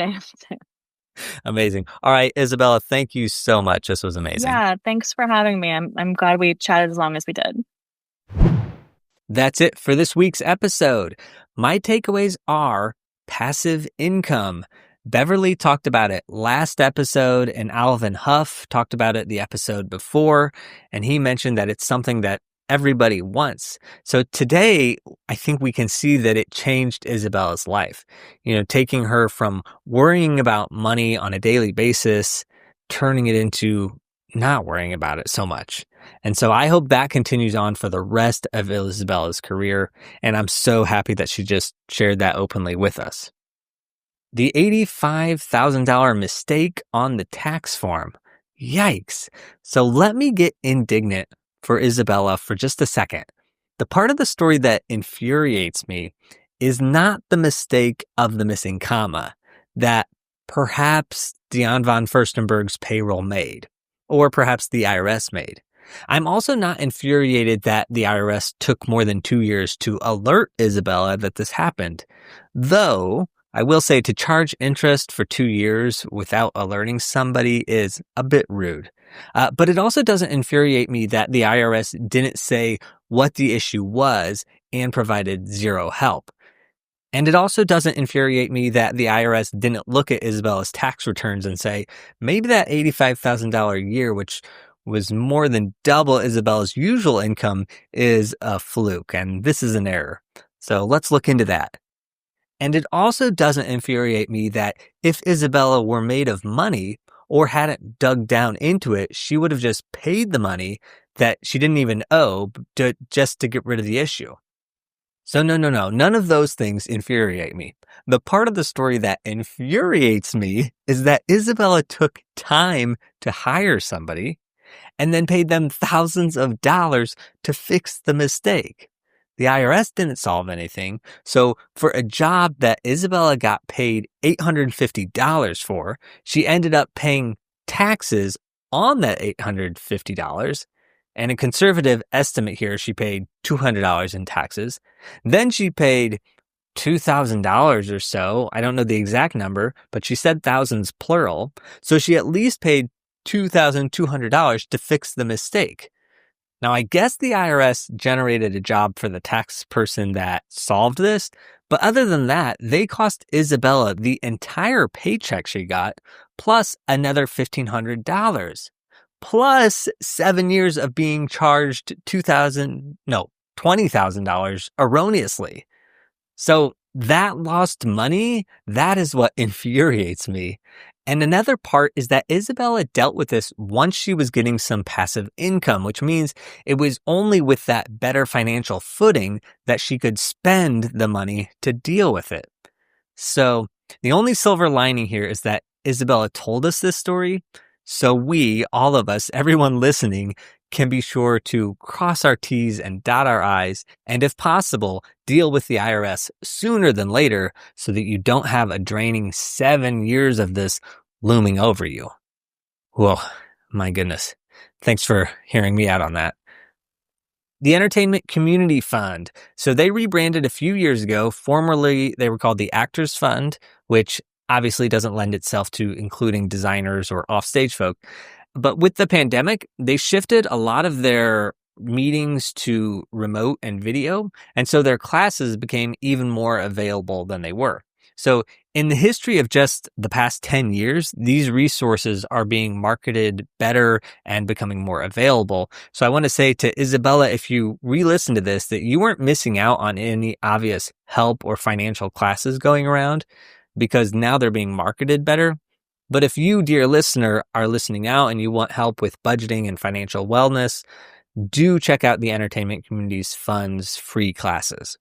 Amazing. All right, Isabella, thank you so much. This was amazing. Yeah, thanks for having me. I'm glad we chatted as long as we did. That's it for this week's episode. My takeaways are passive income. Beverly talked about it last episode, and Alvin Huff talked about it the episode before, and he mentioned that it's something that everybody wants. So today, I think we can see that it changed Isabella's life. Taking her from worrying about money on a daily basis, turning it into not worrying about it so much. And so I hope that continues on for the rest of Isabella's career. And I'm so happy that she just shared that openly with us. The $85,000 mistake on the tax form. Yikes. So let me get indignant for Isabella for just a second. The part of the story that infuriates me is not the mistake of the missing comma that perhaps Dion von Furstenberg's payroll made, or perhaps the IRS made. I'm also not infuriated that the IRS took more than 2 years to alert Isabella that this happened, though I will say to charge interest for 2 years without alerting somebody is a bit rude. But it also doesn't infuriate me that the IRS didn't say what the issue was and provided zero help. And it also doesn't infuriate me that the IRS didn't look at Isabella's tax returns and say, maybe that $85,000 a year, which was more than double Isabella's usual income, is a fluke, and this is an error. So let's look into that. And it also doesn't infuriate me that if Isabella were made of money or hadn't dug down into it, she would have just paid the money that she didn't even owe just to get rid of the issue. So no, none of those things infuriate me. The part of the story that infuriates me is that Isabella took time to hire somebody and then paid them thousands of dollars to fix the mistake. The IRS didn't solve anything, so for a job that Isabella got paid $850 for, she ended up paying taxes on that $850, and a conservative estimate here, she paid $200 in taxes. Then she paid $2,000 or so. I don't know the exact number, but she said thousands plural. So she at least paid $2,200 to fix the mistake. Now, I guess the IRS generated a job for the tax person that solved this, but other than that, they cost Isabella the entire paycheck she got, plus another $1,500, plus 7 years of being charged $20,000 erroneously. So that lost money, that is what infuriates me. And another part is that Isabella dealt with this once she was getting some passive income, which means it was only with that better financial footing that she could spend the money to deal with it. So the only silver lining here is that Isabella told us this story, so we, all of us, everyone listening, can be sure to cross our T's and dot our I's, and if possible, deal with the IRS sooner than later so that you don't have a draining 7 years of this looming over you. Whoa, my goodness. Thanks for hearing me out on that. The Entertainment Community Fund. So they rebranded a few years ago. Formerly, they were called the Actors Fund, which obviously doesn't lend itself to including designers or offstage folk. But with the pandemic, they shifted a lot of their meetings to remote and video, and so their classes became even more available than they were. So in the history of just the past 10 years, these resources are being marketed better and becoming more available. So I want to say to Isabella, if you re-listen to this, that you weren't missing out on any obvious help or financial classes going around, because now they're being marketed better. But if you, dear listener, are listening out and you want help with budgeting and financial wellness, do check out the Entertainment Communities Fund's free classes.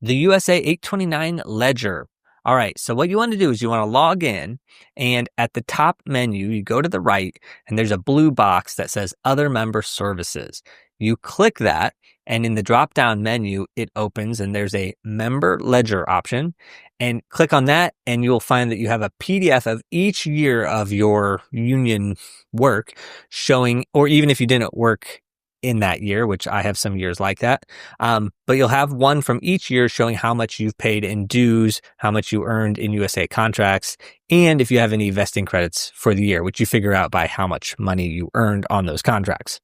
The USA 829 Ledger. All right, so what you want to do is you want to log in, and at the top menu, you go to the right, and there's a blue box that says Other Member Services. You click that, and in the drop-down menu, it opens, and there's a Member Ledger option. And click on that, and you'll find that you have a PDF of each year of your union work showing, or even if you didn't work in that year, which I have some years like that. But you'll have one from each year showing how much you've paid in dues, how much you earned in USA contracts, and if you have any vesting credits for the year, which you figure out by how much money you earned on those contracts.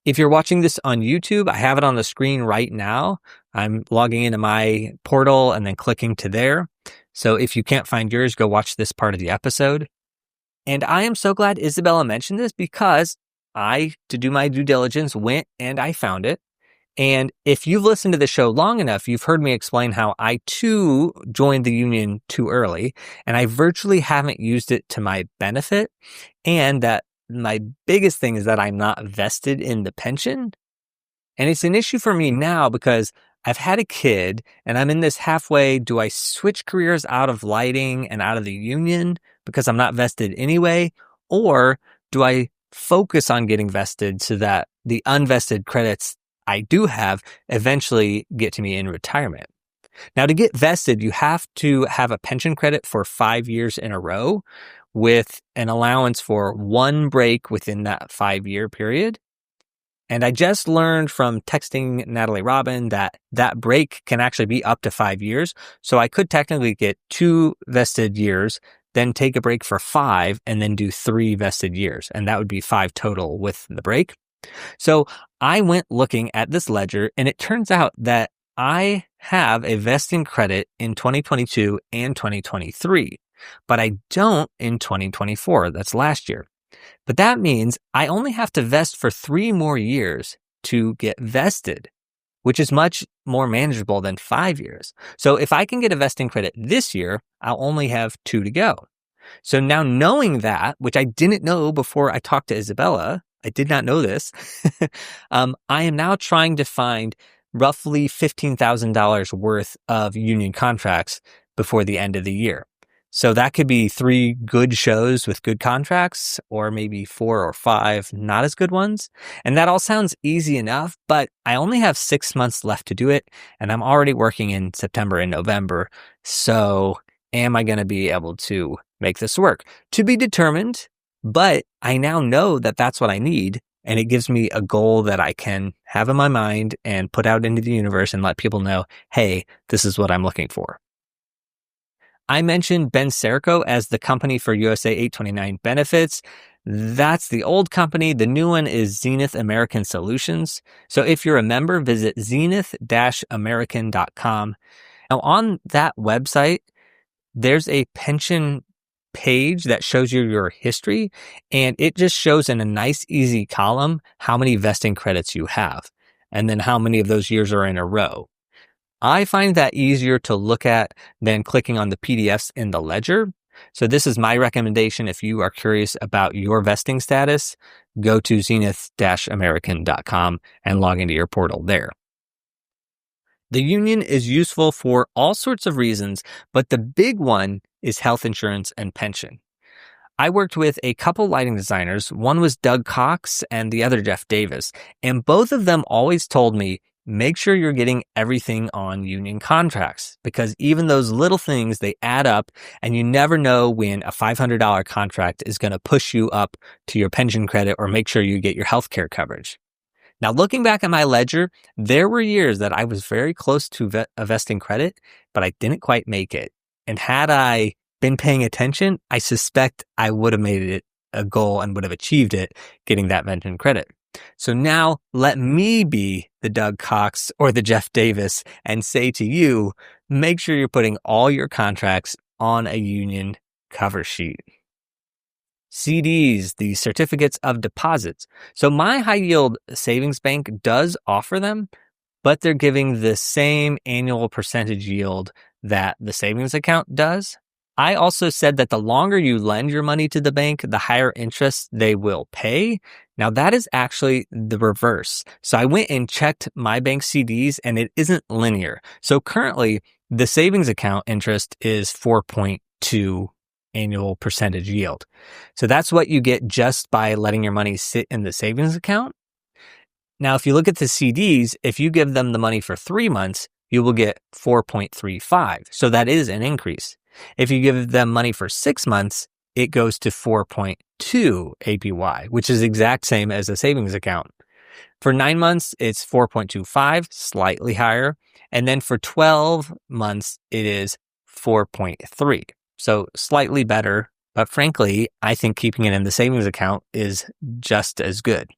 If you're watching this on YouTube, I have it on the screen right now. I'm logging into my portal and then clicking to there. So if you can't find yours, go watch this part of the episode. And I am so glad Isabella mentioned this, because I, to do my due diligence, went and I found it. And if you've listened to the show long enough, you've heard me explain how I too joined the union too early, and I virtually haven't used it to my benefit. And that my biggest thing is that I'm not vested in the pension. And it's an issue for me now because I've had a kid and I'm in this halfway, do I switch careers out of lighting and out of the union because I'm not vested anyway? Or do I focus on getting vested so that the unvested credits I do have eventually get to me in retirement? Now, to get vested, you have to have a pension credit for 5 years in a row with an allowance for one break within that 5-year period. And I just learned from texting Natalie Robin that that break can actually be up to 5 years. So I could technically get 2 vested years, then take a break for 5, and then do 3 vested years. And that would be 5 total with the break. So I went looking at this ledger, and it turns out that I have a vesting credit in 2022 and 2023, but I don't in 2024. That's last year. But that means I only have to vest for 3 more years to get vested, which is much more manageable than 5 years. So if I can get a vesting credit this year, I'll only have 2 to go. So now knowing that, which I didn't know before I talked to Isabella, I did not know this, I am now trying to find roughly $15,000 worth of union contracts before the end of the year. So that could be 3 good shows with good contracts, or maybe 4 or 5 not as good ones. And that all sounds easy enough, but I only have 6 months left to do it. And I'm already working in September and November. So am I going to be able to make this work? To be determined, but I now know that that's what I need. And it gives me a goal that I can have in my mind and put out into the universe and let people know, hey, this is what I'm looking for. I mentioned Ben Serco as the company for USA 829 benefits. That's the old company. The new one is Zenith American Solutions. So if you're a member, visit zenith-american.com. Now on that website, there's a pension page that shows you your history, and it just shows in a nice, easy column how many vesting credits you have, and then how many of those years are in a row. I find that easier to look at than clicking on the PDFs in the ledger. So this is my recommendation. If you are curious about your vesting status, go to zenith-american.com and log into your portal there. The union is useful for all sorts of reasons, but the big one is health insurance and pension. I worked with a couple lighting designers. One was Doug Cox and the other Jeff Davis. And both of them always told me, make sure you're getting everything on union contracts, because even those little things, they add up, and you never know when a $500 contract is going to push you up to your pension credit or make sure you get your healthcare coverage. Now, looking back at my ledger, there were years that I was very close to a vesting credit, but I didn't quite make it. And had I been paying attention, I suspect I would have made it a goal and would have achieved it, getting that pension credit. So now let me be the Doug Cox or the Jeff Davis and say to you, make sure you're putting all your contracts on a union cover sheet. CDs, the certificates of deposits. So my high yield savings bank does offer them, but they're giving the same annual percentage yield that the savings account does. I also said that the longer you lend your money to the bank, the higher interest they will pay. Now that is actually the reverse. So I went and checked my bank CDs and it isn't linear. So currently the savings account interest is 4.2 annual percentage yield. So that's what you get just by letting your money sit in the savings account. Now, if you look at the CDs, if you give them the money for 3 months, you will get 4.35. So that is an increase. If you give them money for 6 months, it goes to 4.2 APY, which is the exact same as a savings account. For 9 months, it's 4.25, slightly higher. And then for 12 months, it is 4.3. So slightly better, but frankly, I think keeping it in the savings account is just as good.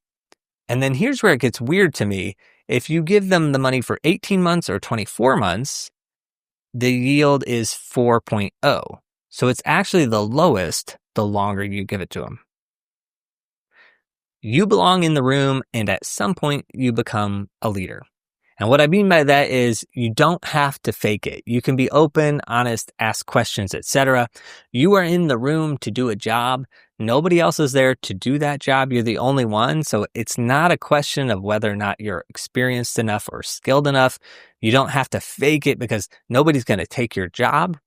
And then here's where it gets weird to me. If you give them the money for 18 months or 24 months, the yield is 4.0. So it's actually the lowest the longer you give it to them. You belong in the room, and at some point you become a leader. And what I mean by that is you don't have to fake it. You can be open, honest, ask questions, etc. You are in the room to do a job. Nobody else is there to do that job. You're the only one. So it's not a question of whether or not you're experienced enough or skilled enough. You don't have to fake it because nobody's going to take your job.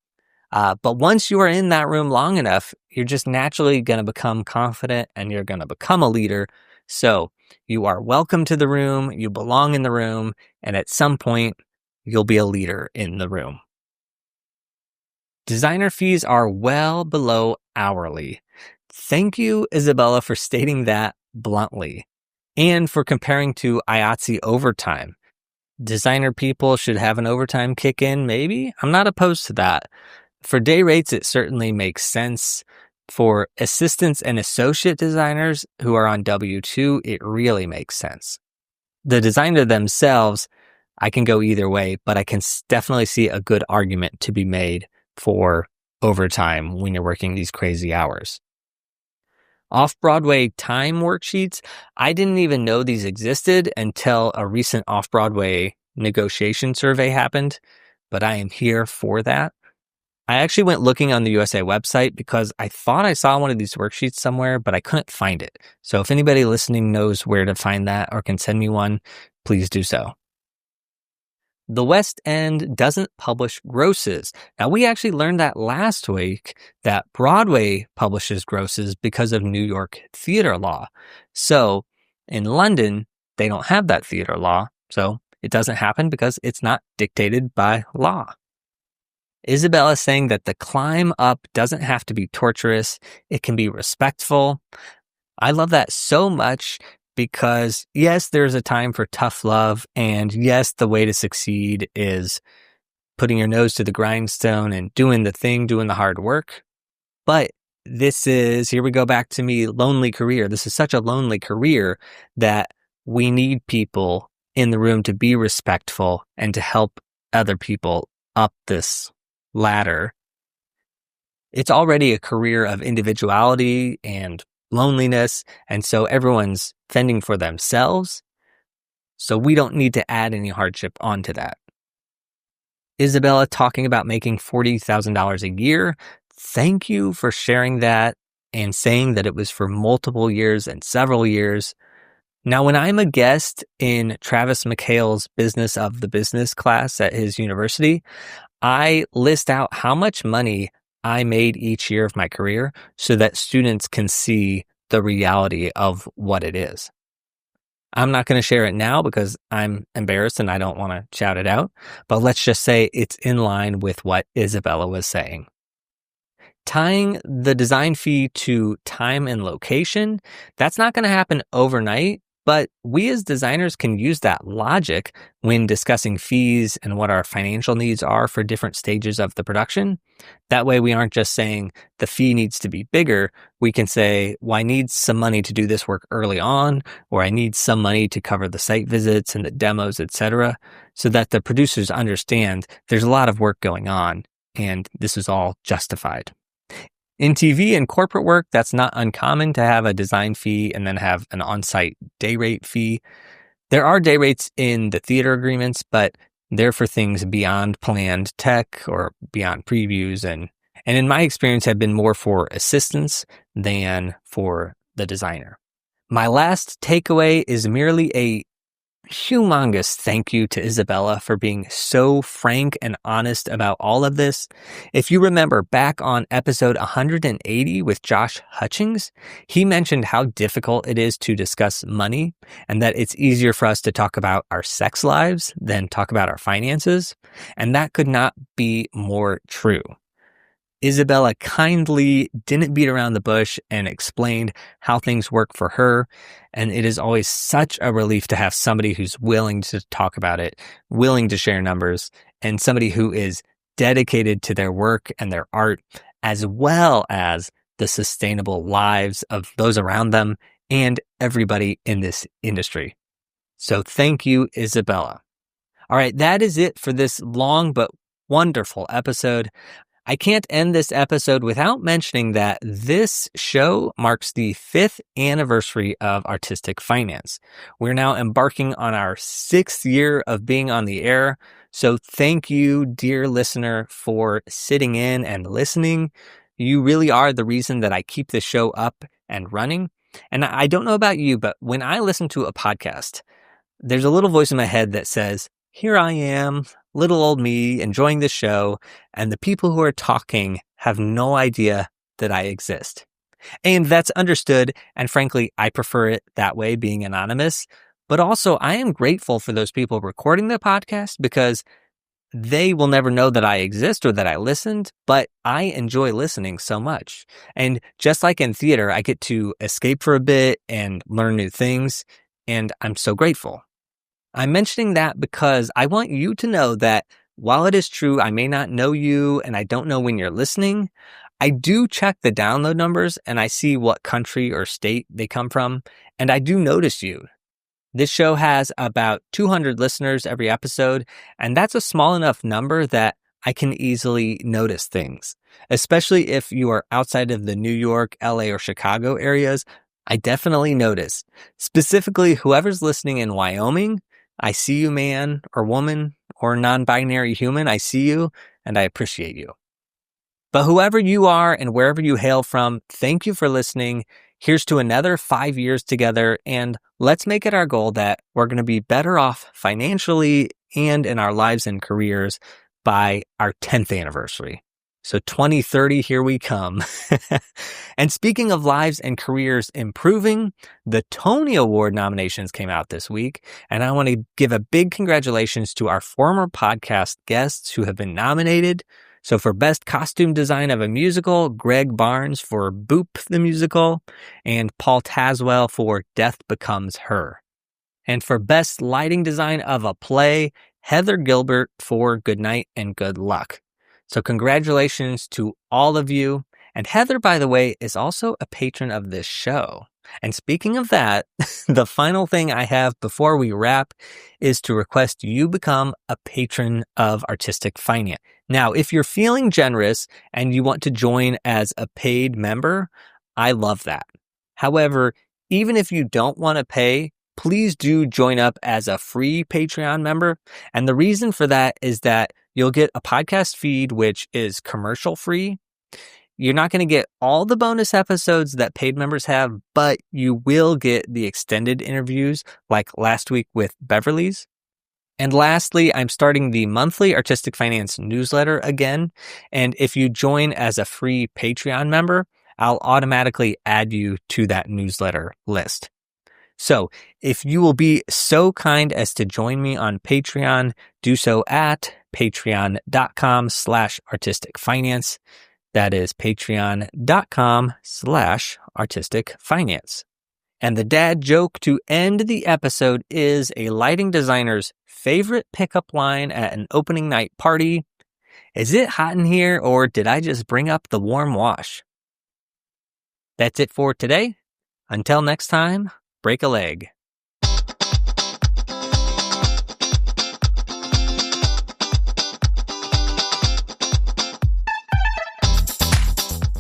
But once you are in that room long enough, you're just naturally going to become confident and you're going to become a leader. So you are welcome to the room, you belong in the room, and at some point, you'll be a leader in the room. Designer fees are well below hourly. Thank you, Isabella, for stating that bluntly and for comparing to IATSE overtime. Designer people should have an overtime kick in, maybe? I'm not opposed to that. For day rates, it certainly makes sense. For assistants and associate designers who are on W-2, it really makes sense. The designer themselves, I can go either way, but I can definitely see a good argument to be made for overtime when you're working these crazy hours. Off-Broadway time worksheets, I didn't even know these existed until a recent Off-Broadway negotiation survey happened, but I am here for that. I actually went looking on the USA website because I thought I saw one of these worksheets somewhere, but I couldn't find it. So if anybody listening knows where to find that or can send me one, please do so. The West End doesn't publish grosses. Now, we actually learned that last week that Broadway publishes grosses because of New York theater law. So in London, they don't have that theater law. So it doesn't happen because it's not dictated by law. Isabella saying that the climb up doesn't have to be torturous. It can be respectful. I love that so much because yes, there's a time for tough love. And yes, the way to succeed is putting your nose to the grindstone and doing the thing, doing the hard work. But here we go back to me, lonely career. This is such a lonely career that we need people in the room to be respectful and to help other people up this ladder. It's already a career of individuality and loneliness, and so everyone's fending for themselves. So we don't need to add any hardship onto that. Isabella talking about making $40,000 a year. Thank you for sharing that and saying that it was for multiple years and several years. Now, when I'm a guest in Travis McHale's Business of the Business class at his university, I list out how much money I made each year of my career so that students can see the reality of what it is. I'm not going to share it now because I'm embarrassed and I don't want to shout it out, but let's just say it's in line with what Isabella was saying. Tying the design fee to time and location, that's not going to happen overnight. But we as designers can use that logic when discussing fees and what our financial needs are for different stages of the production. That way we aren't just saying the fee needs to be bigger. We can say, well, I need some money to do this work early on, or I need some money to cover the site visits and the demos, etc., so that the producers understand there's a lot of work going on and this is all justified. In TV and corporate work, that's not uncommon to have a design fee and then have an on-site day rate fee. There are day rates in the theater agreements, but they're for things beyond planned tech or beyond previews. And in my experience, have been more for assistants than for the designer. My last takeaway is merely a humongous thank you to Isabella for being so frank and honest about all of this. If you remember back on episode 180 with Josh Hutchings, he mentioned how difficult it is to discuss money and that it's easier for us to talk about our sex lives than talk about our finances. And that could not be more true. Isabella kindly didn't beat around the bush and explained how things work for her. And it is always such a relief to have somebody who's willing to talk about it, willing to share numbers, and somebody who is dedicated to their work and their art, as well as the sustainable lives of those around them and everybody in this industry. So thank you, Isabella. All right, that is it for this long but wonderful episode. I can't end this episode without mentioning that this show marks the 5th anniversary of Artistic Finance. We're now embarking on our 6th year of being on the air. So thank you, dear listener, for sitting in and listening. You really are the reason that I keep this show up and running. And I don't know about you, but when I listen to a podcast, there's a little voice in my head that says, here I am, little old me, enjoying the show, and the people who are talking have no idea that I exist. And that's understood, and frankly, I prefer it that way, being anonymous. But also, I am grateful for those people recording the podcast because they will never know that I exist or that I listened, but I enjoy listening so much. And just like in theater, I get to escape for a bit and learn new things, and I'm so grateful. I'm mentioning that because I want you to know that while it is true I may not know you and I don't know when you're listening, I do check the download numbers and I see what country or state they come from, and I do notice you. This show has about 200 listeners every episode, and that's a small enough number that I can easily notice things, especially if you are outside of the New York, LA, or Chicago areas. I definitely notice. Specifically, whoever's listening in Wyoming, I see you, man or woman or non-binary human. I see you and I appreciate you. But whoever you are and wherever you hail from, thank you for listening. Here's to another 5 years together, and let's make it our goal that we're going to be better off financially and in our lives and careers by our 10th anniversary. So 2030, here we come. And speaking of lives and careers improving, the Tony Award nominations came out this week, and I want to give a big congratulations to our former podcast guests who have been nominated. So for Best Costume Design of a Musical, Greg Barnes for Boop the Musical, and Paul Tazwell for Death Becomes Her. And for Best Lighting Design of a Play, Heather Gilbert for Good Night and Good Luck. So congratulations to all of you. And Heather, by the way, is also a patron of this show. And speaking of that, the final thing I have before we wrap is to request you become a patron of Artistic Finance. Now, if you're feeling generous and you want to join as a paid member, I love that. However, even if you don't want to pay, please do join up as a free Patreon member. And the reason for that is that you'll get a podcast feed, which is commercial free. You're not going to get all the bonus episodes that paid members have, but you will get the extended interviews like last week with Beverly's. And lastly, I'm starting the monthly Artistic Finance newsletter again. And if you join as a free Patreon member, I'll automatically add you to that newsletter list. So if you will be so kind as to join me on Patreon, do so at patreon.com/artisticfinance. That is patreon.com/artisticfinance. And the dad joke to end the episode is a lighting designer's favorite pickup line at an opening night party. Is it hot in here, or did I just bring up the warm wash? That's it for today. Until next time, break a leg.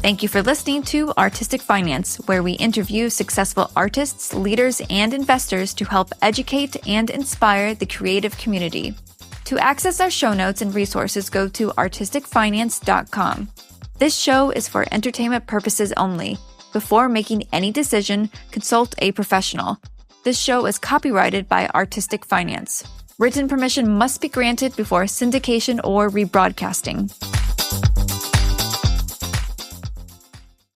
Thank you for listening to Artistic Finance, where we interview successful artists, leaders, and investors to help educate and inspire the creative community. To access our show notes and resources, go to artisticfinance.com. This show is for entertainment purposes only. Before making any decision, consult a professional. This show is copyrighted by Artistic Finance. Written permission must be granted before syndication or rebroadcasting.